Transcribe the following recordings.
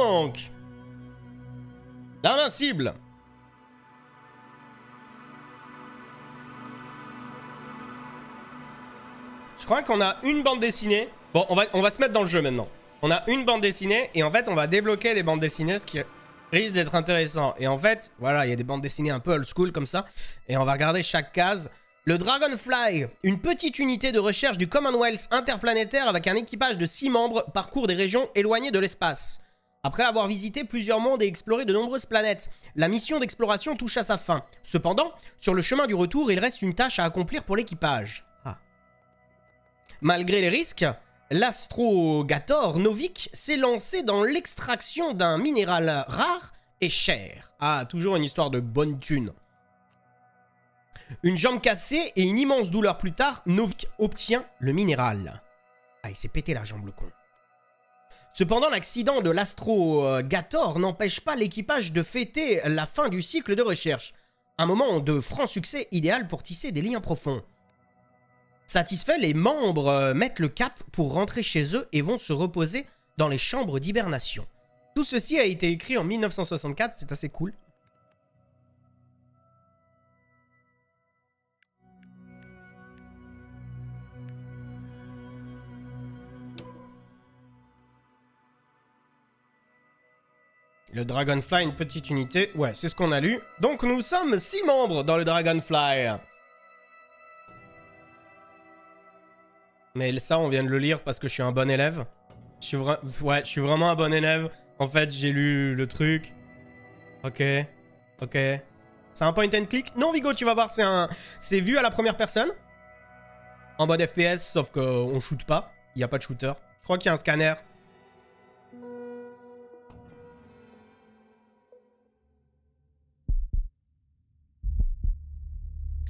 donc. L'Invincible. Je crois qu'on a une bande dessinée. Bon, on va se mettre dans le jeu maintenant. On a une bande dessinée et en fait, on va débloquer des bandes dessinées, ce qui risque d'être intéressant. Et en fait, voilà, il y a des bandes dessinées un peu old school comme ça. Et on va regarder chaque case. Le Dragonfly, une petite unité de recherche du Commonwealth interplanétaire avec un équipage de 6 membres, parcourt des régions éloignées de l'espace. Après avoir visité plusieurs mondes et exploré de nombreuses planètes, la mission d'exploration touche à sa fin. Cependant, sur le chemin du retour, il reste une tâche à accomplir pour l'équipage. Malgré les risques, l'astrogator Novik s'est lancé dans l'extraction d'un minéral rare et cher. Ah, toujours une histoire de bonne thune. Une jambe cassée et une immense douleur plus tard, Novik obtient le minéral. Ah, il s'est pété la jambe, le con. Cependant, l'accident de l'astrogator n'empêche pas l'équipage de fêter la fin du cycle de recherche. Un moment de franc succès idéal pour tisser des liens profonds. Satisfaits, les membres mettent le cap pour rentrer chez eux et vont se reposer dans les chambres d'hibernation. Tout ceci a été écrit en 1964, c'est assez cool. Le Dragonfly, une petite unité. Ouais, c'est ce qu'on a lu. Donc nous sommes 6 membres dans le Dragonfly. Mais ça, on vient de le lire parce que je suis un bon élève. Ouais, je suis vraiment un bon élève. En fait, j'ai lu le truc. Ok. Ok. C'est un point and click? Non, Vigo, tu vas voir, c'est vu à la première personne. En mode FPS, sauf qu'on shoot pas. Il n'y a pas de shooter. Je crois qu'il y a un scanner.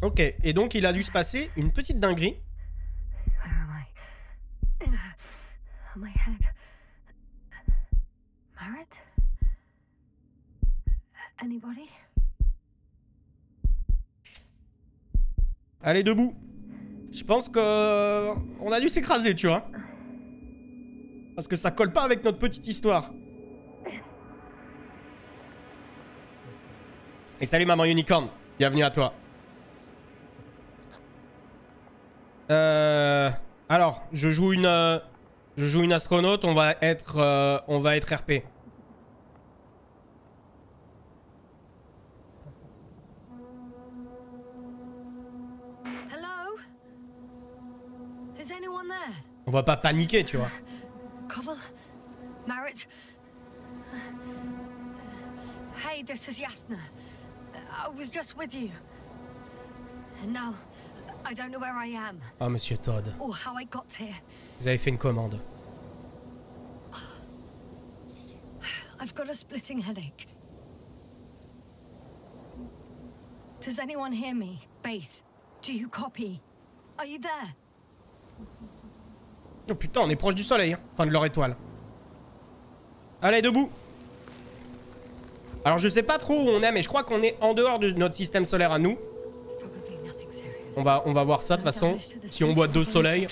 Ok, et donc il a dû se passer une petite dinguerie. Allez, debout. Je pense que on a dû s'écraser, tu vois. Parce que ça colle pas avec notre petite histoire. Et salut maman unicorn, bienvenue à toi. Alors, je joue une astronaute, on va être RP. On va pas paniquer, tu vois. Hey, this is Yasna. I was just with you. And now, I don't know where I am. Ah, monsieur Todd. Or how I got here. Vous avez fait une commande. I've got a splitting headache. Does anyone hear me? Base, do you copy? Are you there? Oh putain, on est proche du soleil, hein. Enfin de leur étoile. Allez, debout. Alors je sais pas trop où on est, mais je crois qu'on est en dehors de notre système solaire à nous. On va voir ça de toute façon. Si on voit 2 soleils.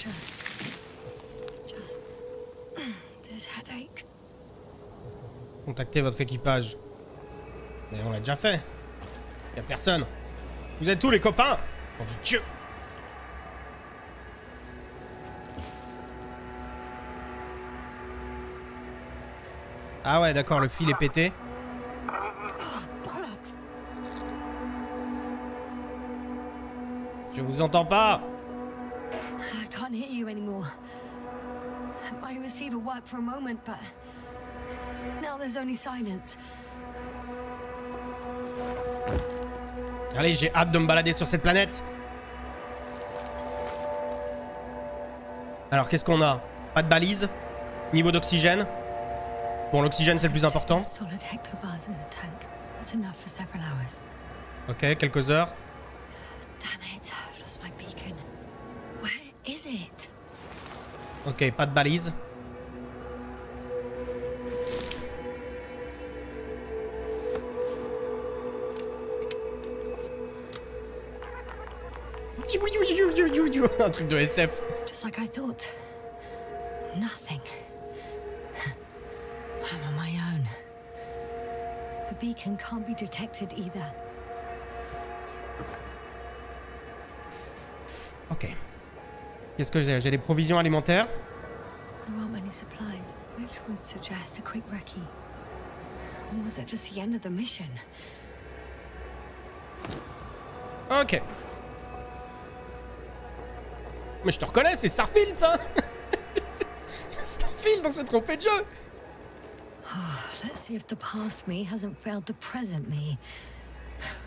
Contactez votre équipage. Mais on l'a déjà fait. Y'a personne. Vous êtes tous les copains? Oh Dieu. Ah ouais, d'accord, le fil est pété. Je vous entends pas. I can't hear you anymore. My receiver worked for a moment, but now there's only silence. Allez, j'ai hâte de me balader sur cette planète. Alors, qu'est-ce qu'on a? Pas de balise. Niveau d'oxygène. Bon, l'oxygène, c'est le plus important. Ok, quelques heures. Ok, pas de balise. Un truc de SF. Just like I thought. Nothing. I'm on my own. The beacon can't be detected either. Ok. Qu'est-ce que j'ai? J'ai des provisions alimentaires. There aren't many supplies, which would suggest a quick recce. Or was it just the end of the mission? Ok. Mais je te reconnais, c'est Starfield ça. C'est Starfield, on s'est trompé de jeu. Let's see if the past me hasn't failed the present me.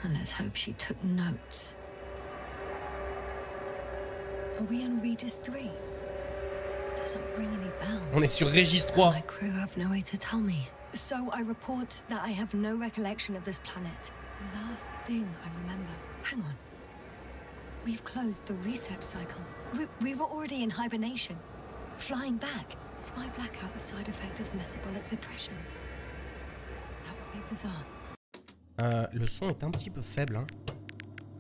And let's hope she took notes. Are we on Regis 3? Doesn't ring any bells. On est sur Régis 3. My crew have no way to tell me. So I report that I have no recollection of this planet. The last thing I remember. Hang on. We've closed the research cycle. We were already in hibernation. Flying back. Is my blackout a side effect of metabolic depression? That would be bizarre. Le son est un petit peu faible. Hein.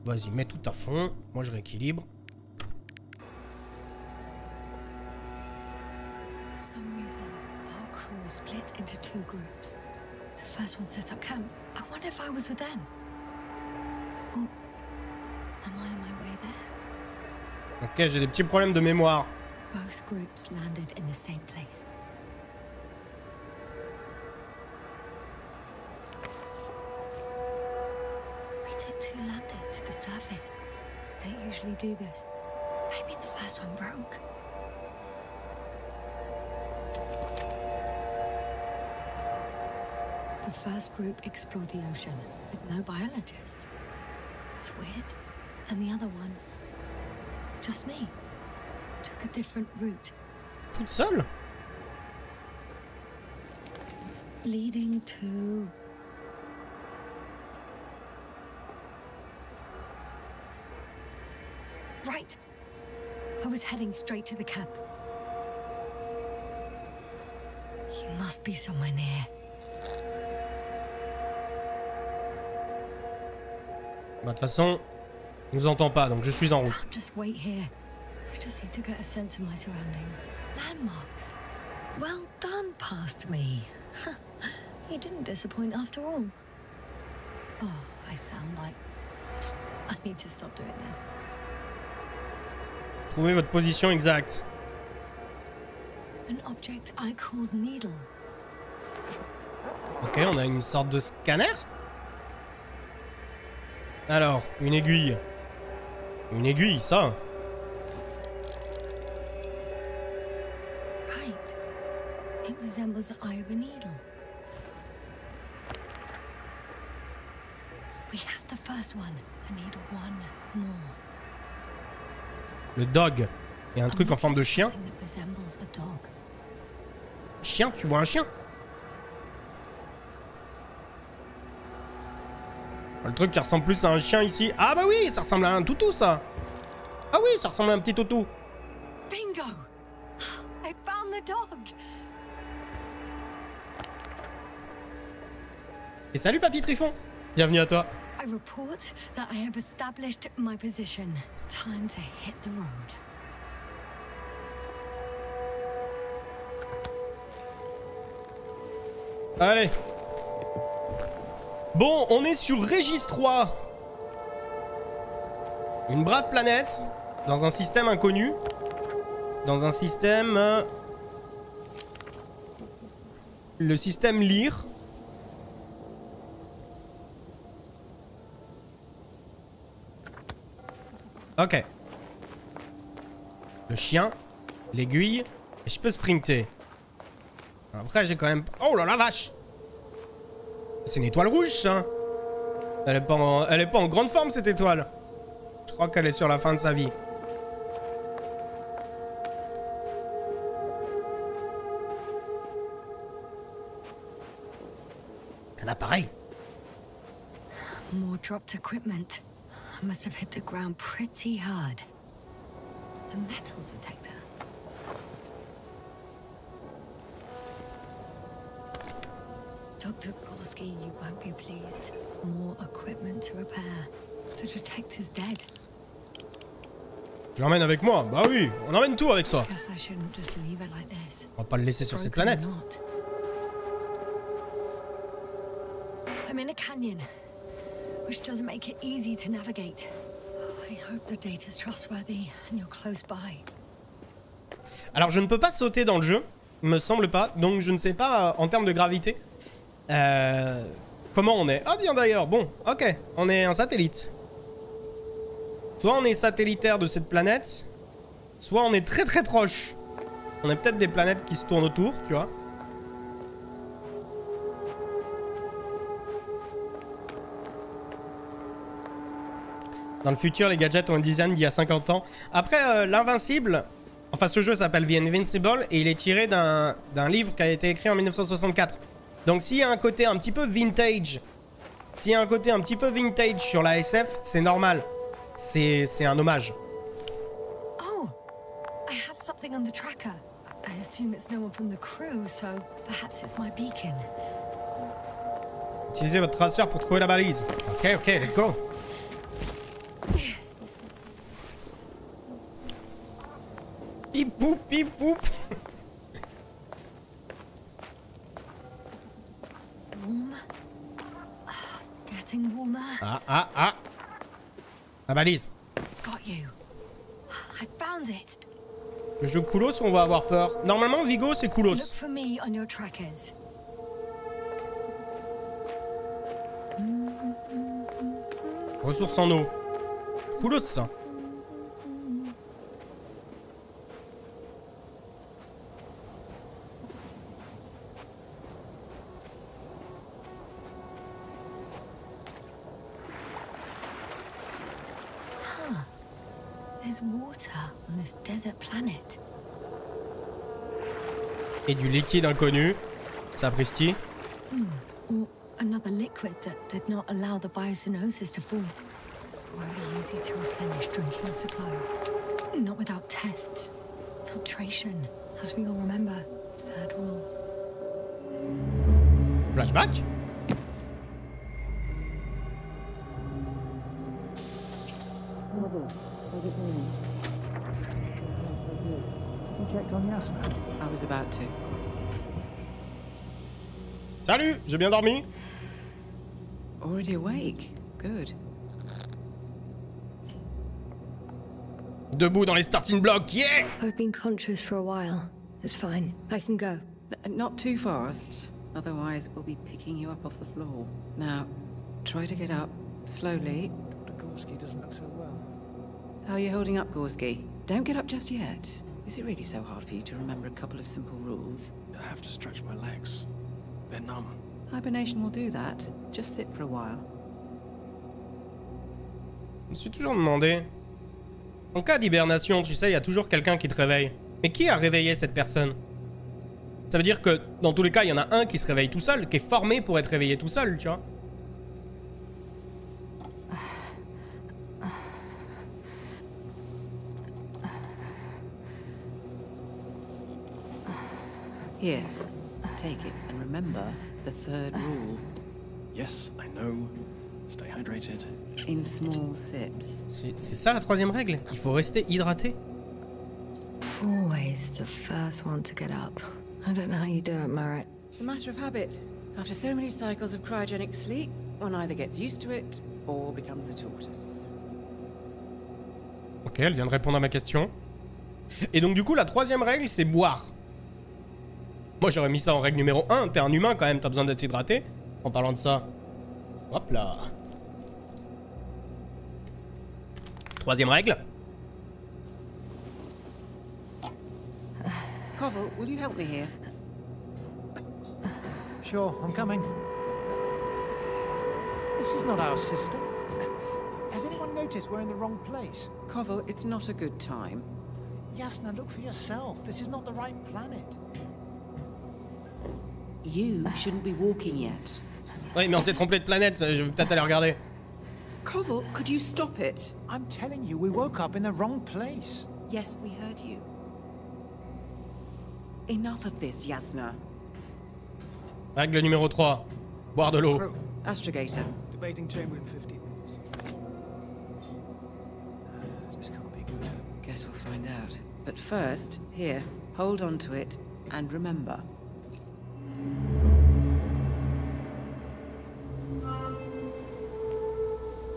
Vas-y, mets tout à fond. Moi, je rééquilibre. For some reason, our crew split into two groups. The first one set up camp. I wonder if I was with them. Or am I on my way there? Ok, j'ai des petits problèmes de mémoire. Both groups landed in the same place. We took two landers to the surface. Don't usually do this. Maybe the first one broke. The first group explored the ocean with no biologist. It's weird. And the other one, just me. Took a different route. Toute seule? Leading to... Right. I was heading straight to the camp. You must be somewhere near. Bah, de toute façon, on nous entend pas, donc je suis en route. Can't just wait here. I just need to get a sense of my surroundings. Landmarks. Well done, past me. You didn't disappoint after all. Oh, I sound like... I need to stop doing this. Trouvez votre position exacte. An object I called needle. Ok, on a une sorte de scanner. Alors, une aiguille. Une aiguille, ça. Right. It resembles the eye of a needle. We have the first one. I need one more. Le dog. Il y a un truc en forme de chien. Something that resembles a dog. Chien, tu vois un chien? Le truc qui ressemble plus à un chien ici. Ah bah oui, ça ressemble à un toutou, ça. Ah oui, ça ressemble à un petit toutou. Bingo! I found the dog. Et salut Papy Trifon. Bienvenue à toi. I report that I have established my position. Time to hit the road. Allez. Bon, on est sur Régis 3. Une brave planète. Dans un système inconnu. Dans un système... Le système lire. Ok. Le chien. L'aiguille. Et je peux sprinter. Après, j'ai quand même... Oh là la vache! C'est une étoile rouge, ça. Elle est pas en grande forme, cette étoile. Je crois qu'elle est sur la fin de sa vie. Un appareil. More dropped equipment. I must have hit the ground pretty hard. The metal detector. Dr. Gorski, you won't be pleased. More equipment to repair. The detector's dead. Je l'emmène avec moi. Bah oui, on emmène tout avec soi. Guess I shouldn't just leave it like this. On va pas le laisser sur cette planète. I'm in a canyon, which doesn't make it easy to navigate. I hope the data's trustworthy and you're close by. Alors je ne peux pas sauter dans le jeu, il me semble pas, donc je ne sais pas en termes de gravité comment on est. Ah tiens d'ailleurs, bon, ok, on est un satellite. Soit on est satellitaire de cette planète, soit on est très très proche. On a peut-être des planètes qui se tournent autour, tu vois. Dans le futur, les gadgets ont un design d'il y a 50 ans. Après, l'Invincible, enfin ce jeu s'appelle The Invincible et il est tiré d'un livre qui a été écrit en 1964. Donc s'il y a un côté un petit peu vintage, sur la SF, c'est normal. C'est un hommage. Oh, I have something on the tracker. I assume it's no one from the crew, so perhaps it's my beacon. Utilisez votre traceur pour trouver la balise. Ok, ok, let's go. Pip poup, pip poup. Warm. Getting warmer. Ah. La balise. Got you. I found it. Le jeu Koulos ou on va avoir peur? Normalement, Vigo, c'est Koulos. Look for me on your trackers. Ressources en eau. Koulos, ça. There's water on this desert planet. Et du liquide inconnu. Sapristi. Or another liquid that did not allow the biocenosis to form. Won't be easy to replenish drinking supplies. Not without tests. Filtration, as we all remember. Third rule. Flashback. You checked on Yasna? I was about to. Salut, j'ai bien dormi. Already awake? Good. Debout dans les starting blocks, yeah! I've been conscious for a while. It's fine. I can go. Not too fast, otherwise we'll be picking you up off the floor. Now, try to get up slowly. Dr. Gorski doesn't look so well. How are you holding up, Gorski? Don't get up just yet. Is it really so hard for you to remember a couple of simple rules? I have to stretch my legs. They're numb. Hibernation will do that. Just sit for a while. Je me suis toujours demandé. En cas d'hibernation, tu sais, il y a toujours quelqu'un qui te réveille. Mais qui a réveillé cette personne? Ça veut dire que, dans tous les cas, il y en a un qui se réveille tout seul, qui est formé pour être réveillé tout seul, tu vois. Here, take it and remember the third rule. Yes, I know. Stay hydrated. In small sips. C'est ça la troisième règle? Il faut rester hydraté. Always the first one to get up. I don't know how you do it, Merritt. It's a matter of habit. After so many cycles of cryogenic sleep, one either gets used to it or becomes a tortoise. Ok, elle vient de répondre à ma question. Et donc du coup, la troisième règle, c'est boire. Moi, j'aurais mis ça en règle numéro 1. T'es un humain quand même, t'as besoin d'être hydraté. En parlant de ça. Hop là. Troisième règle. Koval, will you help me here? Sure, I'm coming. This is not our system. Has anyone noticed we're in the wrong place? Koval, it's not a good time. Yasna, look for yourself. This is not the right planet. You shouldn't be walking yet. Oui, mais on s'est trompé de planète. Je vais peut-être aller regarder. Koval, could you stop it? I'm telling you, we woke up in the wrong place. Yes, we heard you. Enough of this, Yasna. Règle numéro 3. Boire de l'eau. Astrogator. Debating chamber in 15 minutes. This can't be good. Guess we'll find out. But first, here, hold on to it and remember.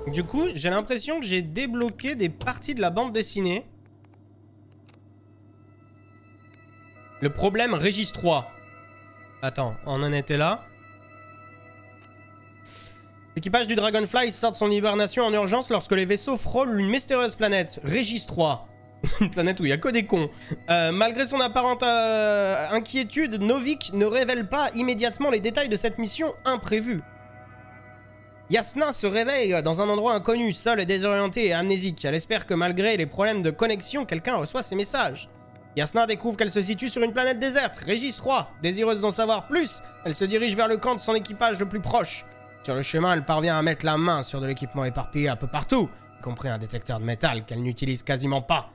Du coup, j'ai l'impression que j'ai débloqué des parties de la bande dessinée. Le problème, Régis 3. Attends, on en était là. L'équipage du Dragonfly sort de son hibernation en urgence lorsque les vaisseaux frôlent une mystérieuse planète. Régis 3. Une planète où il n'y a que des cons. Malgré son apparente inquiétude, Novik ne révèle pas immédiatement les détails de cette mission imprévue. Yasna se réveille dans un endroit inconnu, seule et désorientée et amnésique. Elle espère que malgré les problèmes de connexion, quelqu'un reçoit ses messages. Yasna découvre qu'elle se situe sur une planète déserte, Régis 3. Désireuse d'en savoir plus, elle se dirige vers le camp de son équipage le plus proche. Sur le chemin, elle parvient à mettre la main sur de l'équipement éparpillé un peu partout, y compris un détecteur de métal qu'elle n'utilise quasiment pas.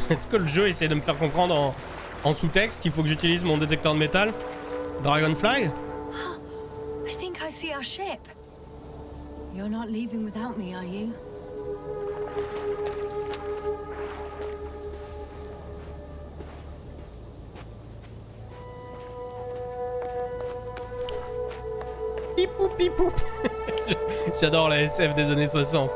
Est-ce que le jeu essaie de me faire comprendre en sous-texte qu'il faut que j'utilise mon détecteur de métal? Dragonfly? I think I see our ship. You're not leaving without me, are you? Pipou pipou. J'adore la SF des années 60.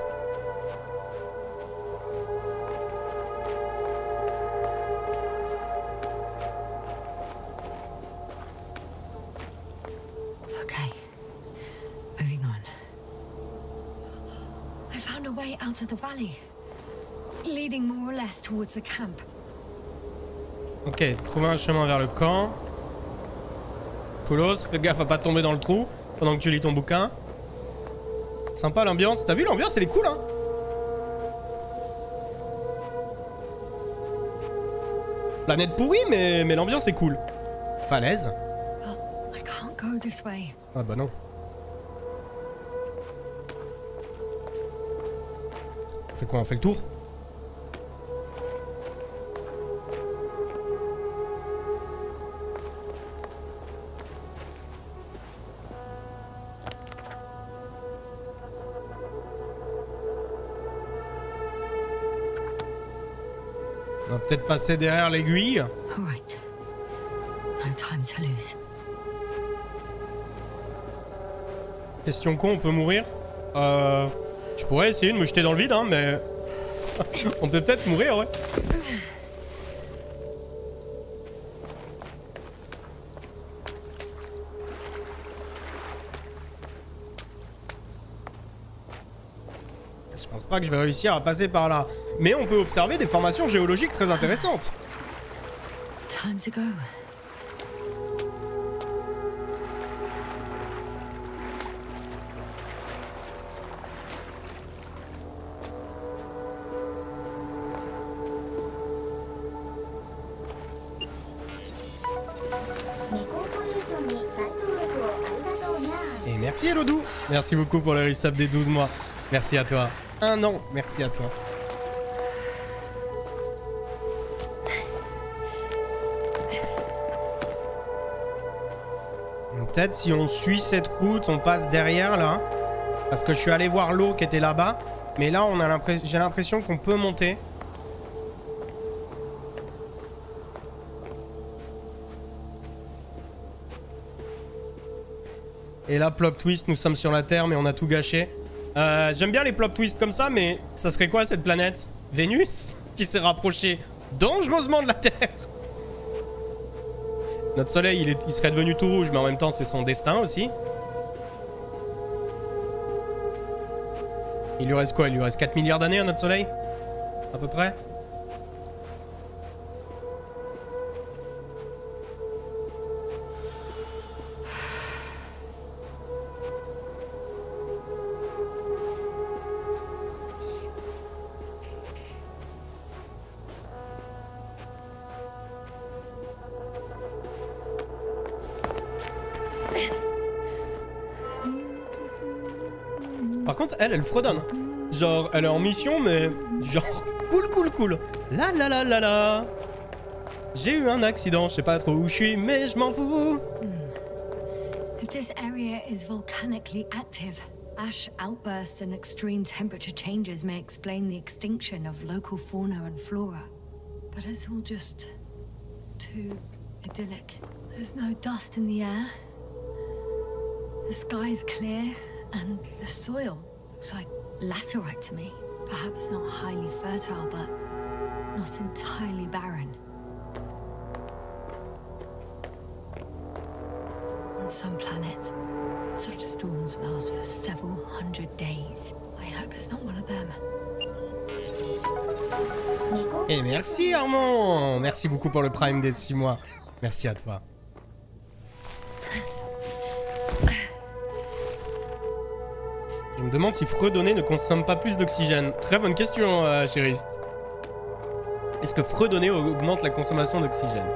Out of the valley, leading more or less towards the camp. Ok, trouver un chemin vers le camp. Coolos, fais gaffe à pas tomber dans le trou pendant que tu lis ton bouquin. Sympa l'ambiance. T'as vu l'ambiance, elle est cool, hein? Planète pourrie, mais l'ambiance est cool. Falaise. Oh, I can't go this way. Ah bah non. On fait quoi? On fait le tour? On va peut-être passer derrière l'aiguille. All right. No time to lose. Question con, on peut mourir? Je pourrais essayer de me jeter dans le vide, hein, mais... on peut peut-être mourir, ouais. Je pense pas que je vais réussir à passer par là. Mais on peut observer des formations géologiques très intéressantes. Time to go. Et merci Elodou. Merci beaucoup pour le resub des 12 mois. Merci à toi. 1 an, merci à toi. Peut-être si on suit cette route, on passe derrière là. Parce que je suis allé voir l'eau qui était là-bas. Mais là, j'ai l'impression qu'on peut monter. Et là, plot twist, nous sommes sur la Terre, mais on a tout gâché. J'aime bien les plot twists comme ça, mais ça serait quoi cette planète? Vénus? Qui s'est rapprochée dangereusement de la Terre. Notre soleil, il serait devenu tout rouge, mais en même temps, c'est son destin aussi. Il lui reste quoi? Il lui reste 4 milliards d'années à notre soleil? À peu près? Par contre, elle fredonne. Genre, elle est en mission, mais genre, cool. La la la la la. J'ai eu un accident, je sais pas trop où je suis, mais je m'en fous. If this area is volcanically active, ash outbursts and extreme temperature changes may explain the extinction of local fauna and flora. but it's all just too idyllic. There's no dust in the air. The sky's clear, and the soil looks like laterite to me. Perhaps not highly fertile, but not entirely barren. On some planets, such storms last for several hundred days. I hope it's not one of them. Et merci Armand. Merci beaucoup pour le prime des 6 mois. Merci à toi. Je me demande si fredonner ne consomme pas plus d'oxygène. Très bonne question, chériste. Est-ce que fredonner augmente la consommation d'oxygène?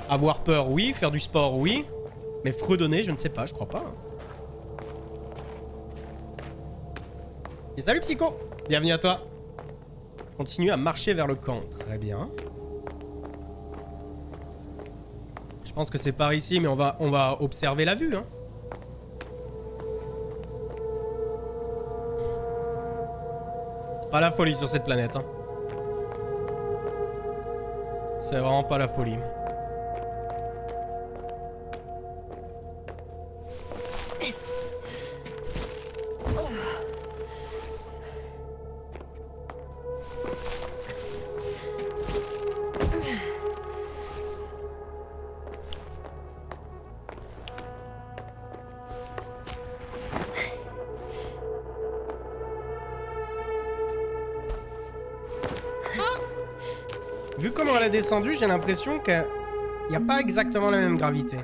Avoir peur, oui. Faire du sport, oui. Mais fredonner, je ne sais pas, je crois pas. Et salut Psycho. Bienvenue à toi. Continue à marcher vers le camp. Très bien. Je pense que c'est par ici, mais on va observer la vue, hein. Pas la folie sur cette planète, hein. C'est vraiment pas la folie. Vu comment elle a descendu, j'ai l'impression qu'il n'y a pas exactement la même gravité.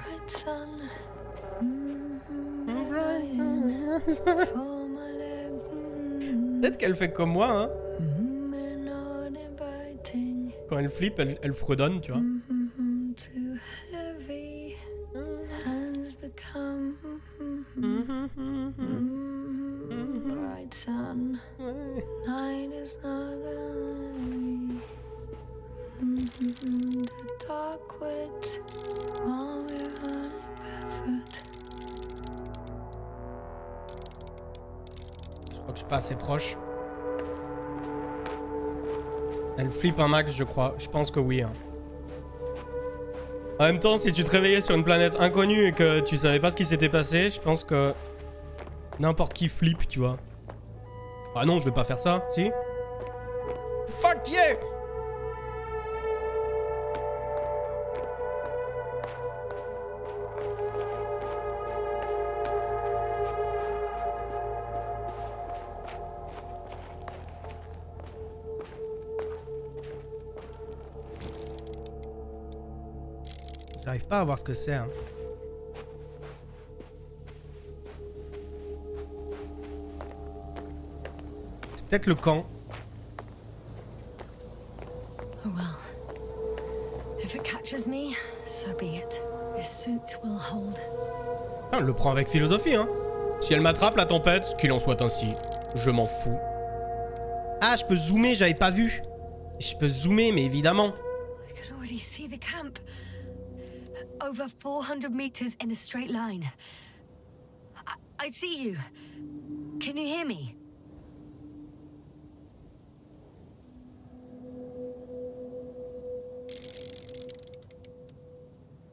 Peut-être qu'elle fait comme moi, hein. Quand elle flippe, elle fredonne, tu vois. Je crois que je suis pas assez proche. Elle flippe un max, je crois. Je pense que oui. Hein. En même temps, si tu te réveillais sur une planète inconnue et que tu savais pas ce qui s'était passé, je pense que n'importe qui flippe, tu vois. Ah non, je vais pas faire ça, si? Fuck yeah! J'arrive pas à voir ce que c'est. Hein. C'est peut-être le camp. Oh well. If it catches me, so be it. This suit will hold. Ah, elle le prend avec philosophie, hein. Si elle m'attrape la tempête, qu'il en soit ainsi. Je m'en fous. Ah, je peux zoomer, j'avais pas vu. Je peux zoomer, mais évidemment. I could already see the camp. Over 400 meters in a straight line. I see you. Can you hear me?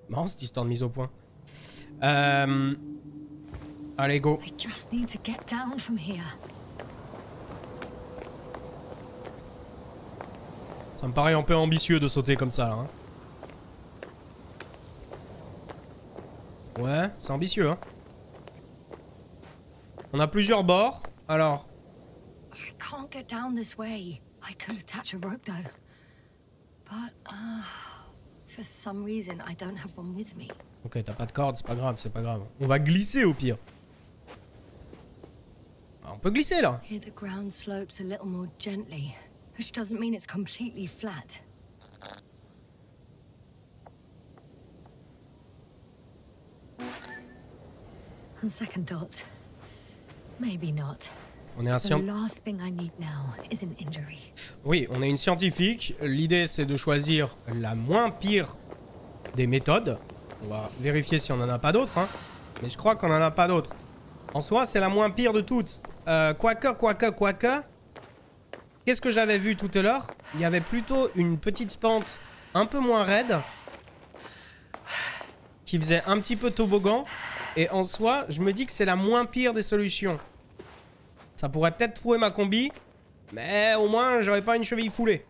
Marrant cette histoire de mise au point. Allez, go. I just need to get down from here. Ça me paraît un peu ambitieux de sauter comme ça, là. Hein. Ouais, c'est ambitieux, hein. On a plusieurs bords, alors... I can't get down this way. I could attach a rope though. But, for some reason, I don't have one with me. Ok, t'as pas de corde, c'est pas grave, c'est pas grave. On va glisser au pire. Ah, on peut glisser, là. Here the ground slopes a little more gently, which doesn't mean it's completely flat. On second thoughts, maybe not. On est un The last thing I need now is an injury. Oui, on est une scientifique. L'idée, c'est de choisir la moins pire des méthodes. On va vérifier si on en a pas d'autres, hein. Mais je crois qu'on en a pas d'autres. En soi, c'est la moins pire de toutes. Quoique... qu'est-ce que j'avais vu tout à l'heure? Il y avait plutôt une petite pente un peu moins raide qui faisait un petit peu toboggan. Et en soi, je me dis que c'est la moins pire des solutions. Ça pourrait peut-être trouver ma combi, mais au moins, j'aurais pas une cheville foulée.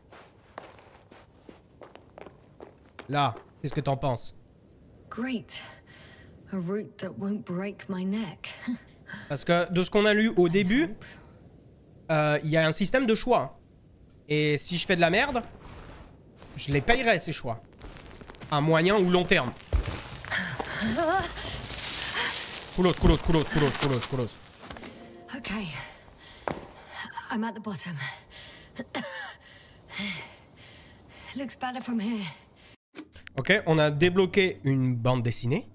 Là, qu'est-ce que t'en penses? Great. A route that won't break my neck. Parce que de ce qu'on a lu au début, il y a un système de choix. Et si je fais de la merde, je les payerai ces choix. À moyen ou long terme. Coulos. Okay. I'm at the bottom. Looks better from here. Ok, on a débloqué une bande dessinée.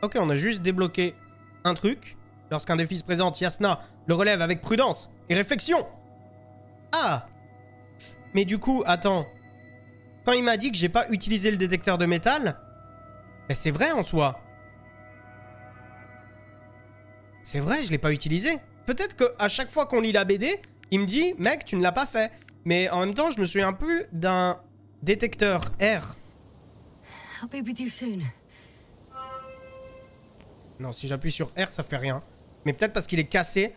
Ok, on a juste débloqué un truc. Lorsqu'un défi se présente, Yasna le relève avec prudence et réflexion. Ah! Mais du coup, attends. Quand il m'a dit que j'ai pas utilisé le détecteur de métal, mais c'est vrai en soi. C'est vrai, je l'ai pas utilisé. Peut-être qu'à chaque fois qu'on lit la BD, il me dit, mec, tu ne l'as pas fait. Mais en même temps, je me souviens un peu d'un détecteur R. I'll be with you soon. Non, si j'appuie sur R, ça fait rien. Mais peut-être parce qu'il est cassé.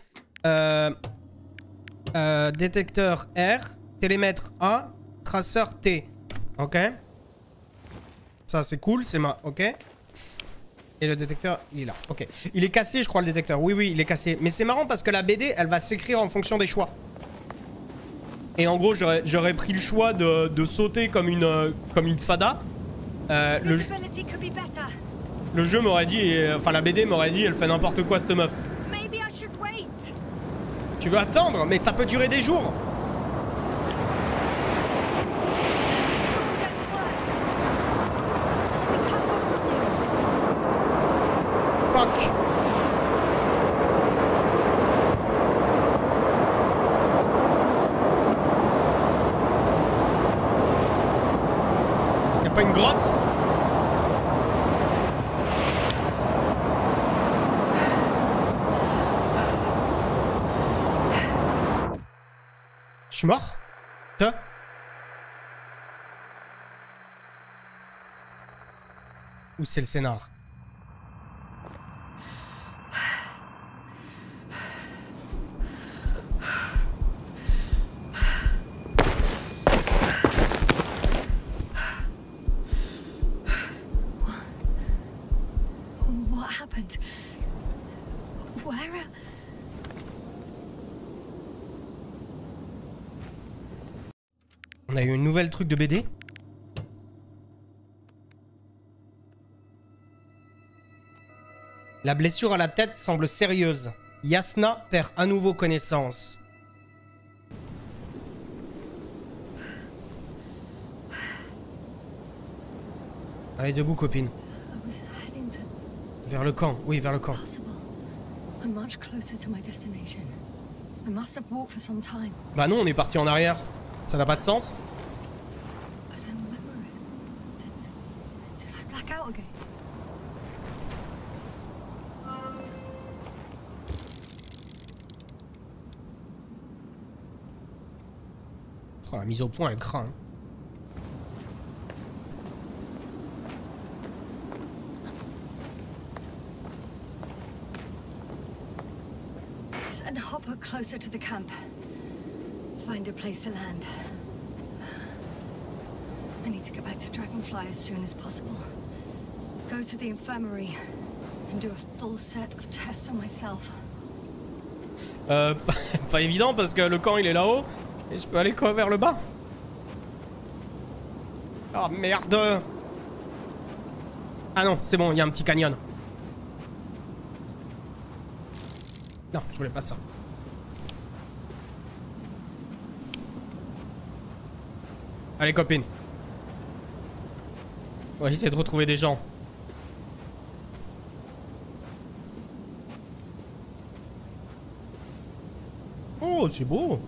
Détecteur R, télémètre A, traceur T. Ok. Ça, c'est cool, c'est ma... Ok. Et le détecteur, il est là. Ok. Il est cassé, je crois, le détecteur. Oui, il est cassé. Mais c'est marrant parce que la BD, elle va s'écrire en fonction des choix. Et en gros, j'aurais pris le choix de sauter comme une fada. Le jeu m'aurait dit, enfin la BD m'aurait dit, elle fait n'importe quoi cette meuf. Tu veux attendre? Mais ça peut durer des jours. Fuck. Y'a pas une grotte? Je suis mort? Ou c'est le scénar? What happened? Where? On a eu une nouvelle truc de BD. La blessure à la tête semble sérieuse. Yasna perd à nouveau connaissance. Allez, debout, copine. Vers le camp. Oui, vers le camp. Bah non, on est parti en arrière. Ça n'a pas de sens. Oh, la mise au point, elle craint. Hein. Send Hopper closer to the camp. Find a place to land. I need to get back to Dragonfly as soon as possible. Go to the infirmary and do a full set of tests on myself. Pas évident parce que le camp il est là-haut et je peux aller quoi vers le bas. Oh merde. Ah non, c'est bon, il y a un petit canyon. Non, je voulais pas ça. Allez copine. On va essayer de retrouver des gens. Oh, c'est beau.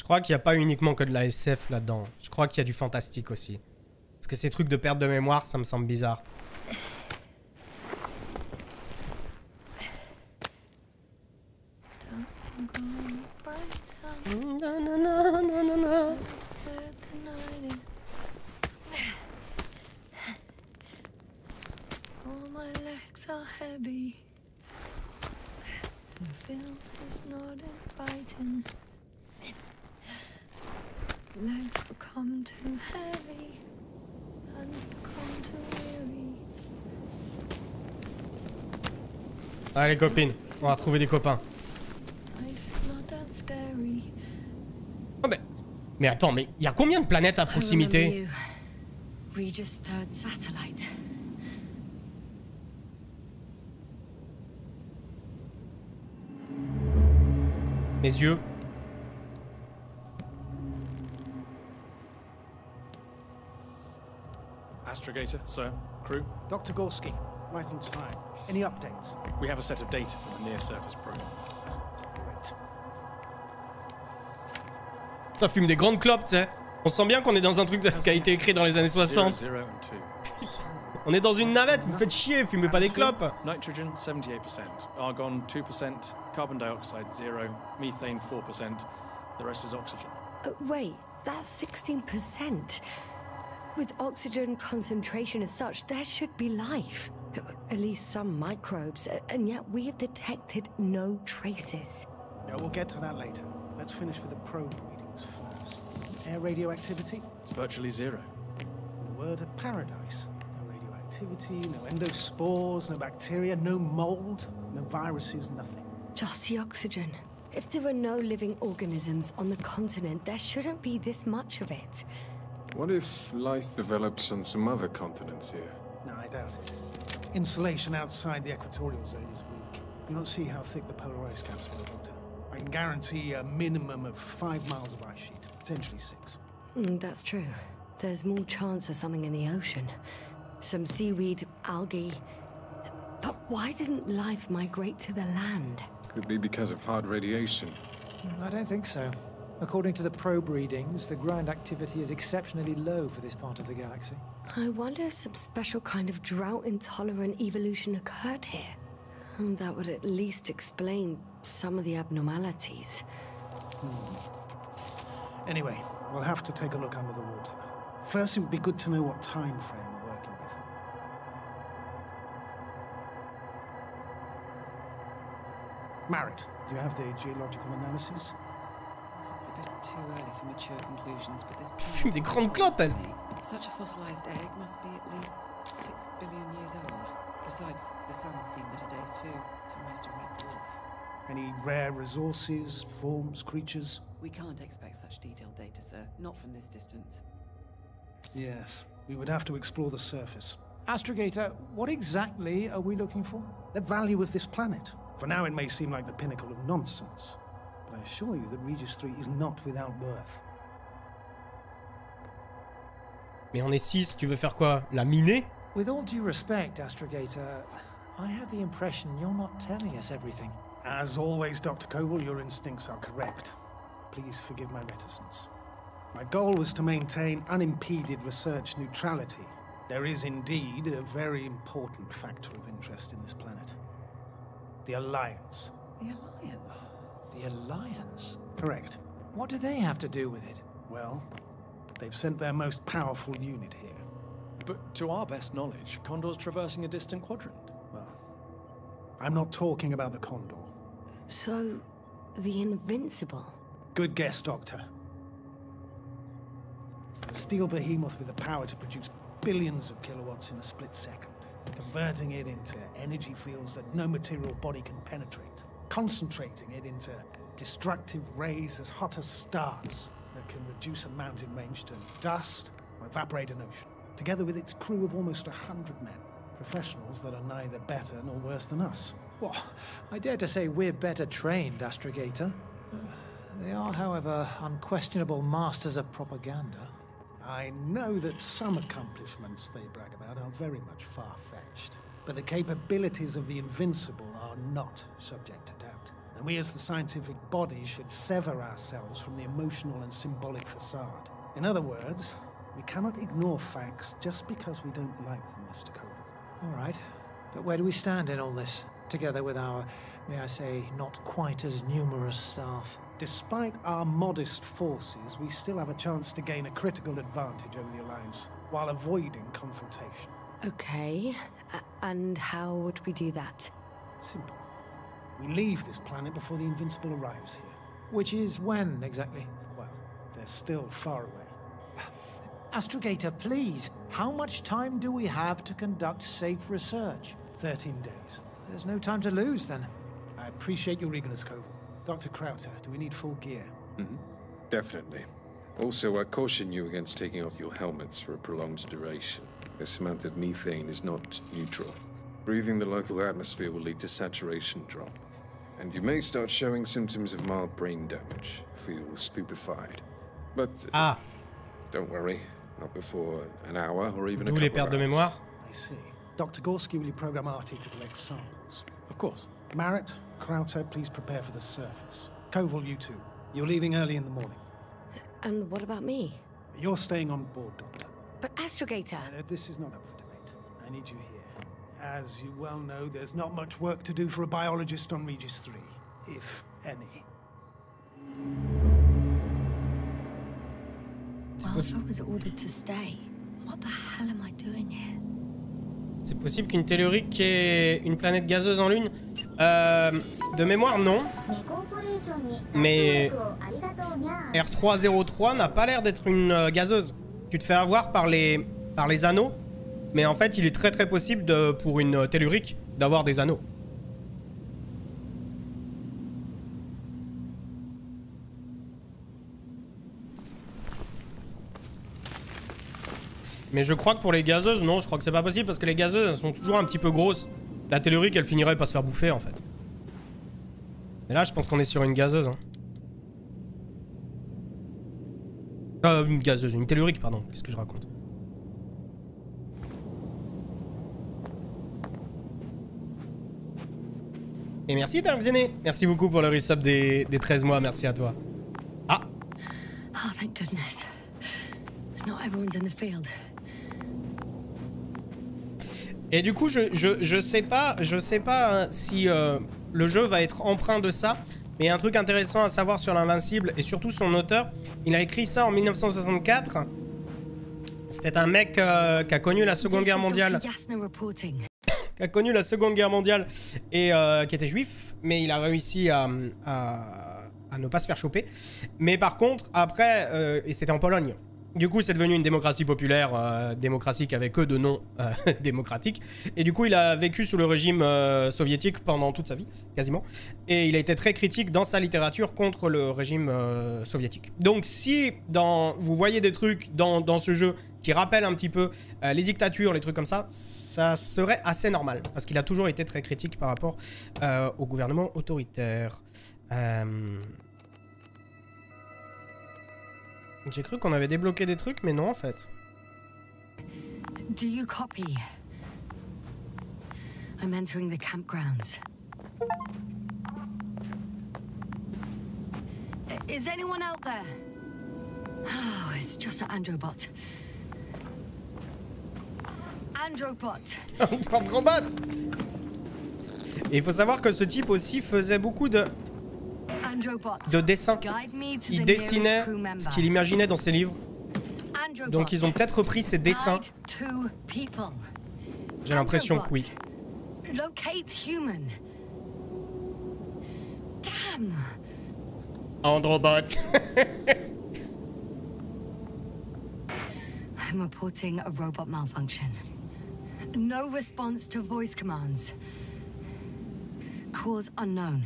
crois qu'il n'y a pas uniquement que de la SF là-dedans. Je crois qu'il y a du fantastique aussi. Parce que ces trucs de perte de mémoire, ça me semble bizarre. Allez copines, on va retrouver des copains. Oh mais attends, mais il y a combien de planètes à proximité? Regis third satellite. Mes yeux. Astrogator, sir, crew. Dr. Gorski, right on time. Any updates? We have a set of data from the near-surface probe. Great. Ça fume des grandes clopes, tu sais. On sent bien qu'on est dans un truc qui a été écrit dans les années 60. 0, 0 and 2. On est dans une navette, vous faites chier, fumez pas des clopes. Nitrogen 78%, argon 2%, carbon dioxide 0, methane 4%. The rest is oxygen. Wait, that's 16%. With oxygen concentration as such, there should be life. At least some microbes, and yet we have detected no traces. Yeah, we'll get to that later. Let's finish with the probe readings first. Air radioactivity? It's virtually zero. In a word, a paradise. No radioactivity, no endospores, no bacteria, no mold, no viruses, nothing. Just the oxygen. If there are no living organisms on the continent, there shouldn't be this much of it. What if life develops on some other continents here? No, I doubt it. Insulation outside the equatorial zone is weak. You don't see how thick the polar ice caps were, Doctor. I can guarantee a minimum of 5 miles of ice sheet, potentially 6. That's true. There's more chance of something in the ocean. Some seaweed, algae. But why didn't life migrate to the land? Could be because of hard radiation. I don't think so. According to the probe readings, the ground activity is exceptionally low for this part of the galaxy. I wonder if some special kind of drought-intolerant evolution occurred here. That would at least explain some of the abnormalities. Anyway, we'll have to take a look under the water. First, it would be good to know what time frame we're working with. Marit, do you have the geological analysis? It's a bit too early for mature conclusions, but this Fume des grandes clopes, elle. Such a fossilized egg must be at least 6 billion years old. Besides, the sun has seen better days too. It's almost a red dwarf. Any rare resources, forms, creatures? We can't expect such detailed data, sir. Not from this distance. Yes, we would have to explore the surface. Astrogator, what exactly are we looking for? The value of this planet. For now, it may seem like the pinnacle of nonsense, but I assure you that Regis 3 is not without worth. Mais on est 6, tu veux faire quoi? La miner? With all due respect, Astrogator, I have the impression you're not telling us everything. As always, Dr. Koval, your instincts are correct. Please forgive my reticence. My goal was to maintain unimpeded research neutrality. There is indeed a very important factor of interest in this planet. The Alliance. The Alliance? The Alliance? Correct. What do they have to do with it? Well, they've sent their most powerful unit here. But to our best knowledge, Condor's traversing a distant quadrant. Well, I'm not talking about the Condor. So, the Invincible. Good guess, Doctor. A steel behemoth with the power to produce billions of kilowatts in a split second, converting it into energy fields that no material body can penetrate, concentrating it into destructive rays as hot as stars that can reduce a mountain range to dust or evaporate an ocean, together with its crew of almost 100 men, professionals that are neither better nor worse than us. Well, I dare to say we're better trained, Astrogator. They are, however, unquestionable masters of propaganda. I know that some accomplishments they brag about are very much far-fetched, but the capabilities of the Invincible are not subject to doubt. And we as the scientific body should sever ourselves from the emotional and symbolic facade. In other words, we cannot ignore facts just because we don't like them, Mr. Koval. All right. But where do we stand in all this? Together with our, may I say, not quite as numerous staff. Despite our modest forces, we still have a chance to gain a critical advantage over the Alliance, while avoiding confrontation. Okay, and how would we do that? Simple. We leave this planet before the Invincible arrives here. Which is when, exactly? Well, they're still far away. Astrogator, please, how much time do we have to conduct safe research? 13 days. There's no time to lose, then. I appreciate your eagerness, Koval. Dr. Krauter, do we need full gear? Definitely. Also, I caution you against taking off your helmets for a prolonged duration. This amount of methane is not neutral. Breathing the local atmosphere will lead to saturation drop, and you may start showing symptoms of mild brain damage. Feel stupefied. But don't worry, not before an hour or even a couple les pertes de hours. mémoire. I see. Dr. Gorski, will you program Artie to collect samples? Of course. Marrett, Krauter, please prepare for the surface. Koval, you too. You're leaving early in the morning. And what about me? You're staying on board, Doctor. But Astrogator... This is not up for debate. I need you here. As you well know, there's not much work to do for a biologist on Regis 3, if any. Well, I was ordered to stay. What the hell am I doing here? C'est possible qu'une tellurique ait une planète gazeuse en lune? De mémoire, non. Mais R303 n'a pas l'air d'être une gazeuse. Tu te fais avoir par les anneaux, mais en fait, il est très très possible pour une tellurique d'avoir des anneaux. Mais je crois que pour les gazeuses, non, je crois que c'est pas possible parce que les gazeuses, elles sont toujours un petit peu grosses. La tellurique, elle finirait par se faire bouffer en fait. Mais là, je pense qu'on est sur une gazeuse. Une gazeuse, une tellurique, pardon. Qu'est-ce que je raconte? Et merci Dark Zéné. Merci beaucoup pour le resub des 13 mois, merci à toi. Ah! Oh, thank goodness. Not everyone's in the field. Et du coup, je sais pas si le jeu va être empreint de ça. Mais il y a un truc intéressant à savoir sur l'Invincible et surtout son auteur. Il a écrit ça en 1964. C'était un mec qui a connu la Seconde Guerre mondiale. Qui a connu la Seconde Guerre mondiale et qui était juif. Mais il a réussi à ne pas se faire choper. Mais par contre, après, et c'était en Pologne. Du coup, c'est devenu une démocratie populaire, démocratie qui avait que de nom démocratique. Et du coup, il a vécu sous le régime soviétique pendant toute sa vie, quasiment. Et il a été très critique dans sa littérature contre le régime soviétique. Donc, si vous voyez des trucs dans ce jeu qui rappellent un petit peu les dictatures, les trucs comme ça, ça serait assez normal. Parce qu'il a toujours été très critique par rapport au gouvernement autoritaire. J'ai cru qu'on avait débloqué des trucs, mais non en fait. Do you copy? I'm entering the campgrounds. Is anyone out there? Oh, it's just an androbot. Androbot. Androbot. Et il faut savoir que ce type aussi faisait beaucoup de dessins. Il dessinait ce qu'il imaginait dans ses livres. Donc ils ont peut-être repris ses dessins. J'ai l'impression que oui. Androbot. I'm reporting a robot malfunction. No response to voice commands. Cause unknown.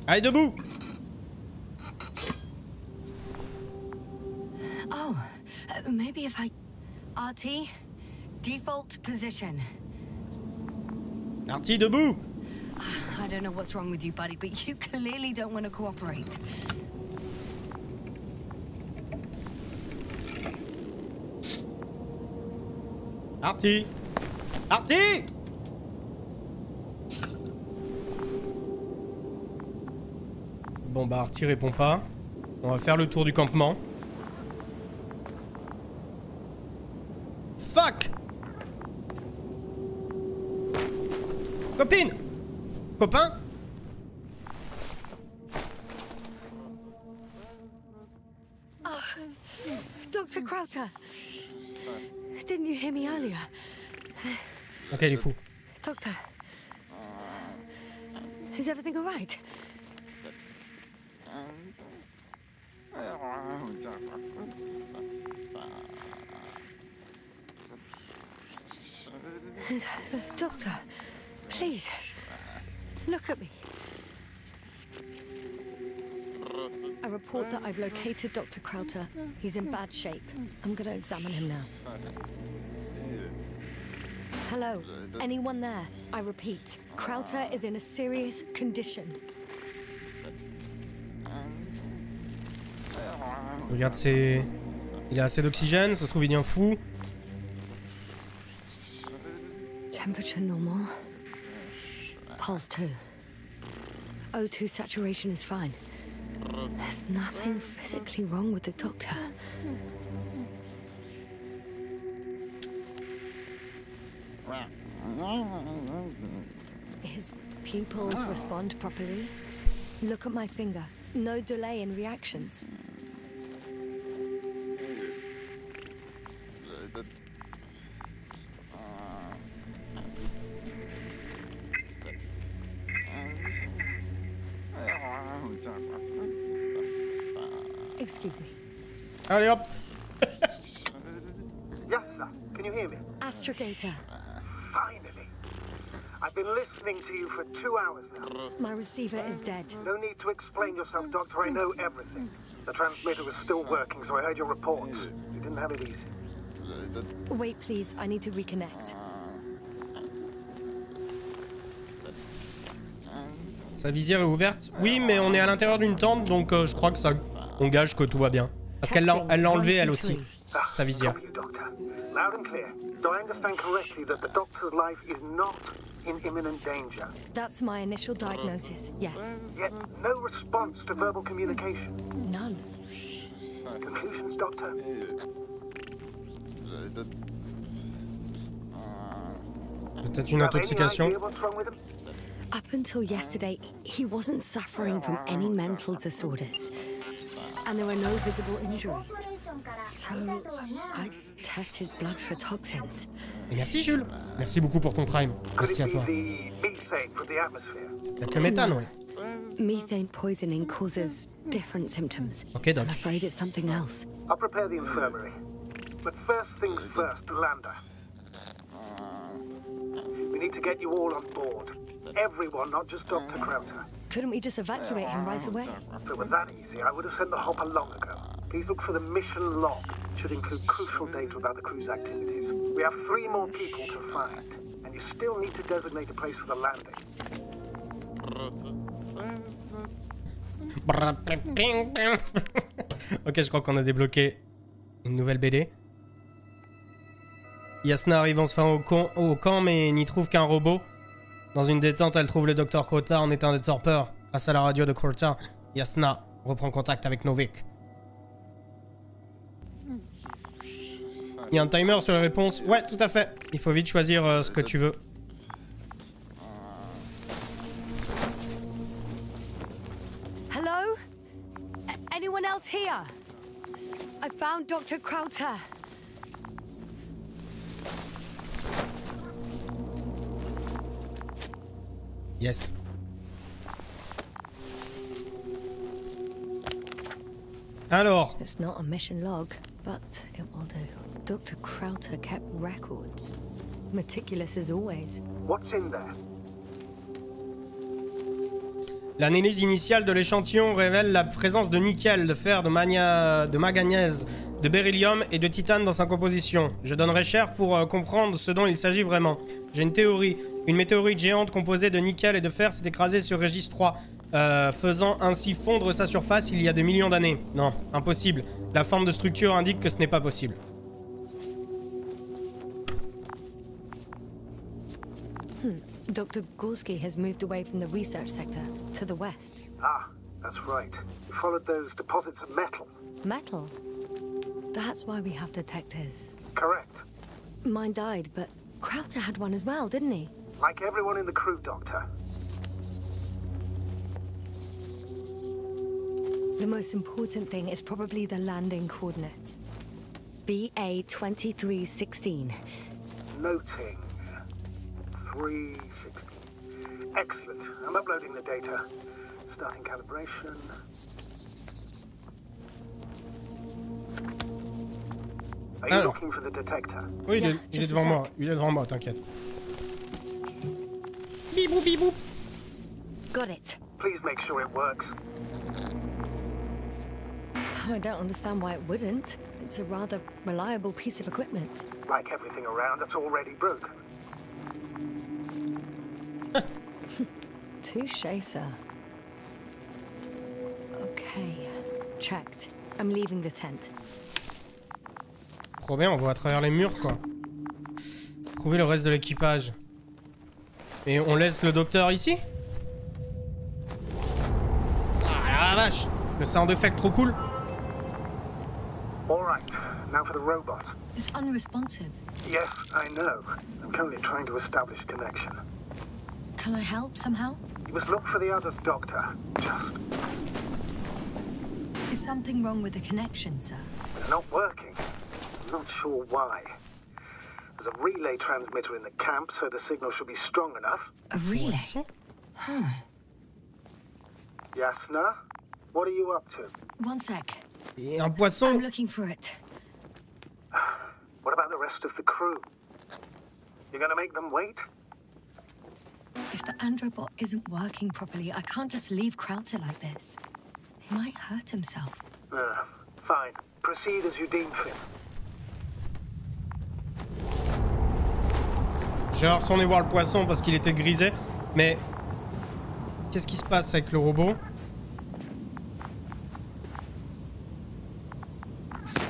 Allez, debout! Oh, maybe if I... RT, default position. Artie, debout! I don't know what's wrong with you, buddy, but you clearly don't want to cooperate. Artie! Artie! Bon bah Artie répond pas. On va faire le tour du campement. Fuck! Copine! Copain? Dr. Crowther, didn't you hear me earlier? Ok, il est fou. Doctor, is everything all right? Doctor, please, look at me. I report that I've located Dr. Crowther. He's in bad shape. I'm gonna examine him now. Hello? Anyone there? I repeat, Crowther is in a serious condition. Regarde, c'est... Il a assez d'oxygène, ça se trouve il devient fou. Temperature normal. Pulse too. O2 saturation is fine. There's nothing physically wrong with the doctor. His pupils respond properly. Look at my finger. No delay in reactions. Excuse me. Allez hop. Yasna, can you hear me? Astrogator. Finally. I've been listening to you for 2 hours now. My receiver is dead. No need to explain yourself, Doctor. I know everything. The transmitter was still working, so I heard your reports. You didn't have it easy. Wait, please. I need to reconnect. Sa visière est ouverte. Oui, mais on est à l'intérieur d'une tente, donc je crois que ça... On gage que tout va bien. Parce qu'elle l'a enlevé elle aussi, sa visière. Loud and clear. Do I understand correctly that the doctor's life is not in imminent danger? That's my initial diagnosis, yes. Yet no response to verbal communication. None. Conclusions, Doctor? Peut-être une intoxication. Up until yesterday, he wasn't suffering from any mental disorders. And there were no visible injuries. So I test his blood for toxins. Et merci Jules. Merci beaucoup pour ton prime. Merci à toi. T'as que méthane, ouais. Methane poisoning causes different symptoms. Ok, doc. I'm afraid it's something else. I'll prepare the infirmary. But first things first, Lander. We need to get you all on board. Everyone, not just Dr. Crowther. Couldn't we just evacuate him right away? If it were that easy, I would have sent the hopper long ago. Please look for the mission log. It should include crucial data about the crew's activities. We have 3 more people to find, and you still need to designate a place for the landing. Ok, je crois qu'on a débloqué une nouvelle BD. Yasna arrive enfin au camp, mais n'y trouve qu'un robot. Dans une détente, elle trouve le docteur Crowther en état de torpeur. Face à la radio de Crowther, Yasna reprend contact avec Novik. Il y a un timer sur les réponses. Ouais, tout à fait. Il faut vite choisir ce que tu veux. Hello? Anyone else here? I found Dr. Crowther. Yes. Alors. It's not a mission log, but it will do. Dr. Crowther kept records. Meticulous as always. What's in there? L'analyse initiale de l'échantillon révèle la présence de nickel, de fer, de manganèse, de beryllium et de titane dans sa composition. Je donnerai cher pour comprendre ce dont il s'agit vraiment. J'ai une théorie. Une météorite géante composée de nickel et de fer s'est écrasée sur Régis 3, faisant ainsi fondre sa surface il y a des millions d'années. Non, impossible. La forme de structure indique que ce n'est pas possible. Dr. Gorski has moved away from the research sector to the west. Ah, That's right. We followed those deposits of metal. Metal? That's why we have detectors. Correct. Mine died, but Krauter had one as well, didn't he? Like everyone in the crew, Doctor. The most important thing is probably the landing coordinates. BA 2316. Noting. 316. Excellent. I'm uploading the data. Starting calibration. Are you looking for the detector? Oui, il est devant moi. Il est devant moi, t'inquiète. Bibou, bibou. Got it. Please make sure it works. I don't understand why it wouldn't. It's a rather reliable piece of equipment. Like everything around that's already broken. Touché, sir. Okay, checked. I'm leaving the tent. Trop bien, on voit à travers les murs, quoi. Trouver le reste de l'équipage. Et on laisse le docteur ici? Ah la vache! Le sound effect trop cool. All right, now for the robot. It's unresponsive. Yes, I know. I'm currently trying to establish connection. Can I help somehow? You must look for the others, Doctor. Just... Is something wrong with the connection, sir? It's not working. I'm not sure why. There's a relay transmitter in the camp, so the signal should be strong enough. A relay? Huh. Yasna, what are you up to? One sec. Et un poisson. I'm looking for it. What about the rest of the crew? You're gonna make them wait? If the androbot isn't working properly, I can't just leave Krauter like this. He might hurt himself. Fine. Proceed as you deem fit. Je vais retourner voir le poisson parce qu'il était grisé. Mais qu'est-ce qui se passe avec le robot?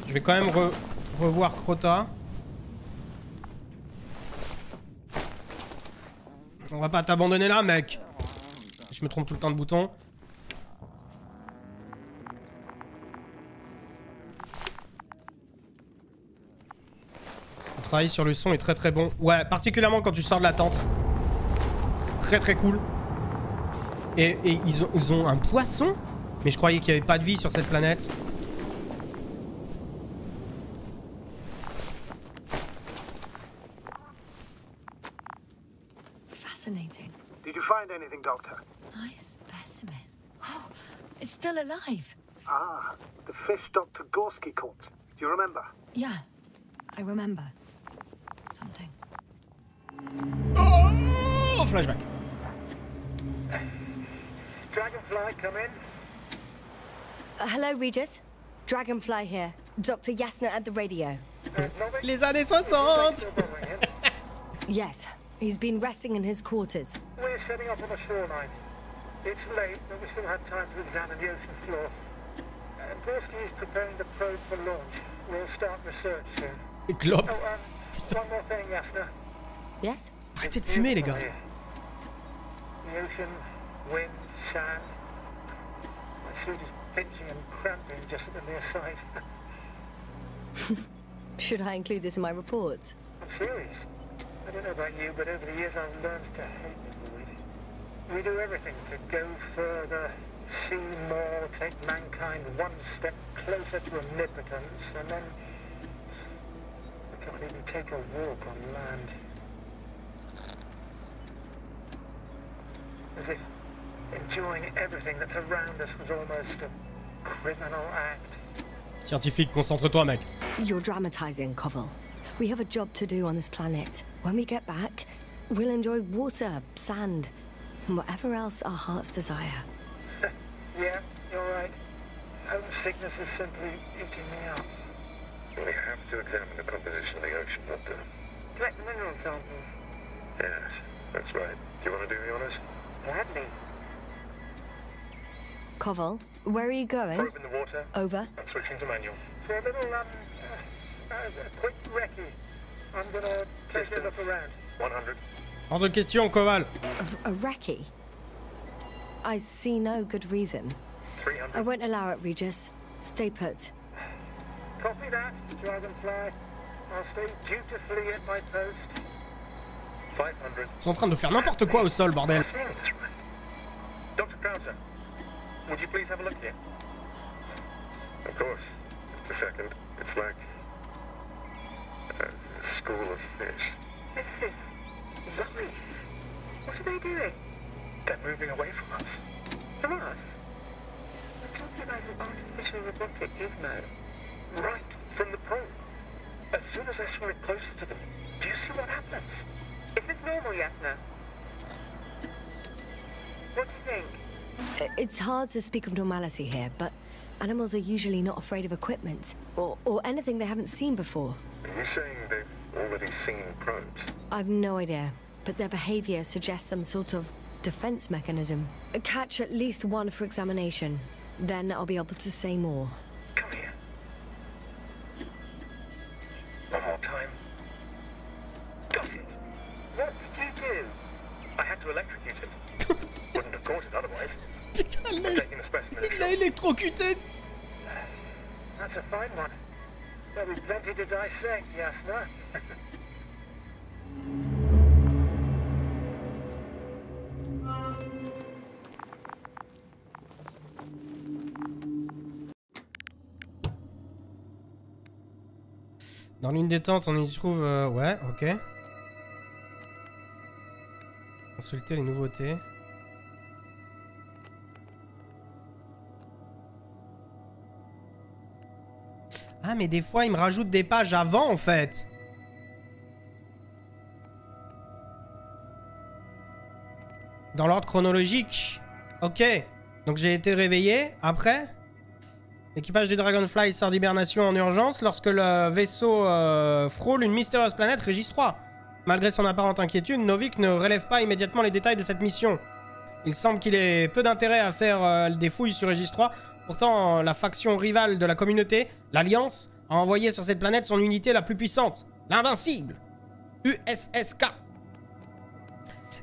Je vais quand même revoir Crota. On va pas t'abandonner là, mec. Je me trompe tout le temps de bouton. Le travail sur le son est très très bon. Ouais, particulièrement quand tu sors de la tente. Très très cool. Et ils ont un poisson? Mais je croyais qu'il n'y avait pas de vie sur cette planète. Fascinating. Did you find anything, Doctor? Nice specimen. Oh, it's still alive. Ah, the fish Dr. Gorski caught. Do you remember? Yeah, I remember. Something. Oh, flashback. Dragonfly, come in. Hello, Regis. Dragonfly here. Dr. Yasna at the radio. Les années 60. Yes, he's been resting in his quarters. We're setting up on the shoreline. It's late, but we still have time to examine the ocean floor. Gorski is preparing the probe for launch. We'll start research soon. Glop. One more thing, Yasna. Yes? Arrêtez de fumer, les gars. The ocean, wind, sand. My suit is pinching and cramping just at the mere sight. Should I include this in my reports? I'm serious. I don't know about you, but over the years I've learned to hate the void. We do everything to go further, see more, take mankind one step closer to omnipotence, and then we can't even take a walk on land. As if enjoying everything that's around us was almost a criminal act. Scientifique, concentre-toi, mec. You're dramatizing, Koval. We have a job to do on this planet. When we get back, we'll enjoy water, sand, and whatever else our hearts desire. Yeah, you're right. Homesickness is simply eating me up. We have to examine the composition of the ocean, Doctor. Collect mineral samples. Yes, that's right. Do you want to do the honors? Gladly. Koval, where are you going? Probe in the water. Over. I'm switching to manual. For a little, a quick recce. I'm gonna take a look around. 100. Hors de question, Koval. A recce? I see no good reason. I won't allow it, Regis. Stay put. Copy that, Dragonfly. I'll stay dutifully at my post. 500. Ils sont en train de faire n'importe quoi au sol, bordel. Dr. Krauser, would you please have a look here? Of course. Just a second. It's like a school of fish. This is life. What are they doing? They're moving away from us. From us? We're talking about an artificial robotic gizmo. Right from the probe. As soon as I saw it closer to them, do you see what happens? Is this normal, Yasna? What do you think? It's hard to speak of normality here, but animals are usually not afraid of equipment or anything they haven't seen before. Are you saying they've already seen probes? I've no idea, but their behavior suggests some sort of defense mechanism. Catch at least one for examination, then I'll be able to say more. Come here. One more time. Got it. What did you do? I had to electrocute it. Wouldn't have caught it otherwise. Putain, I'm taking a specimen. il l'a électrocuté. That's a fine one. There'll be plenty to dissect, Yasna. Dans l'une des tentes, on y trouve... ouais, ok. Consulter les nouveautés. Ah, mais des fois, il me rajoute des pages avant, en fait. Dans l'ordre chronologique. Ok. Donc, j'ai été réveillé. Après, l'équipage du Dragonfly sort d'hibernation en urgence lorsque le vaisseau frôle une mystérieuse planète Régis 3. Malgré son apparente inquiétude, Novik ne relève pas immédiatement les détails de cette mission. Il semble qu'il ait peu d'intérêt à faire des fouilles sur Régis 3. Pourtant, la faction rivale de la communauté, l'Alliance, a envoyé sur cette planète son unité la plus puissante, l'Invincible, USSK.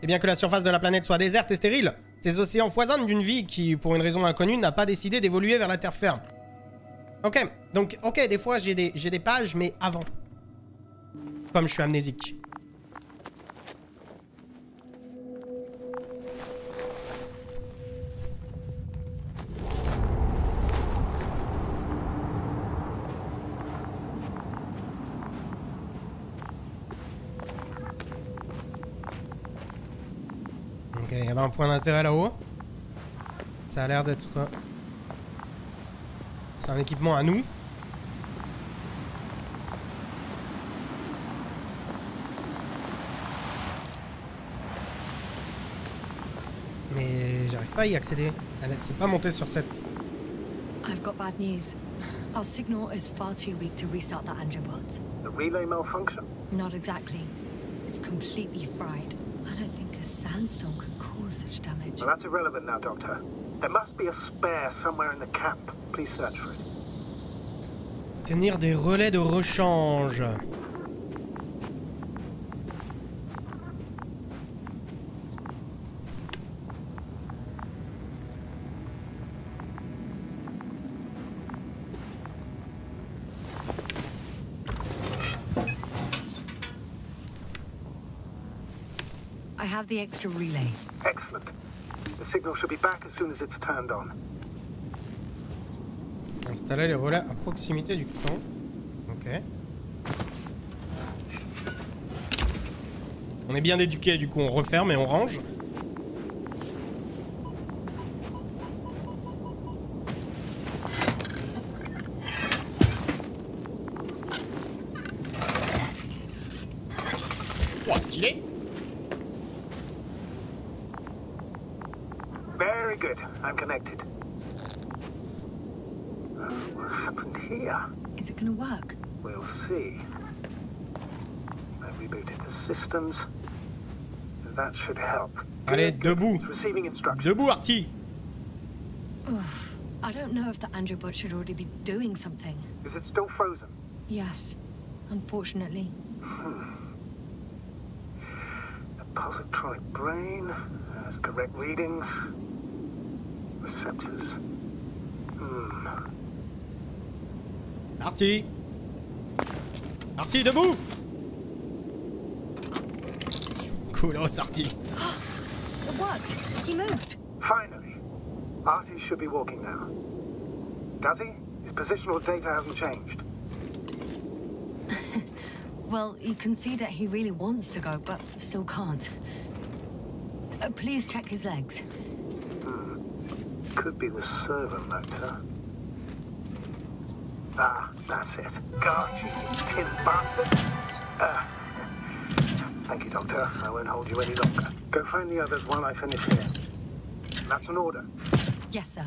Et bien que la surface de la planète soit déserte et stérile, ces océans foisonnent d'une vie qui, pour une raison inconnue, n'a pas décidé d'évoluer vers la terre ferme. Ok, donc, ok, des fois j'ai des pages, mais avant. Comme je suis amnésique. Ok, il y avait un point d'intérêt là-haut. Ça a l'air d'être... C'est un équipement à nous. Mais j'arrive pas à y accéder. Elle s'est pas montée sur cette... I've got bad news. Our signal is far too weak to restart that Androbot. The relay malfunction? Not exactly. It's completely fried. I don't think a sandstorm could cause such damage. Well, that's irrelevant now, Doctor. There must be a spare somewhere in the camp. Please search for it. Tenir des relais de rechange. I have the extra relay. Excellent. The signal should be back as soon as it's turned on. Installer les relais à proximité du camp. Ok. On est bien éduqués, du coup on referme et on range. Oh, stylé. Very good. I'm connected. What happened here? Is it gonna work? We'll see. I rebooted the systems. That should help. Allez, debout. It's receiving instructions. Debout, Artie. Oof. I don't know if the Androbot should already be doing something. Is it still frozen? Yes, unfortunately. A positronic brain has correct readings. Receptors Parti. Parti, debout. Cool, oh, sorti. It worked. He moved. Finally. Artie should be walking now. Does he? His positional data hasn't changed. Well, you can see that he really wants to go, but still can't. Please check his legs. Could be the servo motor. Ah, that's it. Got you, tin bastard. Thank you, Doctor. I won't hold you any longer. Go find the others while I finish here. That's an order. Yes, sir.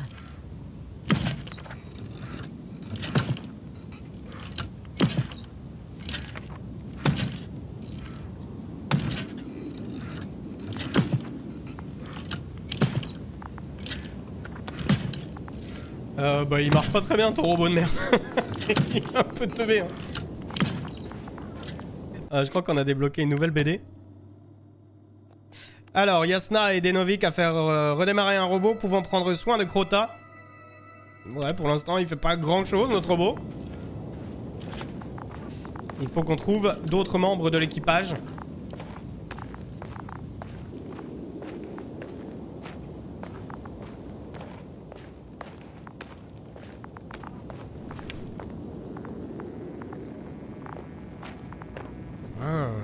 Bah il marche pas très bien ton robot de merde. Il est un peu teubé hein. Je crois qu'on a débloqué une nouvelle BD. Alors Yasna et Denovic à faire redémarrer un robot pouvant prendre soin de Crota. Ouais pour l'instant il fait pas grand chose notre robot. Il faut qu'on trouve d'autres membres de l'équipage.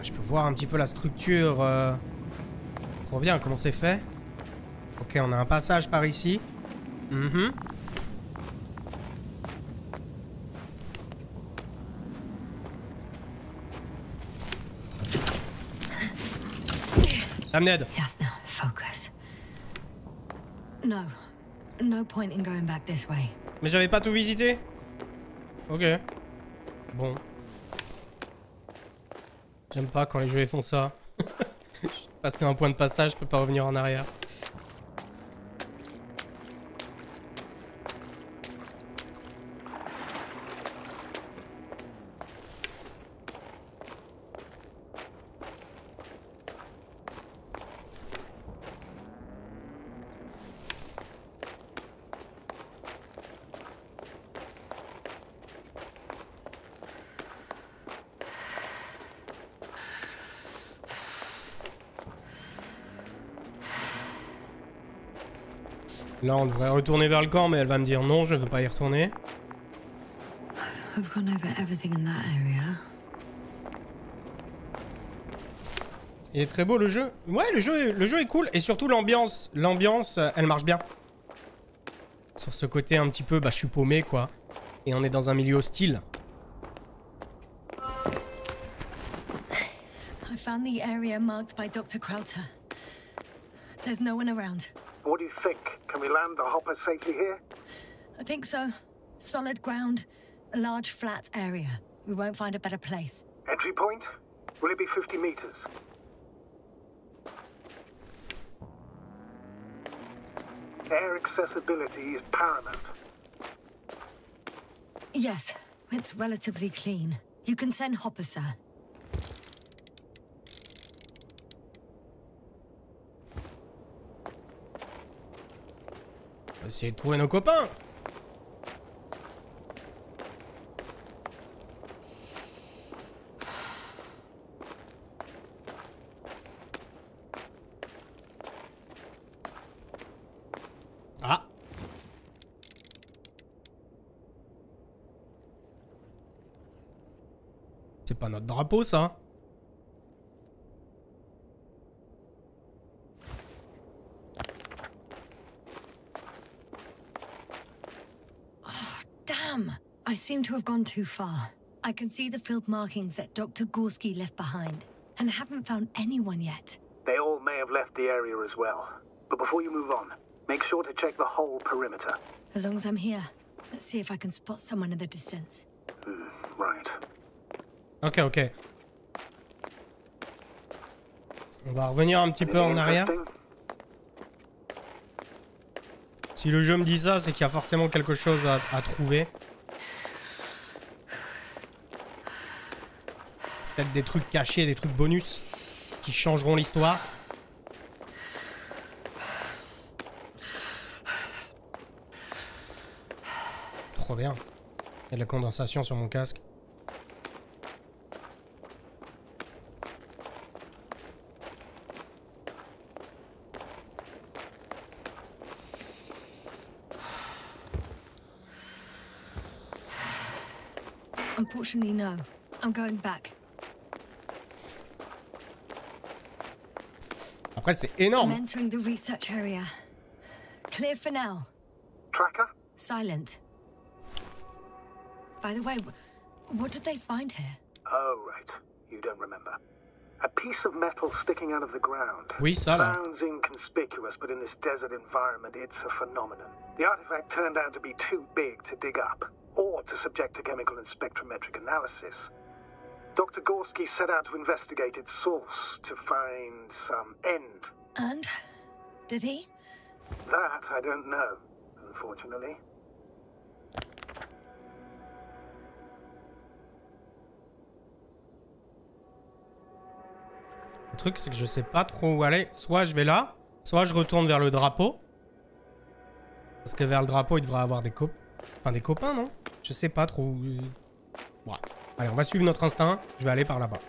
Je peux voir un petit peu la structure. Trop bien, comment c'est fait. Ok, on a un passage par ici. Ça m'aide. Yes, now, focus. No. No point in going back this way. Mais j'avais pas tout visité. Ok. Bon. J'aime pas quand les jeux font ça. Passer un point de passage, je peux pas revenir en arrière. Là, on devrait retourner vers le camp, mais elle va me dire non, je ne veux pas y retourner. I've gone over everything in that area. Il est très beau le jeu. Ouais, le jeu est cool. Et surtout l'ambiance. L'ambiance, elle marche bien. Sur ce côté un petit peu, bah je suis paumé quoi. Et on est dans un milieu hostile. I found the area marked by Dr. Krauter. There's no one around. What do you think? Can we land the hopper safely here? I think so. Solid ground, a large flat area. We won't find a better place. Entry point? Will it be 50 meters? Air accessibility is paramount. Yes, it's relatively clean. You can send Hopper, sir. On va essayer de trouver nos copains. Ah. C'est pas notre drapeau ça. I seem to have gone too far. I can see the field markings that Dr. Gorski left behind, and haven't found anyone yet. They all may have left the area as well. But before you move on, make sure to check the whole perimeter. As long as I'm here, let's see if I can spot someone in the distance. Right. Ok, ok. On va revenir un petit peu en arrière. Si le jeu me dit ça, c'est qu'il y a forcément quelque chose à trouver. Peut-être des trucs cachés, des trucs bonus qui changeront l'histoire. trop bien. Il y a de la condensation sur mon casque. Unfortunately, no. I'm going back. Après, c'est I'm énorme. entering the research area. Clear for now. Tracker? Silent. By the way, what did they find here? Oh, right. You don't remember. A piece of metal sticking out of the ground. Oui, ça va. Sounds inconspicuous, but in this desert environment, it's a phenomenon. The artifact turned out to be too big to dig up, or to subject to chemical and spectrometric analysis. Dr. Gorski set out to investigate its source, to find some end. And? Did he? That I don't know, unfortunately. Le truc, c'est que je sais pas trop où aller. Soit je vais là, soit je retourne vers le drapeau. Parce que vers le drapeau, il devrait avoir des des copains, non? Je sais pas trop. Ouais. Allez, on va suivre notre instinct. Je vais aller par là-bas.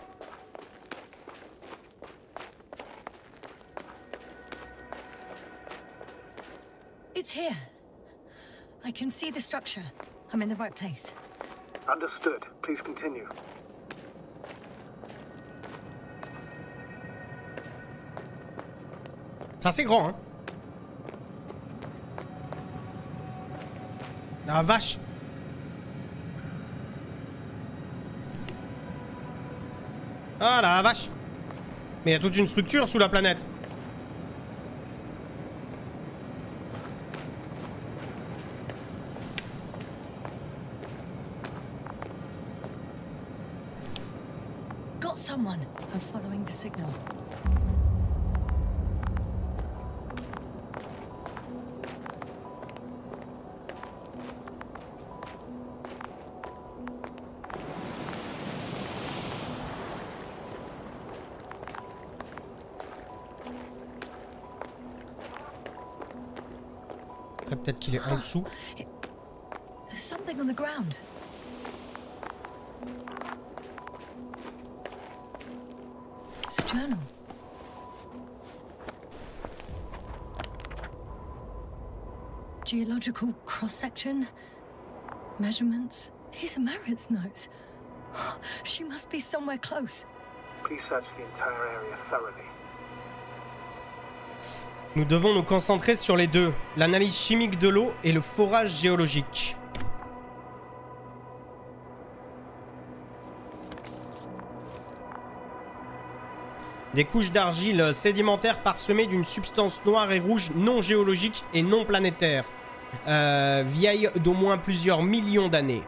It's here. I can see the structure. I'm in the right place. Understood. Please continue. C'est assez grand, hein. La vache. Ah la vache. Mais il y a toute une structure sous la planète. Got someone. I'm following the signal. Peut-être qu'il est en dessous. There's something on the ground. It's a journal. Geological cross-section. Measurements. These are Marit's notes. She must be somewhere close. Please search the entire area thoroughly. Nous devons nous concentrer sur les deux, l'analyse chimique de l'eau et le forage géologique. Des couches d'argile sédimentaire parsemées d'une substance noire et rouge non géologique et non planétaire, vieille d'au moins plusieurs millions d'années.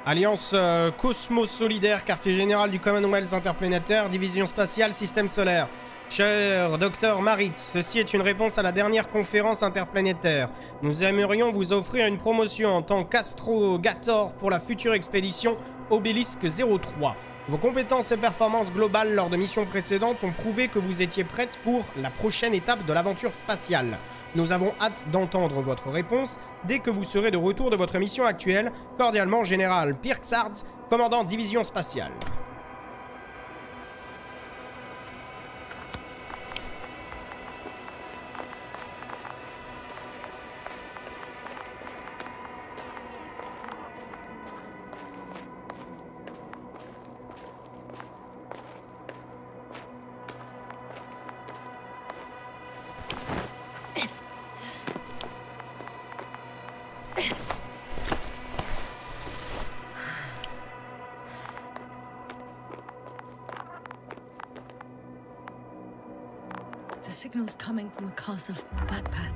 Alliance Cosmo-Solidaire, quartier général du Commonwealth interplanétaire, division spatiale, système solaire. Cher Dr Maritz, ceci est une réponse à la dernière conférence interplanétaire. Nous aimerions vous offrir une promotion en tant qu'astrogator pour la future expédition Obélisque 03. Vos compétences et performances globales lors de missions précédentes ont prouvé que vous étiez prête pour la prochaine étape de l'aventure spatiale. Nous avons hâte d'entendre votre réponse dès que vous serez de retour de votre mission actuelle. Cordialement, Général Pirksart, commandant division spatiale. The signal's coming from a castle backpack.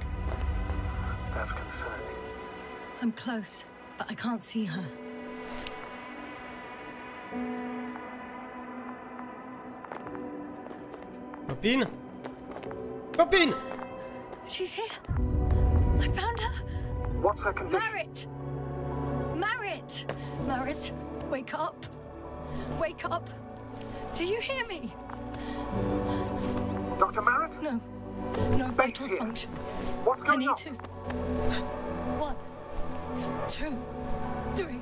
That's concerning. I'm close, but I can't see her. Copine? Copine! She's here. I found her. What's her condition? Marit! Marit! Marit, wake up. Wake up. Do you hear me? Dr. Merritt? No. No vital functions. What's I going need on? to. 1, 2, 3.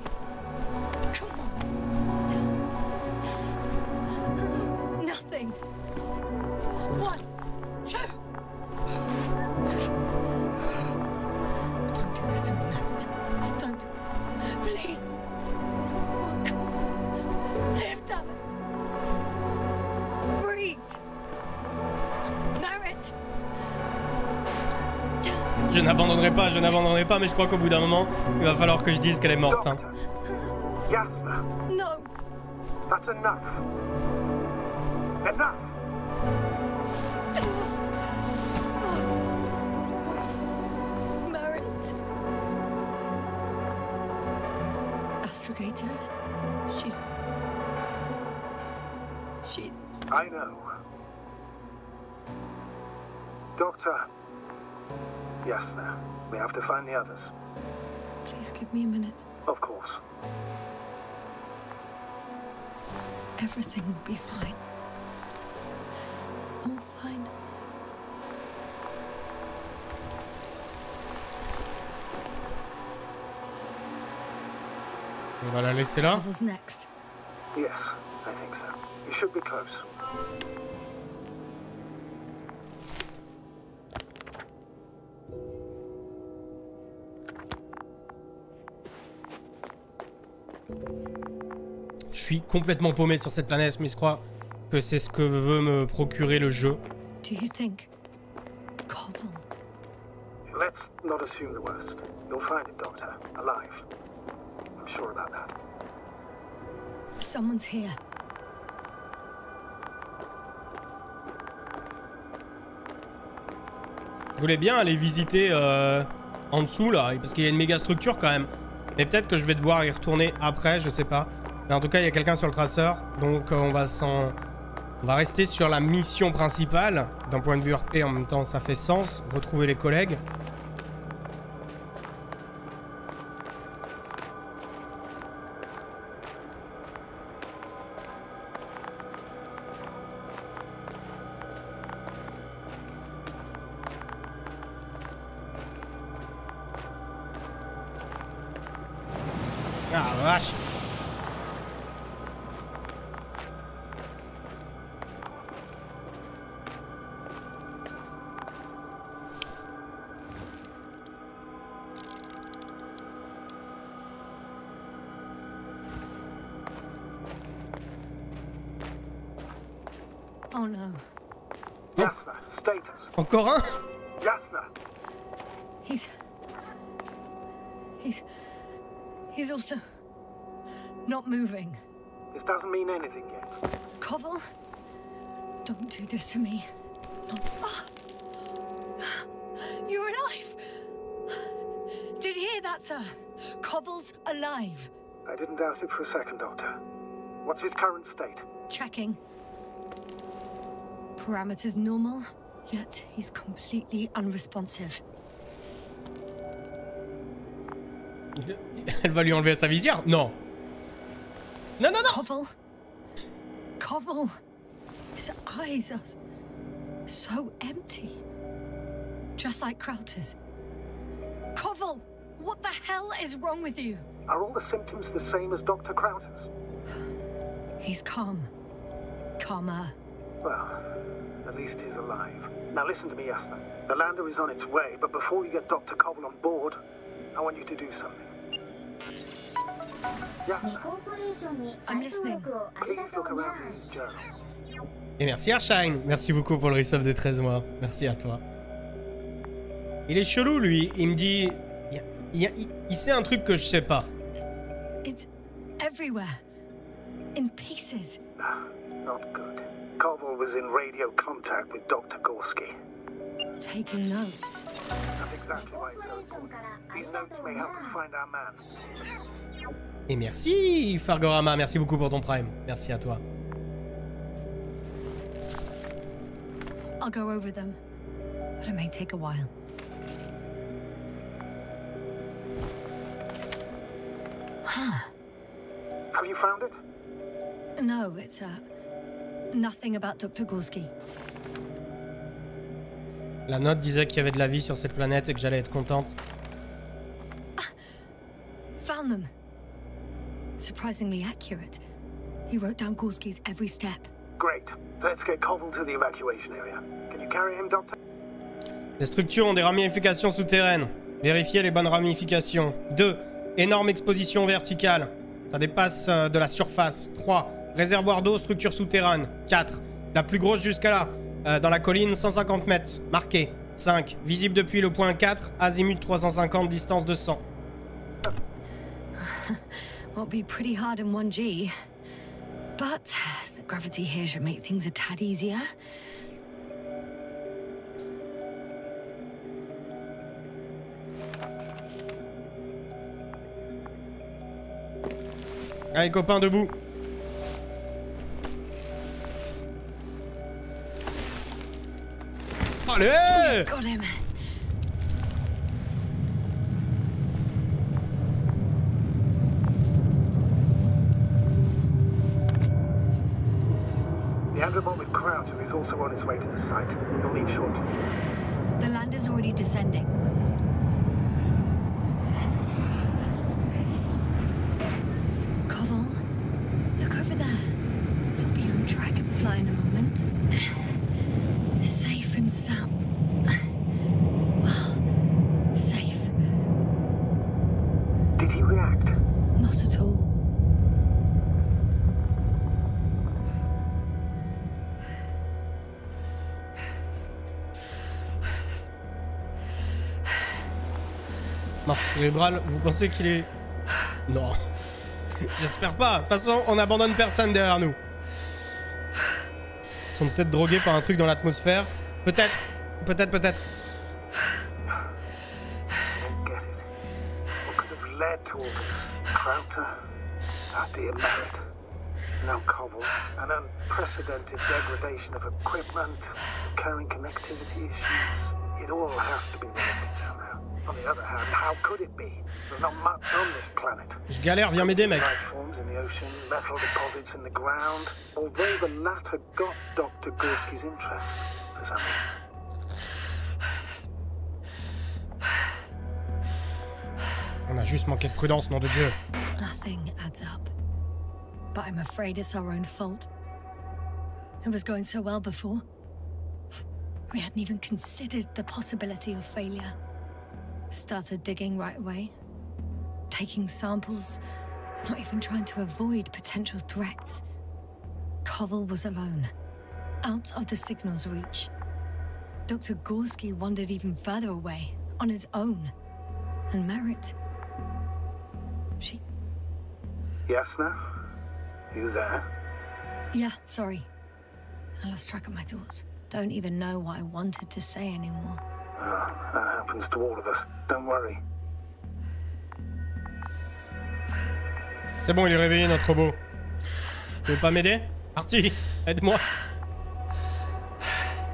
Come on. Nothing. 1, 2. Don't do this to me, Merritt. Don't. Please. Come on. Live, damn it. Breathe. Merritt. Je n'abandonnerai pas, mais je crois qu'au bout d'un moment, il va falloir que je dise qu'elle est morte. Hein. Yasna, No. that's enough. Enough! Merritt. Astrogator. She's... I know. Doctor. Yasna, we have to find the others. Please give me a minute. Of course. Everything will be fine. All fine. On va la laisser là. Devil's next. Yes, I think so. You should be close. Je suis complètement paumé sur cette planète, mais je crois que c'est ce que veut me procurer le jeu. Do you think? Koval. Let's not assume the worst. You'll find it, Doctor. Alive. I'm sure about that. Someone's here. Je voulais bien aller visiter en dessous là, parce qu'il y a une méga structure quand même. Mais peut-être que je vais devoir y retourner après, je sais pas. Mais en tout cas, il y a quelqu'un sur le traceur, donc on va rester sur la mission principale. D'un point de vue RP, en même temps, ça fait sens. Retrouver les collègues. Ah vache. Oh no. Yasna, status. Encore un? Yasna. He's also not moving. This doesn't mean anything yet. Koval, don't do this to me. Not... You're alive. Did you hear that, sir? Koval's alive. I didn't doubt it for a second, Doctor. What's his current state? Checking. Parameters normal, yet he's completely unresponsive. Elle va lui enlever sa visière? Non. Non, non, non. Koval. His eyes are so empty. Just like Krauter's. Koval, what the hell is wrong with you? Are all the symptoms the same as Dr. Krauter's? He's calm. Calmer. Well, at least he's alive. Now listen to me, Yasna. The lander is on its way, but before you get Dr. Koval on board, I want you to do something. Yasna, I'm listening. please look around these journals. Et merci Arshine. Merci beaucoup pour le resub des 13 mois. Merci à toi. Il est chelou lui. Il me dit... Il sait un truc que je sais pas. It's everywhere. In pieces. Not good. Koval was in radio contact with Dr. Gorski. Taking notes. That's exactly why it's so important. These notes may help us find our man. Et merci Fargorama. Merci beaucoup pour ton prime. Merci à toi. I'll go over them, but it may take a while. Have you found it? No, it's nothing about Dr. Gorski. La note disait qu'il y avait de la vie sur cette planète et que j'allais être contente. Found them. Surprisingly accurate. He wrote down Gorski's every step. Great. Let's get Koval to the evacuation area. Can you carry him, Doctor? Les structures ont des ramifications souterraines. Vérifiez les bonnes ramifications. 2. Énorme exposition verticale. Ça dépasse de la surface. 3. Réservoir d'eau, structure souterraine. 4. La plus grosse jusqu'à là. Dans la colline, 150 mètres. Marqué. 5. Visible depuis le point 4. Azimut 350, distance de 100. Won't be pretty hard in 1G. But the gravity here should make things a tad easier. Allez, copains, debout. Allez! Got him. The Andromon with Crowder is also on its way to the site. You'll need shortly. The land is already descending. Koval, look over there. You'll be on Dragonfly in a moment. Safe and sound. Well, safe. Did he react? Not at all. Mort cérébrale, vous pensez qu'il est... Non. J'espère pas. De toute façon, on abandonne personne derrière nous. Ils sont peut-être drogués par un truc dans l'atmosphère. Peut-être. Peut-être, peut-être. No Koval, an unprecedented degradation of equipment, carrying connectivity issues. It all has to be related somehow. On the other hand, how could it be? There's not much on this planet. Je galère, viens m'aider, mec. Life forms in the ocean, metal deposits in the ground. Although the latter got Dr. Gorski's interest for some reason. On a juste manqué de prudence, nom de Dieu. Nothing adds up. But I'm afraid it's our own fault. It was going so well before. We hadn't even considered the possibility of failure. Started digging right away. Taking samples. Not even trying to avoid potential threats. Koval was alone. Out of the signal's reach. Dr. Gorski wandered even further away. On his own. And Merit... She... Yasna? You there? Yeah, sorry. I lost track of my thoughts. Don't even know what I wanted to say anymore. That happens to all of us. Don't worry. C'est bon, il est réveillé, notre robot. Tu veux pas m'aider? Parti, aide-moi.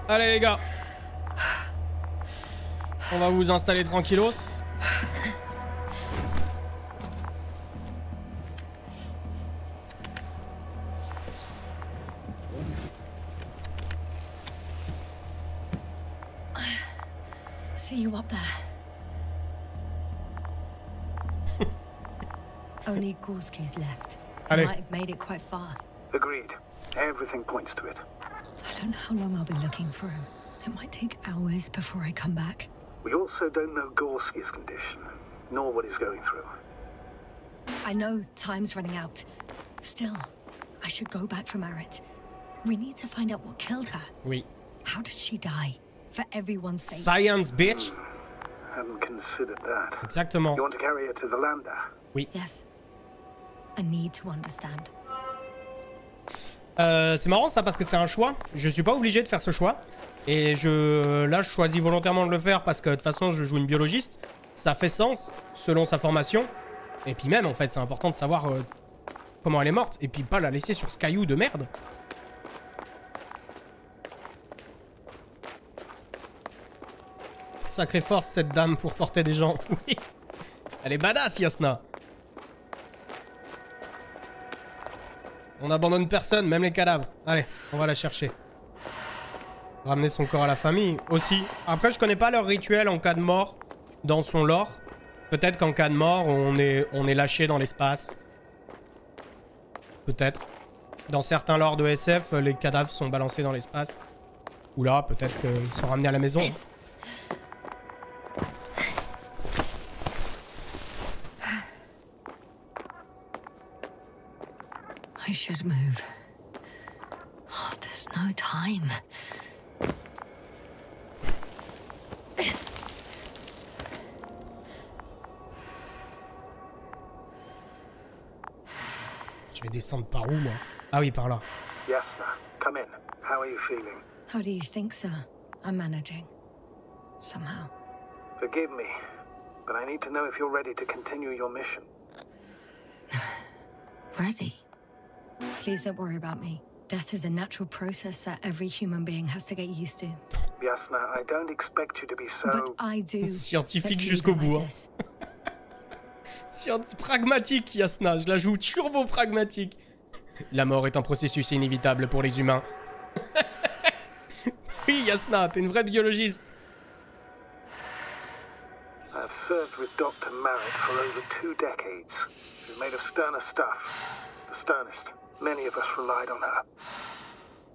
Allez les gars. On va vous installer tranquillos. See you up there. Only Gorski's left. He Allez. might have made it quite far. Agreed. Everything points to it. I don't know how long I'll be looking for him. It might take hours before I come back. We also don't know Gorski's condition, nor what he's going through. I know time's running out. Still, I should go back for Merit. We need to find out what killed her. Oui. How did she die? For everyone's sake. Science, bitch. Hadn't considered that. Exactement. You want to carry her to the lander? Oui. Yes. I need to understand. C'est marrant ça parce que c'est un choix. Je suis pas obligé de faire ce choix. Et là, je choisis volontairement de le faire parce que de toute façon, je joue une biologiste. Ça fait sens selon sa formation. Et puis même, en fait, c'est important de savoir comment elle est morte. Et puis pas la laisser sur ce caillou de merde. Sacrée force, cette dame, pour porter des gens. Oui. Elle est badass, Yasna. On n'abandonne personne, même les cadavres. Allez, on va la chercher. Ramener son corps à la famille aussi. Après, je connais pas leur rituel en cas de mort dans son lore. Peut-être qu'en cas de mort, on est lâché dans l'espace. Peut-être. Dans certains lores de SF, les cadavres sont balancés dans l'espace. Ou là, peut-être qu'ils sont ramenés à la maison. I should move. Oh, there's no time. Je vais descendre par où, moi? Ah oui, par là. Yasna, come in. How are you feeling? How do you think, sir? I'm managing. Somehow. Forgive me, but I need to know if you're ready to continue your mission. Ready? Please don't worry about me. Death is a natural process that every human being has to get used to. Yasna, I don't expect you to be so... But I do. Scientifique Let's jusqu'au leave it bout. like Hein. this. Pragmatique, Yasna. Je la joue turbo pragmatique. La mort est un processus inévitable pour les humains. Oui, Yasna, t'es une vraie biologiste. I've served with Dr. Merritt for over 2 decades. She's made of sterner stuff. The sternest. Many of us relied on her.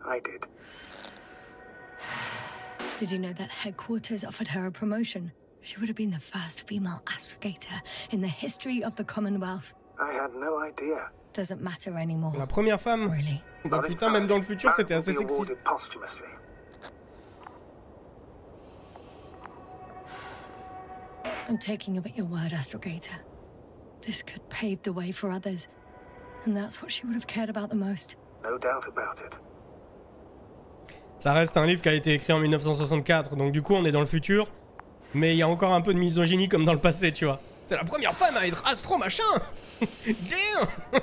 I did. Did you know that headquarters offered her a promotion? She would have been the first female astrogator in the history of the Commonwealth. I had no idea. Doesn't matter anymore. La première femme. Really? Bah putain, même dans le futur, c'était assez sexiste. Posthumously. I'm taking you at your word, astrogator. This could pave the way for others. And that's what she would have cared about the most. No doubt about it. Ça reste un livre qui a été écrit en 1964, donc du coup on est dans le futur. Mais il y a encore un peu de misogynie comme dans le passé, tu vois. C'est la première femme à être astro machin. Damn.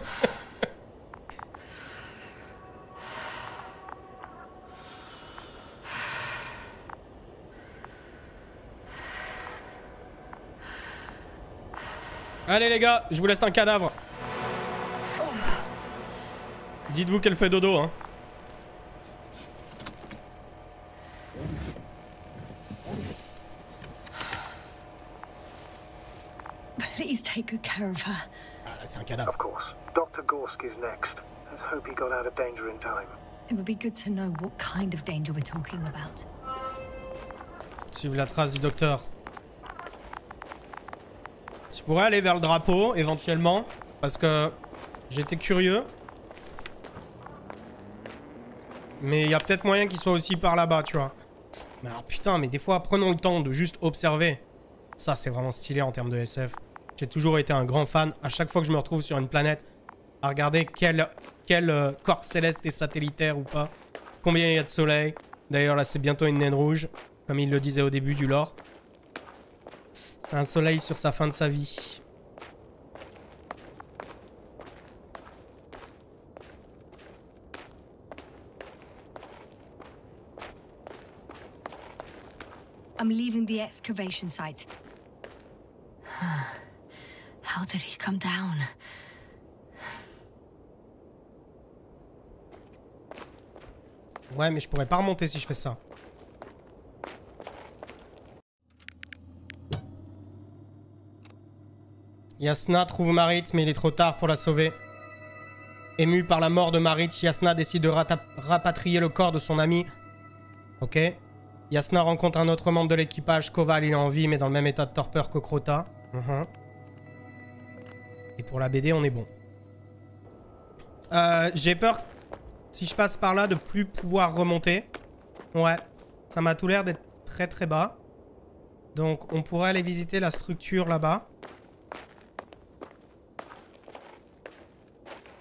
Allez les gars, je vous laisse un cadavre. Dites-vous qu'elle fait dodo, hein. Please take good care of her. Ah, c'est un cadavre. Of course. Dr. Gorski's next. Let's hope he got out of danger in time. It would be good to know what kind of danger we're talking about. Suivre la trace du docteur. Je pourrais aller vers le drapeau, éventuellement. Parce que j'étais curieux. Mais il y a peut-être moyen qu'il soit aussi par là-bas, tu vois. Mais alors putain, mais des fois, prenons le temps de juste observer. Ça, c'est vraiment stylé en termes de SF. J'ai toujours été un grand fan. À chaque fois que je me retrouve sur une planète, à regarder quel corps céleste est satellitaire ou pas. Combien il y a de soleil. D'ailleurs, là, c'est bientôt une naine rouge. Comme il le disait au début du lore. C'est un soleil sur sa fin de sa vie. I'm leaving the excavation site. How did he come down? Ouais, mais je pourrais pas remonter si je fais ça. Yasna trouve Marit, mais il est trop tard pour la sauver. Ému par la mort de Marit, Yasna décide de rapatrier le corps de son ami. Ok. Yasna rencontre un autre membre de l'équipage. Koval, il est en vie, mais dans le même état de torpeur que Crota. Et pour la BD, on est bon. J'ai peur, si je passe par là, de plus pouvoir remonter. Ouais. Ça m'a tout l'air d'être très très bas. Donc, on pourrait aller visiter la structure là-bas.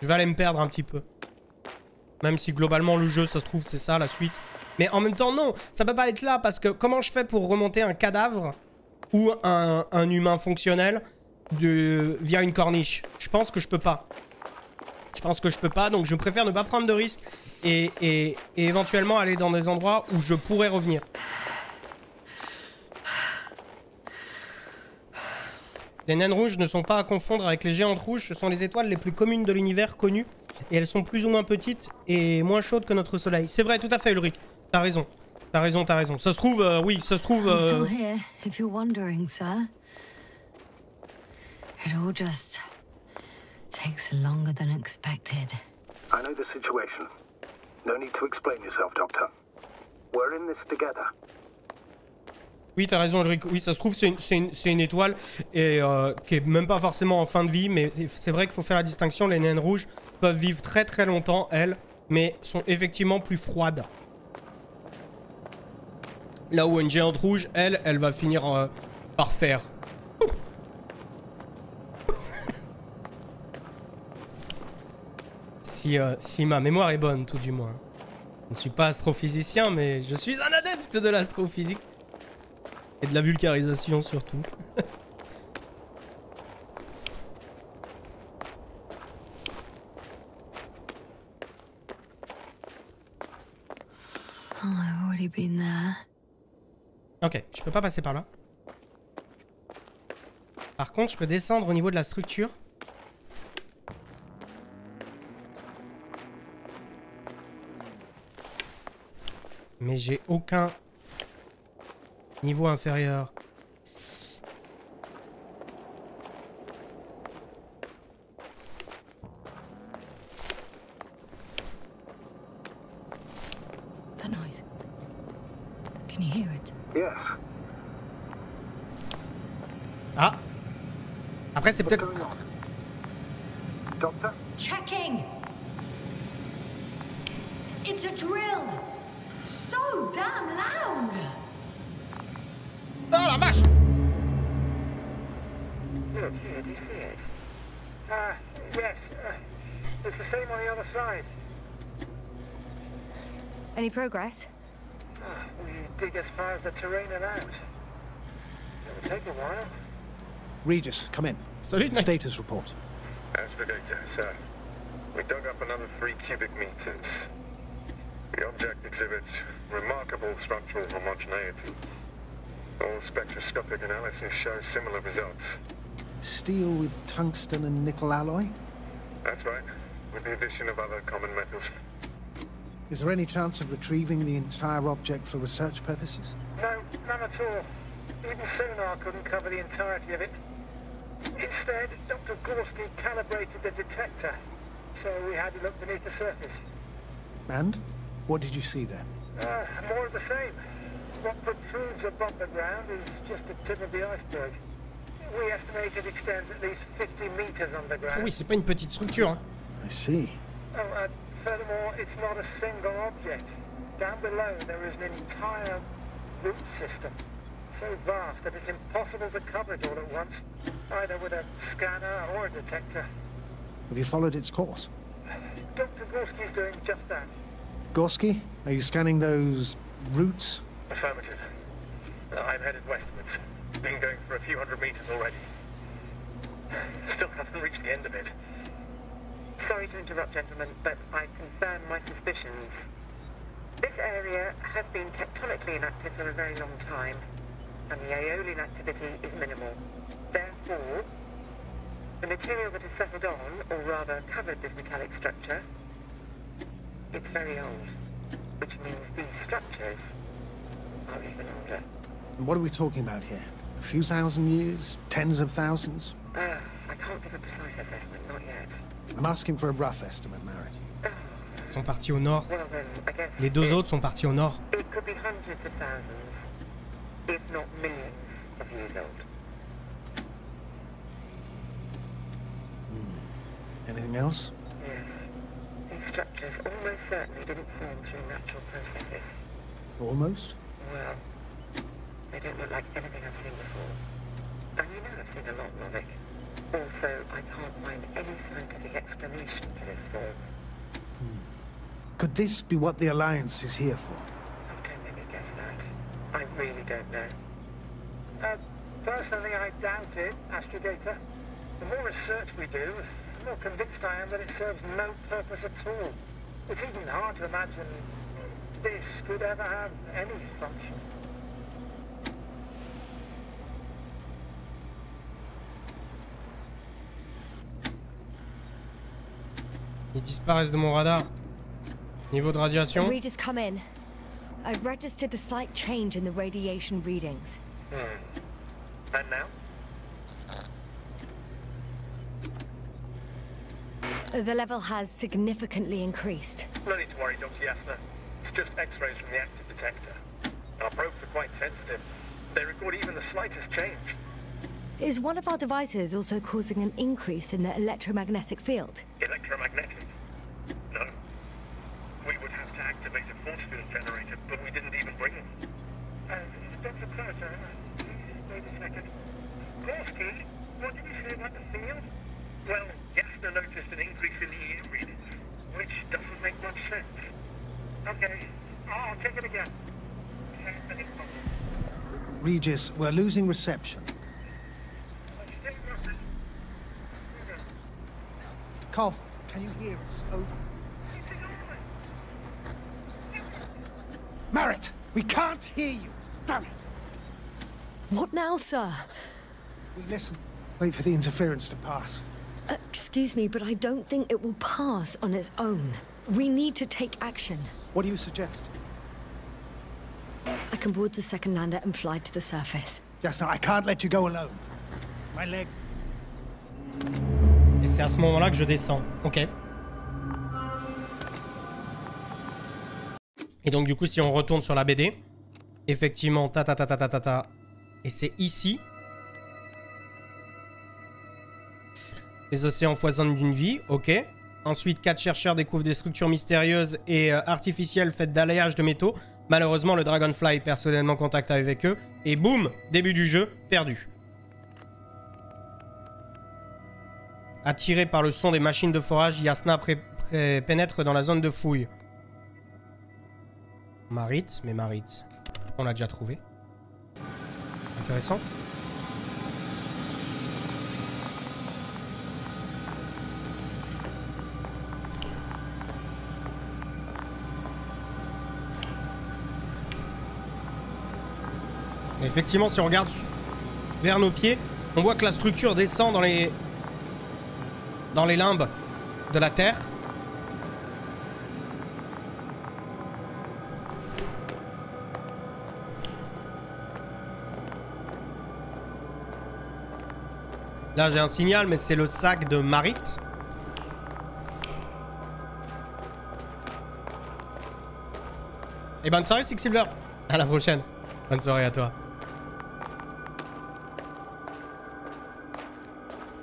Je vais aller me perdre un petit peu. Même si globalement le jeu, ça se trouve, c'est ça la suite. Mais en même temps, non. Ça peut pas être là parce que comment je fais pour remonter un cadavre ou un humain fonctionnel via une corniche? Je pense que je peux pas. Je pense que je peux pas, donc je préfère ne pas prendre de risques et éventuellement aller dans des endroits où je pourrais revenir. Les naines rouges ne sont pas à confondre avec les géantes rouges. Ce sont les étoiles les plus communes de l'univers connues. Et elles sont plus ou moins petites et moins chaudes que notre soleil. C'est vrai, tout à fait, Ulrich. T'as raison. T'as raison, t'as raison. Ça se trouve, oui, ça se trouve... I'm still here, if you're wondering, sir. It all just takes longer than expected. I know the situation. No need to explain yourself, Doctor. We're in this together. Oui, t'as raison, Ulrich. Oui, ça se trouve, c'est une étoile et qui est même pas forcément en fin de vie, mais c'est vrai qu'il faut faire la distinction. Les naines rouges peuvent vivre très très longtemps, elles, mais sont effectivement plus froides. Là où une géante rouge, elle va finir par faire. Si ma mémoire est bonne, tout du moins. Je ne suis pas astrophysicien, mais je suis un adepte de l'astrophysique. Et de la vulgarisation surtout. Oh, I've already been there. Ok, je peux pas passer par là. Par contre, je peux descendre au niveau de la structure. Mais j'ai aucun niveau inférieur. That noise. Can you hear it? Yes. Ah. Après, c'est peut-être... Doctor? Checking! It's a drill! So damn loud! Oh la vache! Look here, do you see it? Yes. It's the same on the other side. Any progress? We dig as far as the terrain allowed. It'll take a while. Regis, come in. Salut, mec. Status report. Astragator, sir. We dug up another 3 cubic meters. The object exhibits remarkable structural homogeneity. All spectroscopic analysis show similar results. Steel with tungsten and nickel alloy? That's right, with the addition of other common metals. Is there any chance of retrieving the entire object for research purposes? No, none at all. Even sonar couldn't cover the entirety of it. Instead, Dr. Gorski calibrated the detector, so we had to look beneath the surface. And? What did you see there? More of the same. What protrudes above the ground is just the tip of the iceberg. We estimate it extends at least 50 meters underground. Oui, c'est pas une petite structure. Hein. I see. Oh, furthermore, it's not a single object. Down below, there is an entire root system. So vast that it's impossible to cover it all at once, either with a scanner or a detector. Have you followed its course? Dr. Gorski's doing just that. Gorski, are you scanning those roots? Affirmative. I'm headed westwards. Been going for a few hundred meters already. Still haven't reached the end of it. Sorry to interrupt, gentlemen, but I confirm my suspicions. This area has been tectonically inactive for a very long time, and the aeolian activity is minimal. Therefore, the material that has settled on, or rather covered this metallic structure, it's very old, which means these structures are even older. And what are we talking about here? A few thousand years? Tens of thousands? I can't give a precise assessment, not yet. I'm asking for a rough estimate, Merit. Ils sont partis au nord. Well then, I guess Les deux autres sont partis au nord. it could be hundreds of thousands, if not millions of years old. Anything else? Yes. These structures almost certainly didn't form through natural processes. Almost? Well, they don't look like anything I've seen before. And you know I've seen a lot, Novik. Also, I can't find any scientific explanation for this form. Could this be what the Alliance is here for? Oh, don't make me guess that. I really don't know. Personally, I doubt it, Astrogator. The more research we do, the more convinced I am that it serves no purpose at all. It's even hard to imagine this could ever have any function. Ils disparaissent de mon radar. Niveau de radiation. Regis, come in. I've registered a slight change in the radiation readings. And now? The level has significantly increased. No need to worry, Dr. Yasna. It's just X-rays from the active detector. Our probes are quite sensitive. They record even the slightest change. Is one of our devices also causing an increase in the electromagnetic field? Electromagnetic? No. We would have to activate a force field generator, but we didn't even bring it. Dr. Carter, wait a second. Gorski, what did you say about the field? Well, Yasna noticed an increase in the EM readings, which doesn't make much sense. Okay, I'll take it again. Regis, we're losing reception. Cov, can you hear us? Over. Merritt, we can't hear you. Damn it. What now, sir? We listen. Wait for the interference to pass. Excuse me, but I don't think it will pass on its own. We need to take action. What do you suggest? I can board the second lander and fly to the surface. Just now, I can't let you go alone. My leg. Et c'est à ce moment-là que je descends. Ok. Et donc du coup, si on retourne sur la BD, effectivement, et c'est ici. Les océans foisonnent d'une vie, ok. Ensuite, 4 chercheurs découvrent des structures mystérieuses et artificielles faites d'alliage de métaux. Malheureusement, le Dragonfly perd soudainement contact avec eux. Et boum, début du jeu, perdu. Attiré par le son des machines de forage, Yasna pénètre dans la zone de fouille. Marit, mais Marit, on l'a déjà trouvé. Intéressant. Effectivement, si on regarde vers nos pieds, on voit que la structure descend dans les limbes de la Terre. Là, j'ai un signal, mais c'est le sac de Marit. Et bonne soirée, Six Silver. À la prochaine. Bonne soirée à toi.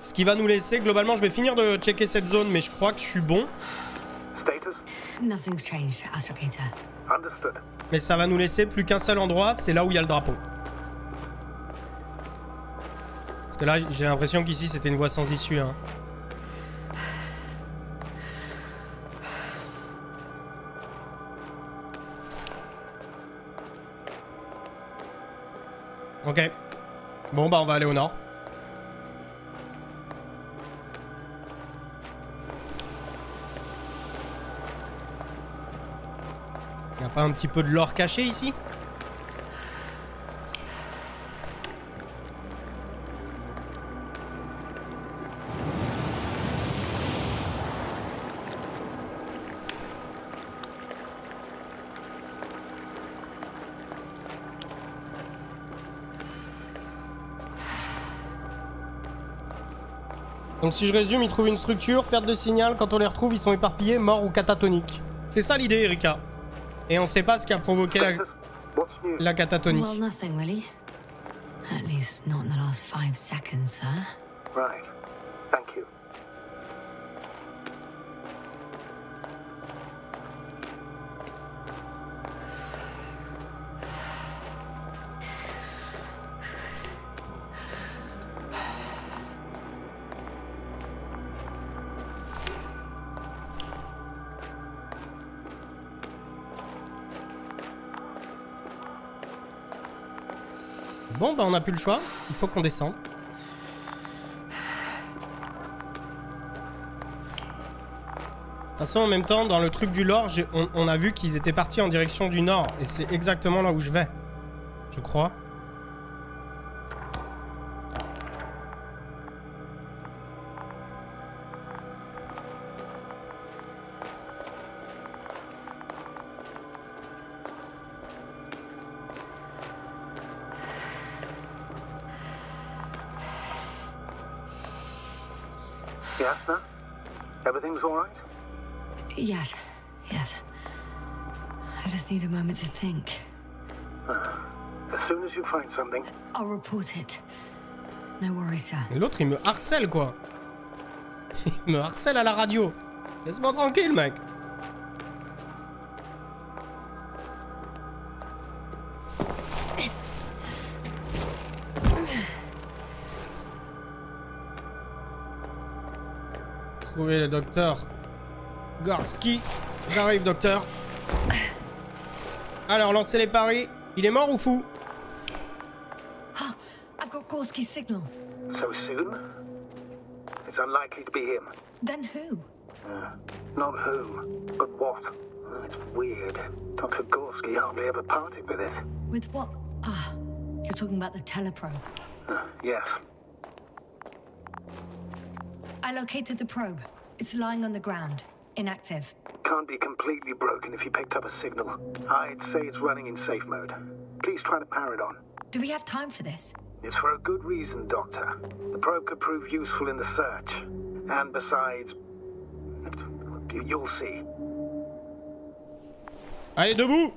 Ce qui va nous laisser, globalement, je vais finir de checker cette zone, mais je crois que je suis bon. Status? Nothing's changed, Astrogator. Understood. Mais ça va nous laisser plus qu'un seul endroit, c'est là où il y a le drapeau. Parce que là, j'ai l'impression qu'ici, c'était une voie sans issue. Hein. Ok. Bon, bah on va aller au nord. Y'a pas un petit peu de l'or caché ici? Donc si je résume, ils trouvent une structure, perte de signal, quand on les retrouve, ils sont éparpillés, morts ou catatoniques. C'est ça l'idée, Erika. Et on sait pas ce qui a provoqué la catatonie. Well, nothing really. At least not in the last 5 seconds, sir. Right. Thank you. Bon, bah on n'a plus le choix. Il faut qu'on descende. De toute façon, en même temps, dans le truc du lore, on a vu qu'ils étaient partis en direction du nord. Et c'est exactement là où je vais. Je crois. Yasna? Everything's all right? Yes, yes. I just need a moment to think. As soon as you find something... I'll report it. No worries, sir. Et l'autre, il me harcèle, quoi. Il me harcèle à la radio. Laisse-moi tranquille, mec. Trouver le docteur Gorski. J'arrive, docteur. Alors, lancez les paris. Il est mort ou fou? Oh, I've got Gorski's signal. So soon? It's unlikely to be him. Then who? Not who, but what. It's weird. Dr. Gorski hardly ever parted with it. With what? Ah, you're talking about the teleprobe. Yes. I located the probe. It's lying on the ground. Inactive. Can't be completely broken if you picked up a signal. I'd say it's running in safe mode. Please try to power it on. Do we have time for this? It's for a good reason, Doctor. The probe could prove useful in the search. And besides... you'll see. Allez, debout!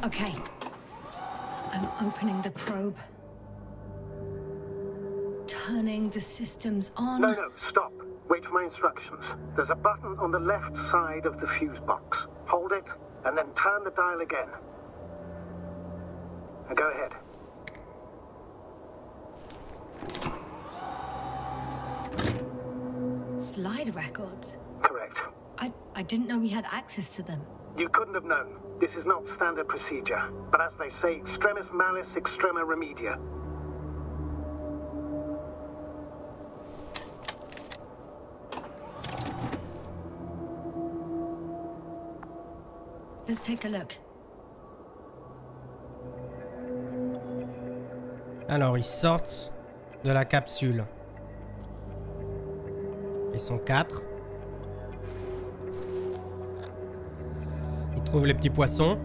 Okay. I'm opening the probe. Turning the systems on. No, stop. Wait for my instructions. There's a button on the left side of the fuse box. Hold it, and then turn the dial again. Now go ahead. Slide records? Correct. I didn't know we had access to them. You couldn't have known. This is not standard procedure. But as they say, extremis malis, extrema remedia. Let's take a look. Alors, ils sortent de la capsule. Ils sont 4. Ils trouvent les petits poissons.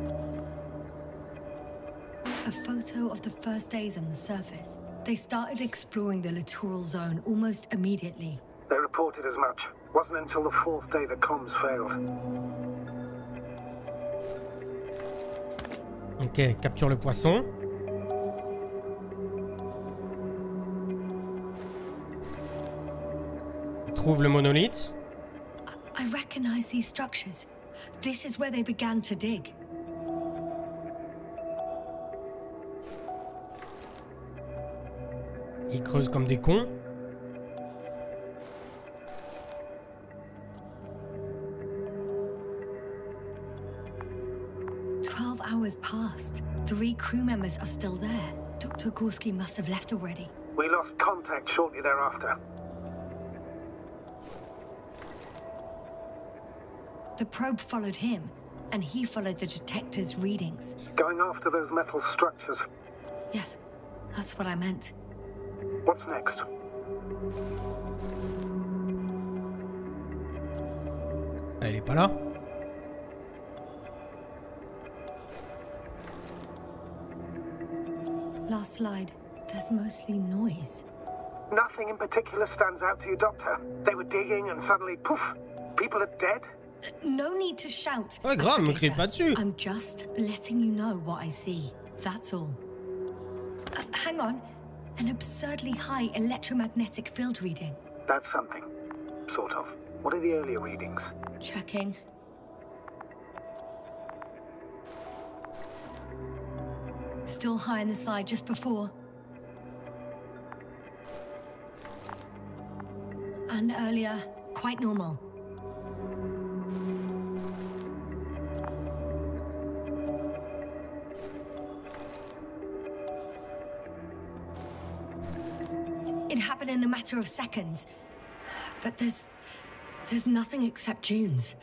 A photo of the first days on the surface. They started exploring the littoral zone almost immediately. They reported as much. Wasn't until the 4th day that comms failed. Ok, capture le poisson. Trouve le monolithe. I recognize these structures. This is where they began to dig. Ils creusent comme des cons. Hours passed. 3 crew members are still there. Dr. Gorski must have left already. We lost contact shortly thereafter. The probe followed him, and he followed the detector's readings. Going after those metal structures. Yes, that's what I meant. What's next? Elle est pas là. Last slide. There's mostly noise. Nothing in particular stands out to you, Doctor. They were digging and suddenly, poof, people are dead? No need to shout. Ouais, grave, me crie pas dessus. I'm just letting you know what I see. That's all. Hang on. An absurdly high electromagnetic field reading. That's something. Sort of. What are the earlier readings? Checking. Still high in the slide just before. And earlier, quite normal. It happened in a matter of seconds. But there's nothing except dunes.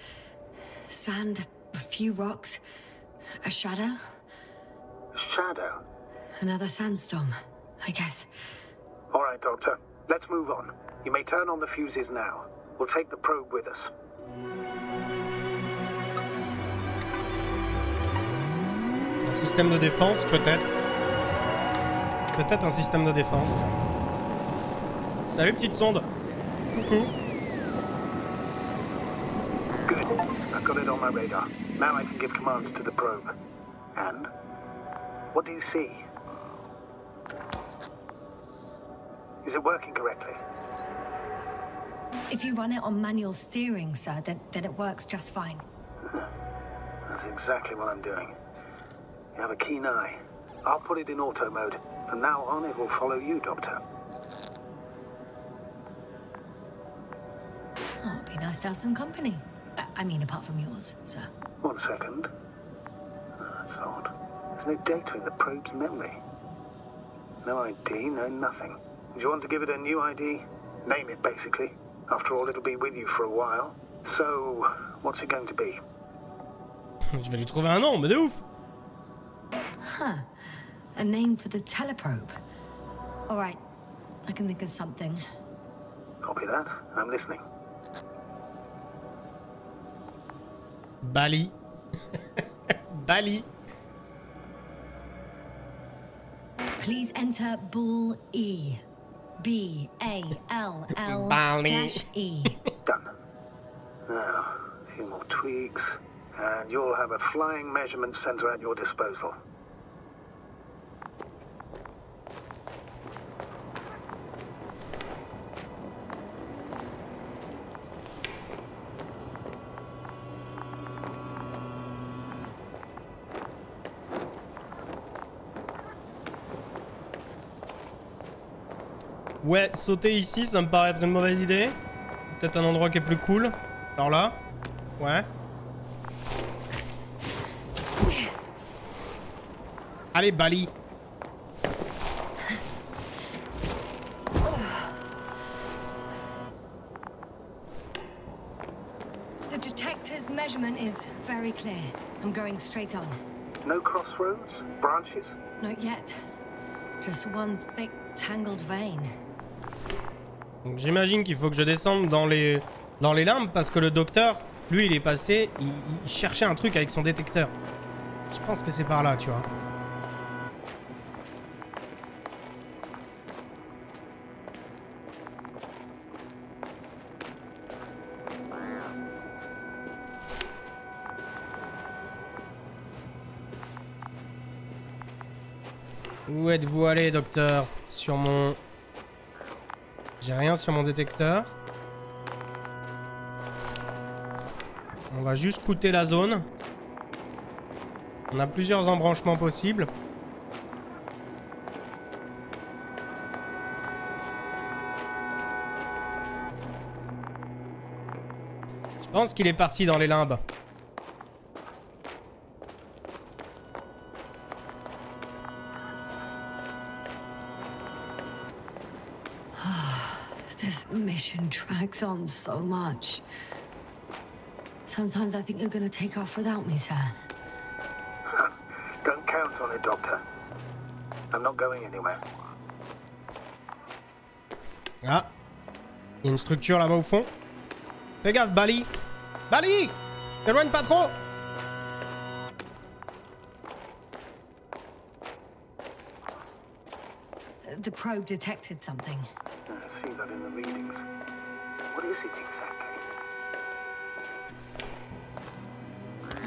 Sand, a few rocks, a shadow. Shadow? Another sandstorm, I guess. All right, Doctor. Let's move on. You may turn on the fuses now. We'll take the probe with us. Système de défense, peut-être. Peut-être un système de défense. Salut, petite sonde. Coucou. Good. I've got it on my radar. Now I can give commands to the probe. And? What do you see? Is it working correctly? If you run it on manual steering, sir, then it works just fine. That's exactly what I'm doing. You have a keen eye. I'll put it in auto mode. From now on, it will follow you, Doctor. Oh, it'd be nice to have some company. I mean, apart from yours, sir. 1 second. That's odd. There's no data in the probe's memory. No ID, no nothing. Do you want to give it a new ID? Name it, basically. After all, it'll be with you for a while. So, what's it going to be? Je vais lui trouver un nom, mais de ouf. Huh. A name for the teleprobe. All right. I can think of something. Copy that. I'm listening. Bali. Bali. Please enter Bull E. B-A-L-L dash E. Done. Now, a few more tweaks, and you'll have a flying measurement center at your disposal. Ouais, sauter ici, ça me paraît être une mauvaise idée. Peut-être un endroit qui est plus cool. Alors là. Ouais. Allez, Bali. The detector's measurement is very clear. I'm going straight on. No crossroads? Branches? Not yet. Just one thick, tangled vein. Donc j'imagine qu'il faut que je descende dans les limbes parce que le docteur, lui, il est passé, il cherchait un truc avec son détecteur. Je pense que c'est par là, tu vois. Où êtes-vous allé, docteur? Sur mon... J'ai rien sur mon détecteur. On va juste coûter la zone. On a plusieurs embranchements possibles. Je pense qu'il est parti dans les limbes. This mission drags on so much. Sometimes I think you're gonna take off without me, sir. Don't count on it, Doctor. I'm not going anywhere. Ah. Il y a une structure là-bas au fond. Fais gaffe, Bali. Bali! T'éloigne pas trop! The probe detected something. I see that in the readings. What is it exactly?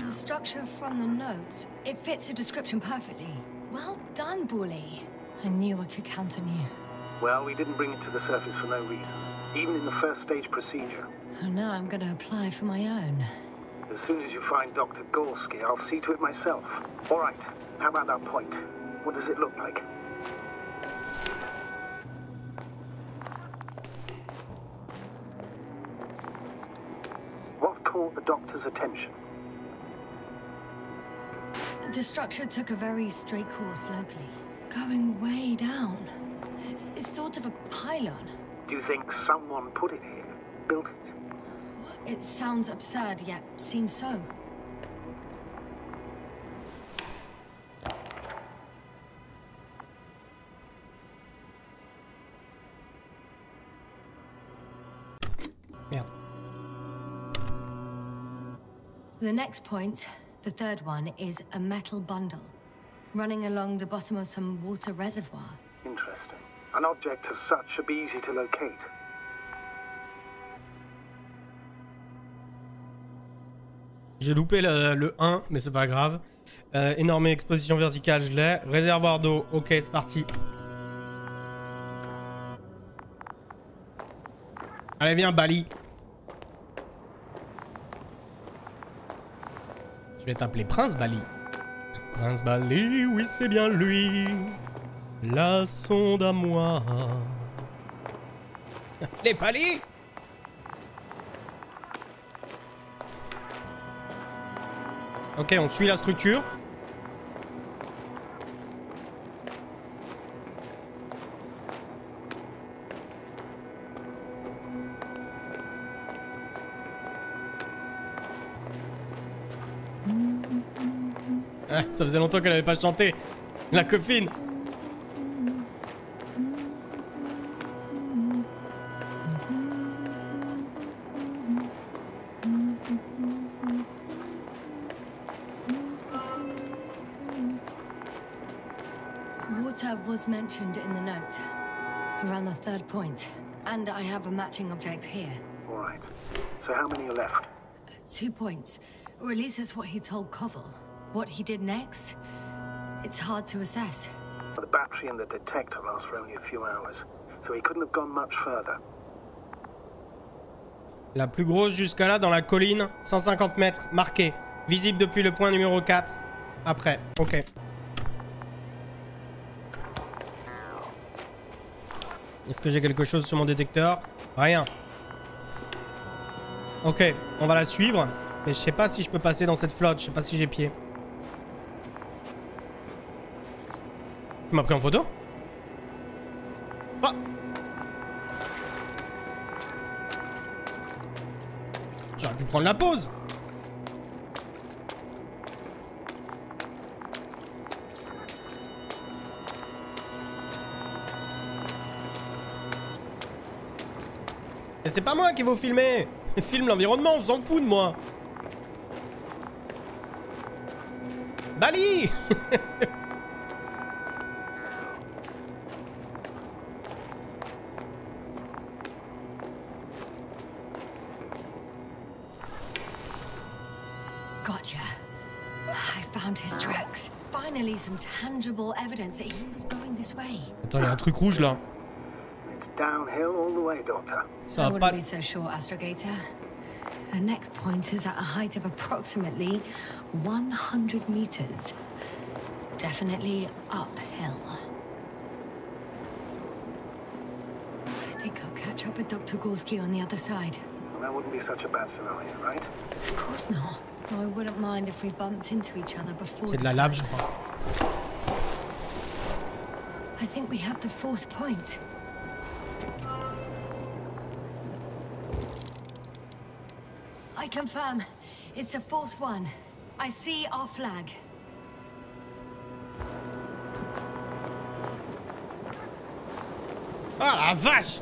The structure from the notes. It fits the description perfectly. Well done, Bully. I knew I could count on you. Well, we didn't bring it to the surface for no reason. Even in the first stage procedure. And now I'm gonna apply for my own. As soon as you find Dr. Gorski, I'll see to it myself. All right. How about that point? What does it look like? What caught the doctor's attention? The structure took a very straight course locally, going way down. It's sort of a pylon. Do you think someone put it here? Built it? It sounds absurd, yet seems so. Merde. The next point, the third one, is a metal bundle. running along the bottom of some water reservoir. Interesting. An object as such should be easy to locate. J'ai loupé le 1, mais c'est pas grave. Énorme exposition verticale, je l'ai. Réservoir d'eau, ok, c'est parti. Allez, viens, Bali. Je vais t'appeler Prince Bali. Prince Bali, oui, c'est bien lui. La sonde à moi. Les Bali. Ok, on suit la structure. Ah, ça faisait longtemps qu'elle avait pas chanté. La copine. Water was mentioned in the note, around the 3rd point, and I have a matching object here. All right. So how many are left? 2 points, or at least that's what he told Koval. What he did next, it's hard to assess. The battery and the detector last for only a few hours, so he couldn't have gone much further. La plus grosse jusqu'à là dans la colline, 150 mètres, marqué. Visible depuis le point numéro 4. Après, ok. Est-ce que j'ai quelque chose sur mon détecteur? Rien. Ok, on va la suivre. Mais je sais pas si je peux passer dans cette flotte, je sais pas si j'ai pied. Tu m'as pris en photo? Ah! J'aurais pu prendre la pause. Et c'est pas moi qui vous filmer. Filme l'environnement, on s'en fout de moi. Bali. Gotcha. I found his tracks. Finally, some tangible evidence that he was going this way. Attends, il y a un truc rouge là. It's downhill all the way, Doctor. Ça I va wouldn't pas. be so sure, Astrogator. The next point is at a height of approximately 100 meters. Definitely uphill. I think I'll catch up with Dr. Gorski on the other side. Well, that wouldn't be such a bad scenario, right? Of course not. Though I wouldn't mind if we bumped into each other before. C'est de la lave, je crois. I think we have the 4th point. I confirm. It's the 4th one. I see our flag. Ah la vache!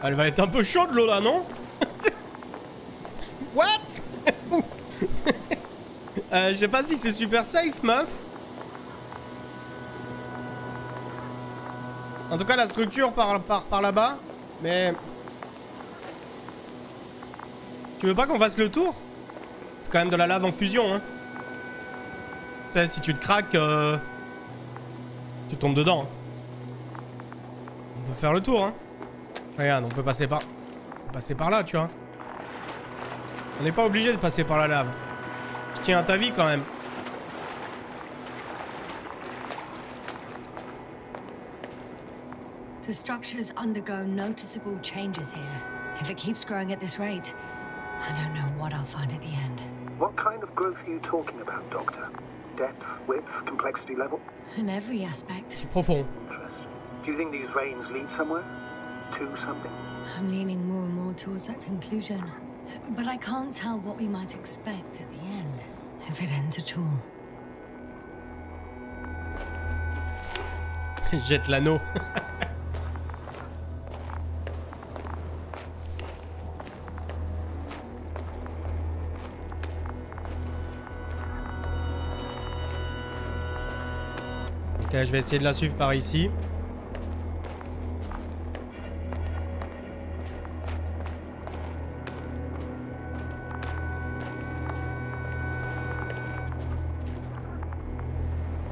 Elle va être un peu chaude l'eau là, non? What? Je sais pas si c'est super safe, meuf. En tout cas, la structure par là-bas. Mais... Tu veux pas qu'on fasse le tour? C'est quand même de la lave en fusion, hein. Tu sais, si tu te craques, tu tombes dedans. On peut faire le tour, hein. Regarde, on peut passer par là, tu vois. On n'est pas obligé de passer par la lave. Je tiens à ta vie quand même. The structures undergo noticeable changes here. If it keeps growing at this rate, I don't know what I'll find at the end. What kind of growth are you talking about, Doctor? Depth, width, complexity level? In every aspect. C'est profond. Interesting. Do you think these veins lead somewhere? To something? I'm leaning more and more towards that conclusion. But I can't tell what we might expect at the end, if it ends at all. Jette l'anneau. Ok, je vais essayer de la suivre par ici.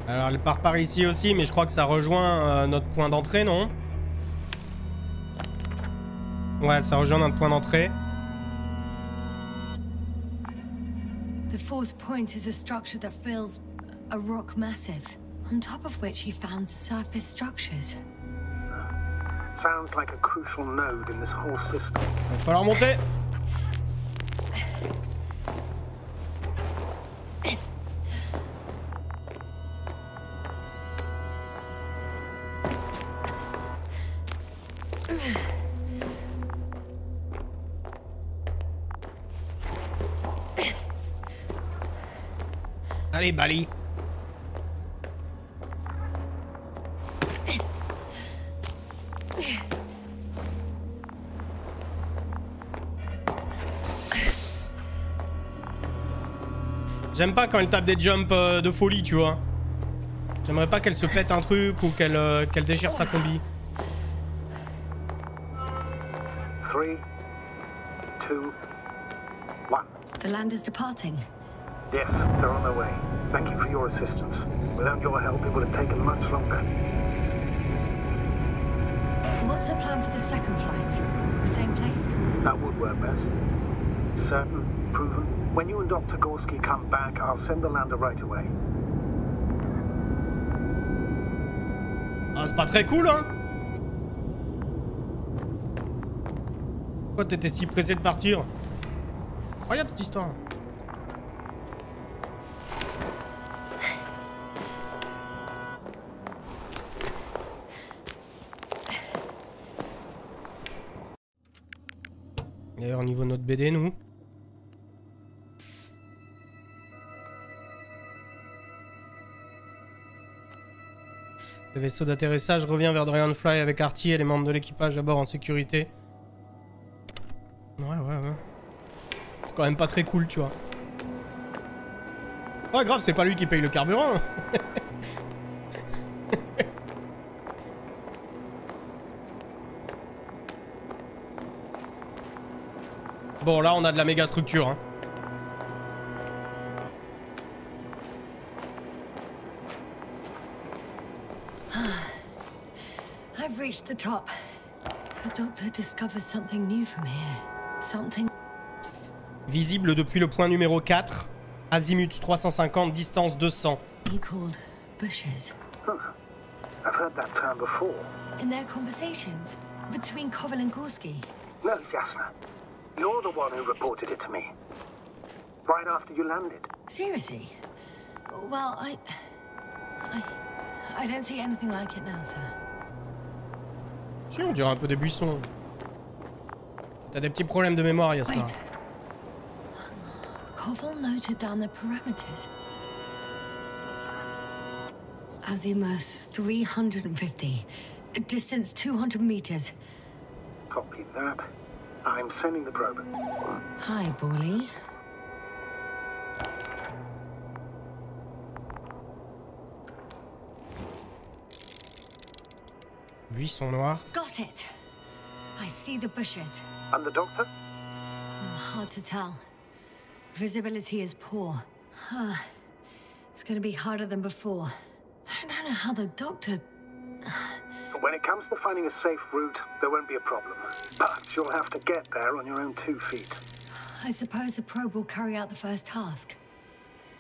Alors elle part par ici aussi, mais je crois que ça rejoint notre point d'entrée, non? Ouais, ça rejoint notre point d'entrée. The fourth point is a structure that fills a rock massive, on top of which he found surface structures. Sounds like a crucial node in this whole system. Il va falloir monter. Allez, Bali. J'aime pas quand elle tape des jumps de folie, tu vois. J'aimerais pas qu'elle se pète un truc ou qu'elle déchire sa combi. 3, 2, 1. The land is departing. Yes, they're on their way. Thank you for your assistance. Without your help, it would have taken much longer. What's the plan for the second flight? The same place? That would work best. Certain, proven. When you and Dr. Gorski come back, I'll send the lander right away. Ah, c'est pas très cool, hein? Pourquoi t'étais si pressé de partir? Incroyable cette histoire. D'ailleurs, au niveau de notre BD, nous. Le vaisseau d'atterrissage revient vers Dragonfly avec Artie et les membres de l'équipage à bord en sécurité. Ouais. C'est quand même pas très cool, tu vois. Oh, grave, c'est pas lui qui paye le carburant. Bon, là, on a de la méga structure, hein. I've reached the top. The doctor discovers something new from here. Something... Visible depuis le point numéro 4. Azimut 350, distance 200. He called bushes. Huh. I've heard that term before. In their conversations between Koval and Gorski. No, Jasna. You're the one who reported it to me. Right after you landed. Seriously? Well, I don't see anything like it now, sir. Si, on dirait un peu des buissons. T'as des petits problèmes de mémoire, Yasna. Wait. Koval noted down the parameters. Azimuth 350. Distance 200 meters. Copy that. I'm sending the probe. Hi, Bully. Buisson noir. Got it. I see the bushes. And the doctor? Hard to tell. Visibility is poor. It's gonna be harder than before. I don't know how the doctor... When it comes to finding a safe route, there won't be a problem. But you'll have to get there on your own 2 feet. I suppose the probe will carry out the first task.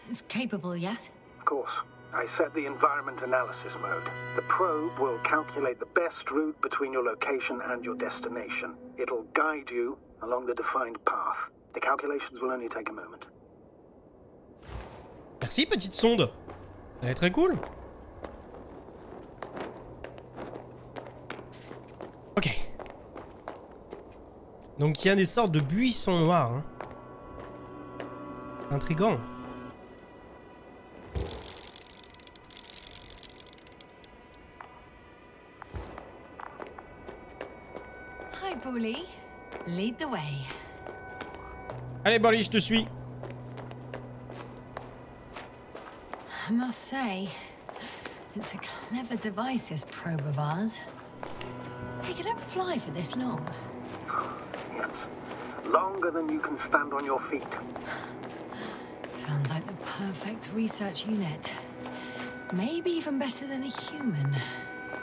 It's capable yet? Of course. I set the environment analysis mode. The probe will calculate the best route between your location and your destination. It'll guide you along the defined path. The calculations will only take a moment. Merci, petite sonde. Elle est très cool. Ok. Donc il y a des sortes de buissons noirs. Hein. Intriguant. Hi, Bully. Lead the way. Allez, Bolly, je te suis. I must say, It's a clever device, this probe of ours. Hey, can it fly for this long? Yes. Longer than you can stand on your feet. Sounds like the perfect research unit. Maybe even better than a human.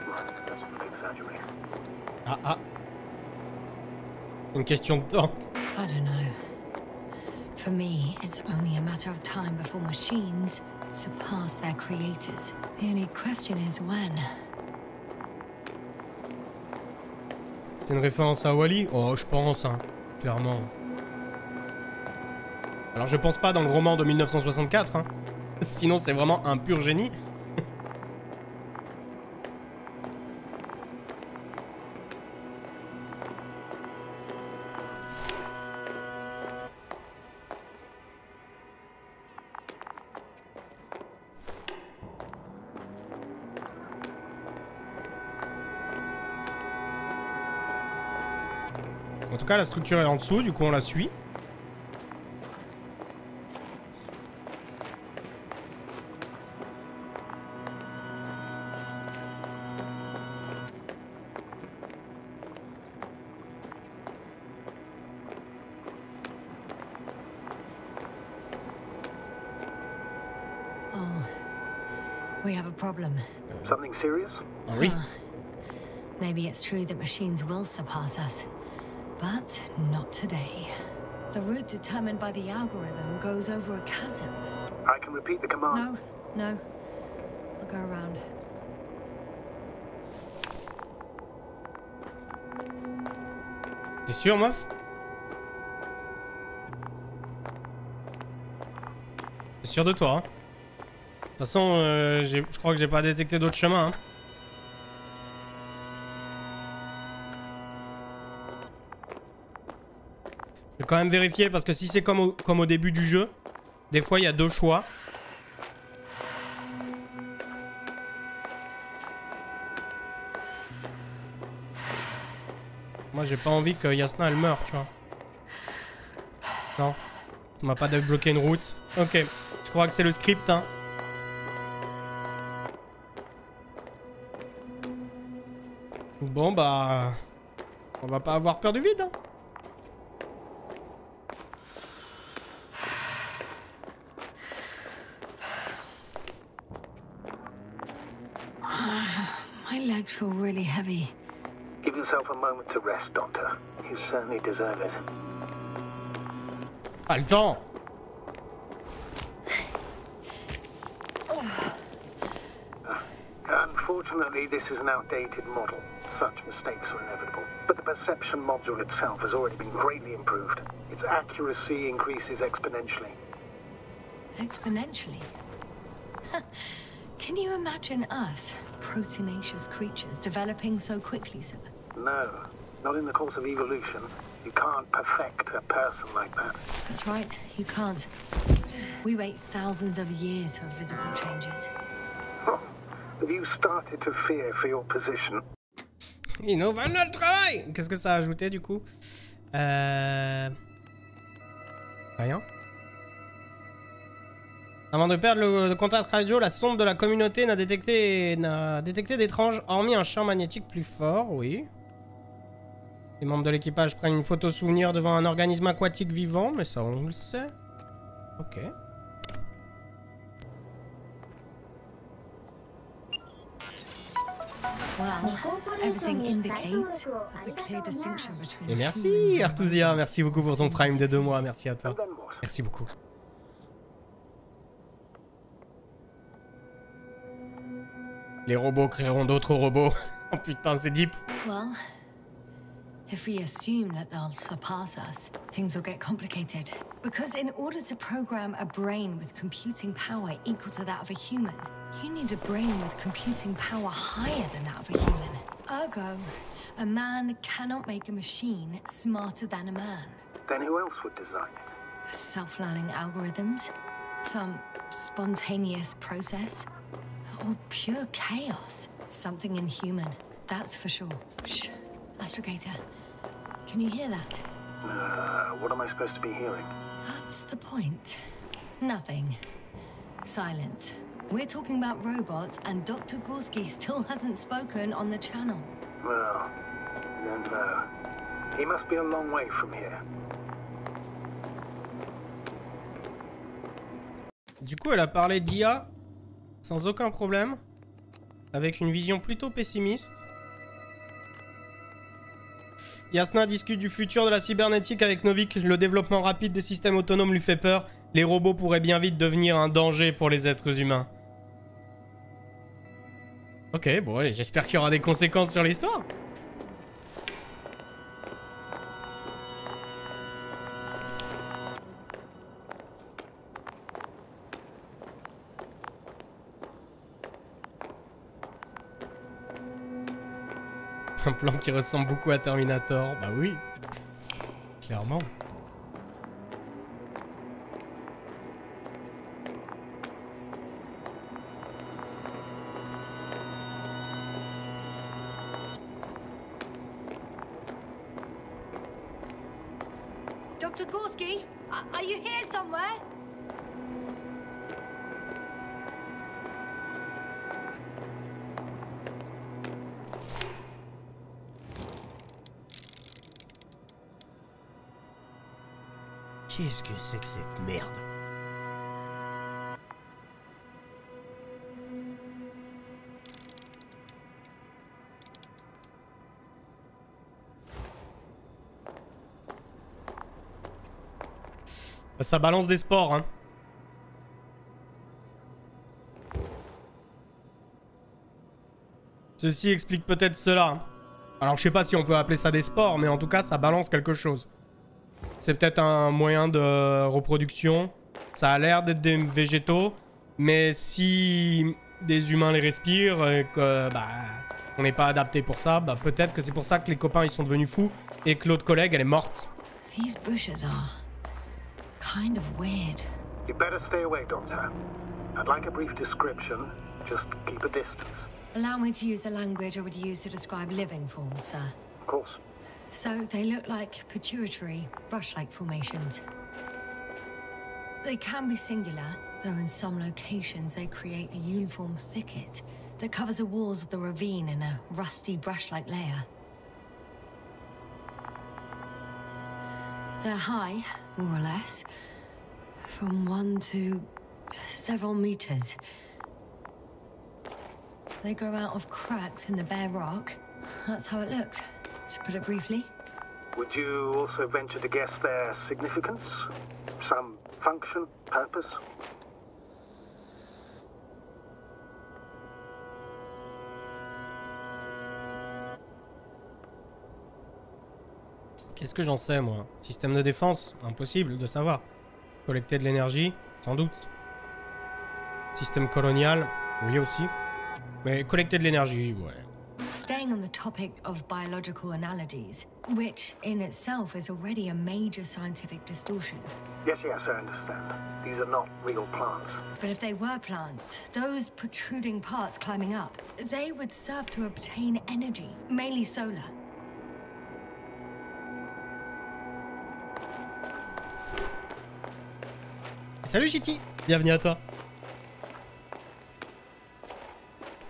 Right, let's not exaggerate. Ah. Une question de temps. I don't know. For me, it's only a matter of time before machines surpass their creators. The only question is when. C'est une référence à Wall-E? Oh, je pense, hein, clairement. Alors je pense pas dans le roman de 1964, hein. Sinon c'est vraiment un pur génie. En tout cas, la structure est en dessous, du coup on la suit. Oh, we have a problem. Something serious? Ah oui. Maybe it's true that machines will surpass us. But not today. The route determined by the algorithm goes over a chasm. I can repeat the command. No. I'll go around. T'es sûr, meuf? T'es sûr de toi, hein? De toute façon, je crois que j'ai pas détecté d'autres chemins, hein. Je vais quand même vérifier parce que si c'est comme au début du jeu, des fois il y a deux choix. Moi j'ai pas envie que Yasna elle meure, tu vois. Non, on m'a pas débloqué une route. Ok, je crois que c'est le script, hein. Bon bah, on va pas avoir peur du vide, hein. My legs feel really heavy. Give yourself a moment to rest, Doctor. You certainly deserve it. Pas le temps. Unfortunately, this is an outdated model. Such mistakes are inevitable. But the perception module itself has already been greatly improved. Its accuracy increases exponentially. Exponentially? Can you imagine us, proteinaceous creatures, developing so quickly, sir? No, not in the course of evolution. You can't perfect a person like that. That's right, you can't. We wait thousands of years for visible changes. Oh, have you started to fear for your position? Il nous va notre travail. Qu'est-ce que ça a ajouté du coup? Rien. Avant de perdre le contact radio, la sonde de la communauté n'a détecté d'étrange, hormis un champ magnétique plus fort, oui. Les membres de l'équipage prennent une photo souvenir devant un organisme aquatique vivant, mais ça on le sait. Ok. Et merci Artousia, merci beaucoup pour ton prime de 2 mois, merci à toi. Merci beaucoup. Les robots créeront d'autres robots. Oh putain, c'est deep. Well, if we assume that they'll surpass us, things will get complicated. Because in order to program a brain with computing power equal to that of a human, you need a brain with computing power higher than that of a human. Ergo, a man cannot make a machine smarter than a man. Then who else would design it? Self-learning algorithms? Some spontaneous process? Or pure chaos? Something inhuman, that's for sure. Shh, Astrogator. Can you hear that? What am I supposed to be hearing? That's the point. Nothing. Silence. We're talking about robots, and Dr. Gorski still hasn't spoken on the channel. Well, I don't know. He must be a long way from here. Du coup, elle a parlé d'IA sans aucun problème, avec une vision plutôt pessimiste. Yasna discute du futur de la cybernétique avec Novik. Le développement rapide des systèmes autonomes lui fait peur. Les robots pourraient bien vite devenir un danger pour les êtres humains. Ok, bon, j'espère qu'il y aura des conséquences sur l'histoire. Un plan qui ressemble beaucoup à Terminator. Bah oui, clairement. Dr. Gorski, are you here somewhere? Qu'est-ce que c'est que cette merde? Ça balance des sports, hein. Ceci explique peut-être cela. Alors je sais pas si on peut appeler ça des sports, mais en tout cas ça balance quelque chose. C'est peut-être un moyen de reproduction. Ça a l'air d'être des végétaux. Mais si des humains les respirent et que on n'est pas adapté pour ça, peut-être que c'est pour ça que les copains ils sont devenus fous et que l'autre collègue elle est morte. These bushes are kind of weird. You better stay away, Doctor. I'd like a brief description. Just keep a distance. Allow me to use the language I would use to describe living forms, sir. Of course. So they look like pituitary, brush-like formations. They can be singular, though in some locations they create a uniform thicket that covers the walls of the ravine in a rusty brush-like layer. They're high, more or less, from 1 to several meters. They grow out of cracks in the bare rock. That's how it looks, to put it briefly. Would you also venture to guess their significance? Some function, purpose? Qu'est-ce que j'en sais, moi? Système de défense? Impossible de savoir. Collecter de l'énergie? Sans doute. Système colonial? Oui aussi. Mais collecter de l'énergie, ouais. Staying on the topic of biological analogies, which in itself is already a major scientific distortion. Yes, I understand. These are not real plants. But if they were plants, those protruding parts climbing up, they would serve to obtain energy, mainly solar. Salut Chitty, bienvenue à toi.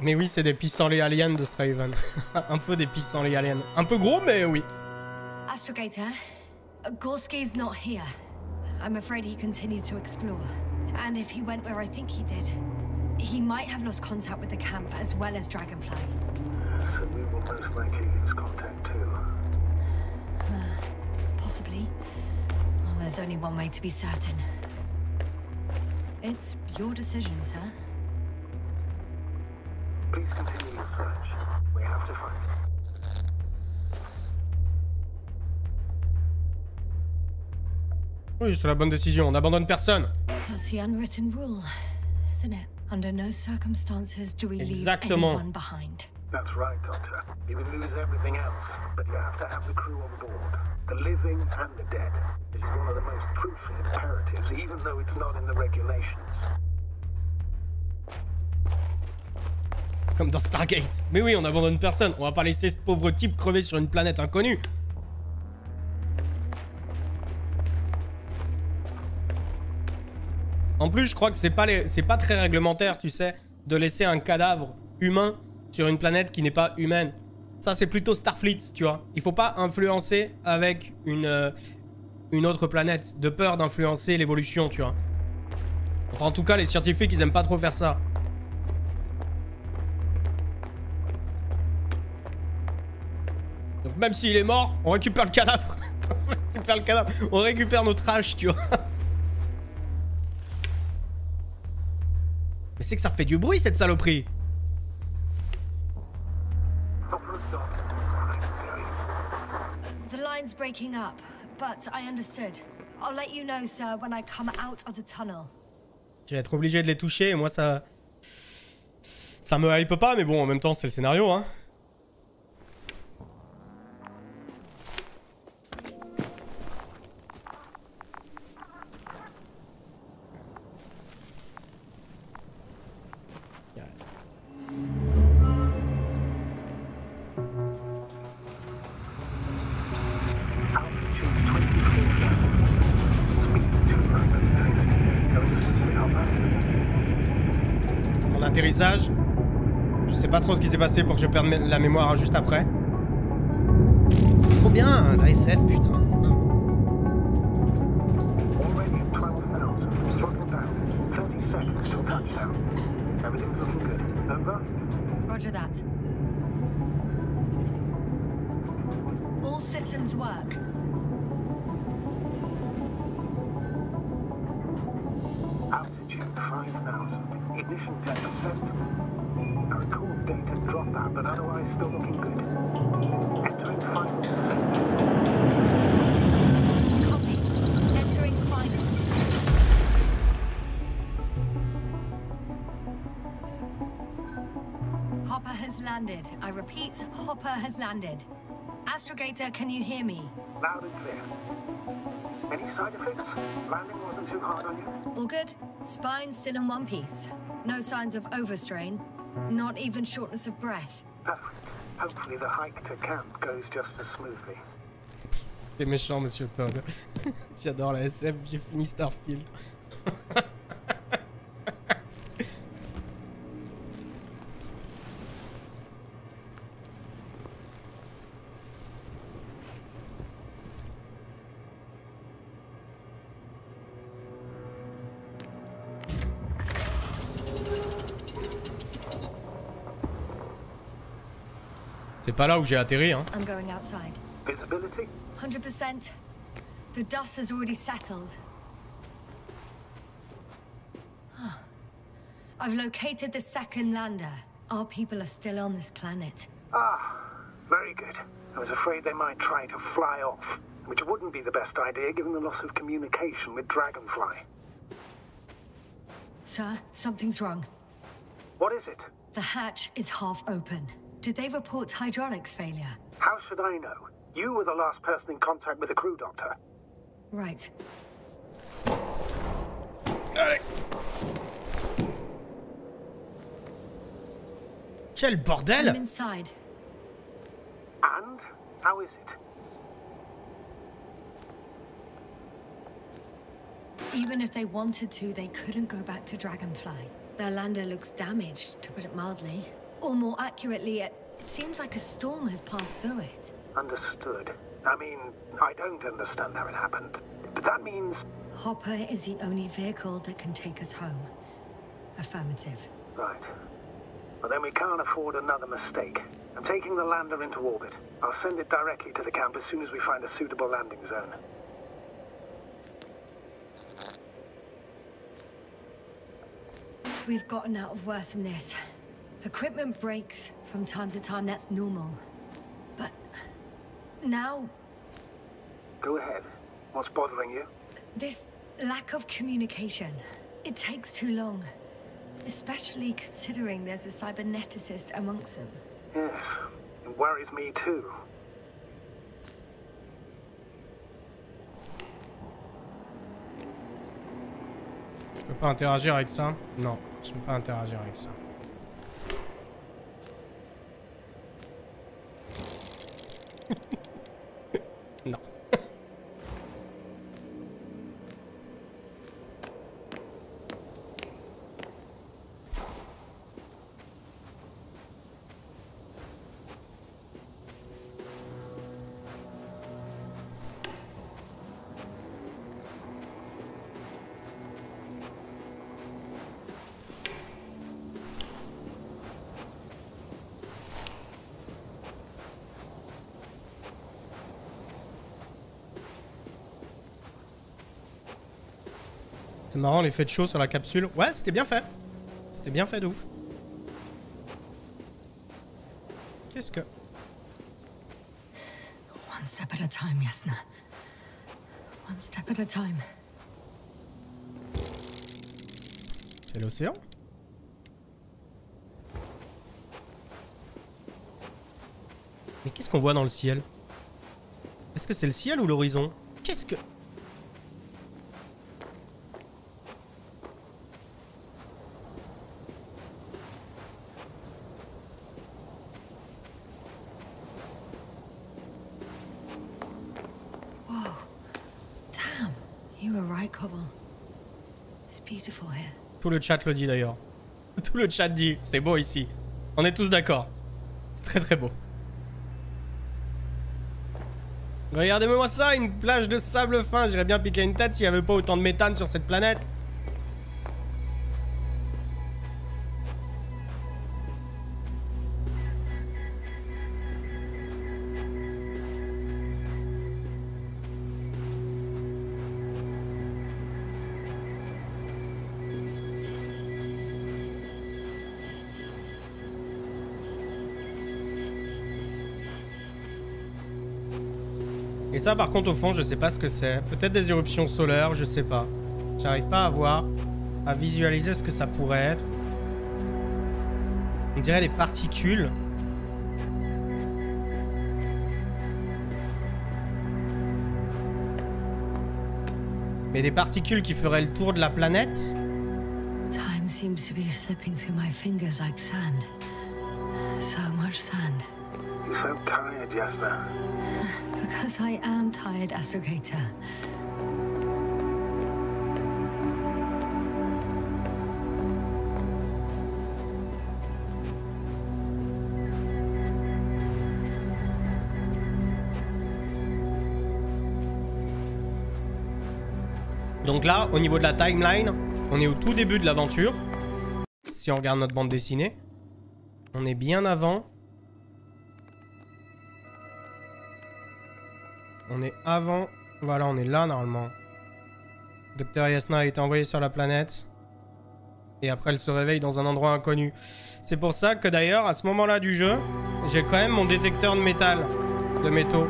Mais oui, c'est des pissenlits aliens de Straven. Un peu des pissenlits aliens. Un peu gros, mais oui. Astrogator, Gorski's not here. I'm afraid he continued to explore. And if he went where I think he did, he might have lost contact with the camp as well as Dragonfly. So we will most likely lose contact too. Possibly. Well, there's only one way to be certain. It's your decision, sir. Please continue your search. We have to find it. Oui, c'est la bonne décision. On n'abandonne personne. That's the unwritten rule, isn't it? Under no circumstances do we leave anyone behind. That's right, Doctor. You can lose everything else, but you have to have the crew on board. The living and the dead. This is one of the most crucial imperatives, even though it's not in the regulations. Comme dans Stargate. Mais oui, on n'abandonne personne. On va pas laisser ce pauvre type crever sur une planète inconnue. En plus, je crois que c'est pas très réglementaire, tu sais, de laisser un cadavre humain sur une planète qui n'est pas humaine. Ça, c'est plutôt Starfleet, tu vois. Il faut pas influencer avec une autre planète, de peur d'influencer l'évolution, tu vois. Enfin, en tout cas, les scientifiques, ils aiment pas trop faire ça. Donc même s'il est mort, on récupère le cadavre. On récupère le cadavre. On récupère notre hache, tu vois. Mais c'est que ça fait du bruit, cette saloperie. The line's breaking up, but I understood. I'll let you know, sir, when I come out of the tunnel. Je vais être obligé de les toucher et moi ça... Ça me hype pas, mais bon, en même temps, c'est le scénario, hein. Atterrissage. Je sais pas trop ce qui s'est passé pour que je perde la mémoire juste après. C'est trop bien, la SF, putain. Roger that. All systems work. Altitude 5,000. Ignition 10%. I recall data dropout, but otherwise still looking good. Entering 5%. Copy. Entering final. Hopper has landed. I repeat, Hopper has landed. Astrogator, can you hear me? Loud and clear. Any side effects? Landing wasn't too hard on you? All good? Spine still in one piece. No signs of overstrain. Not even shortness of breath. Perfect. Hopefully the hike to camp goes just as smoothly. C'est méchant, monsieur Todd. J'adore la SF, j'ai fini Starfield. C'est pas là où j'ai atterri, hein. I'm going outside. Visibility? 100%. The dust has already settled. I've located the second lander. Our people are still on this planet. Ah, very good. I was afraid they might try to fly off, which wouldn't be the best idea given the loss of communication with Dragonfly. Sir, something's wrong. What is it? The hatch is half open. Did they report hydraulics failure? How should I know? You were the last person in contact with the crew doctor. Right. Allez. Quel bordel! I'm inside. And? How is it? Even if they wanted to, they couldn't go back to Dragonfly. Their lander looks damaged, to put it mildly. Or more accurately, it seems like a storm has passed through it. Understood. I mean, I don't understand how it happened. But that means... Hopper is the only vehicle that can take us home. Affirmative. Right. Well, then we can't afford another mistake. I'm taking the lander into orbit. I'll send it directly to the camp as soon as we find a suitable landing zone. We've gotten out of worse than this. Equipment breaks from time to time, that's normal. But now... Go ahead. What's bothering you? This lack of communication. It takes too long. Especially considering there's a cyberneticist amongst them. Yes, it worries me too. Je peux pas interagir avec ça? Non, je peux pas interagir avec ça. Non. C'est marrant l'effet de chaud sur la capsule. Ouais, c'était bien fait. C'était bien fait de ouf. Qu'est-ce que... One step at a time, Yasna. One step at a time. C'est l'océan? Mais qu'est-ce qu'on voit dans le ciel? Est-ce que c'est le ciel ou l'horizon? Qu'est-ce que... Whoa. Damn. You were right, Cobble. It's beautiful here. Tout le chat le dit d'ailleurs. Tout le chat dit, c'est beau ici. On est tous d'accord. C'est très très beau. Regardez-moi ça, une plage de sable fin. J'irais bien piquer une tête s'il n'y avait pas autant de méthane sur cette planète. Et ça par contre au fond je sais pas ce que c'est. Peut-être des éruptions solaires, je sais pas. J'arrive pas à voir, à visualiser ce que ça pourrait être. On dirait des particules. Mais des particules qui feraient le tour de la planète. Time seems to be slipping through my fingers like sand. So much sand. You sound tired, Yasna. Because I am tired, Astrogator. Donc là, au niveau de la timeline, on est au tout début de l'aventure. Si on regarde notre bande dessinée, on est bien avant. On est avant... Voilà, on est là normalement. Dr. Yasna a été envoyé sur la planète. Et après, elle se réveille dans un endroit inconnu. C'est pour ça que d'ailleurs, à ce moment-là du jeu, j'ai quand même mon détecteur de métal. De métaux.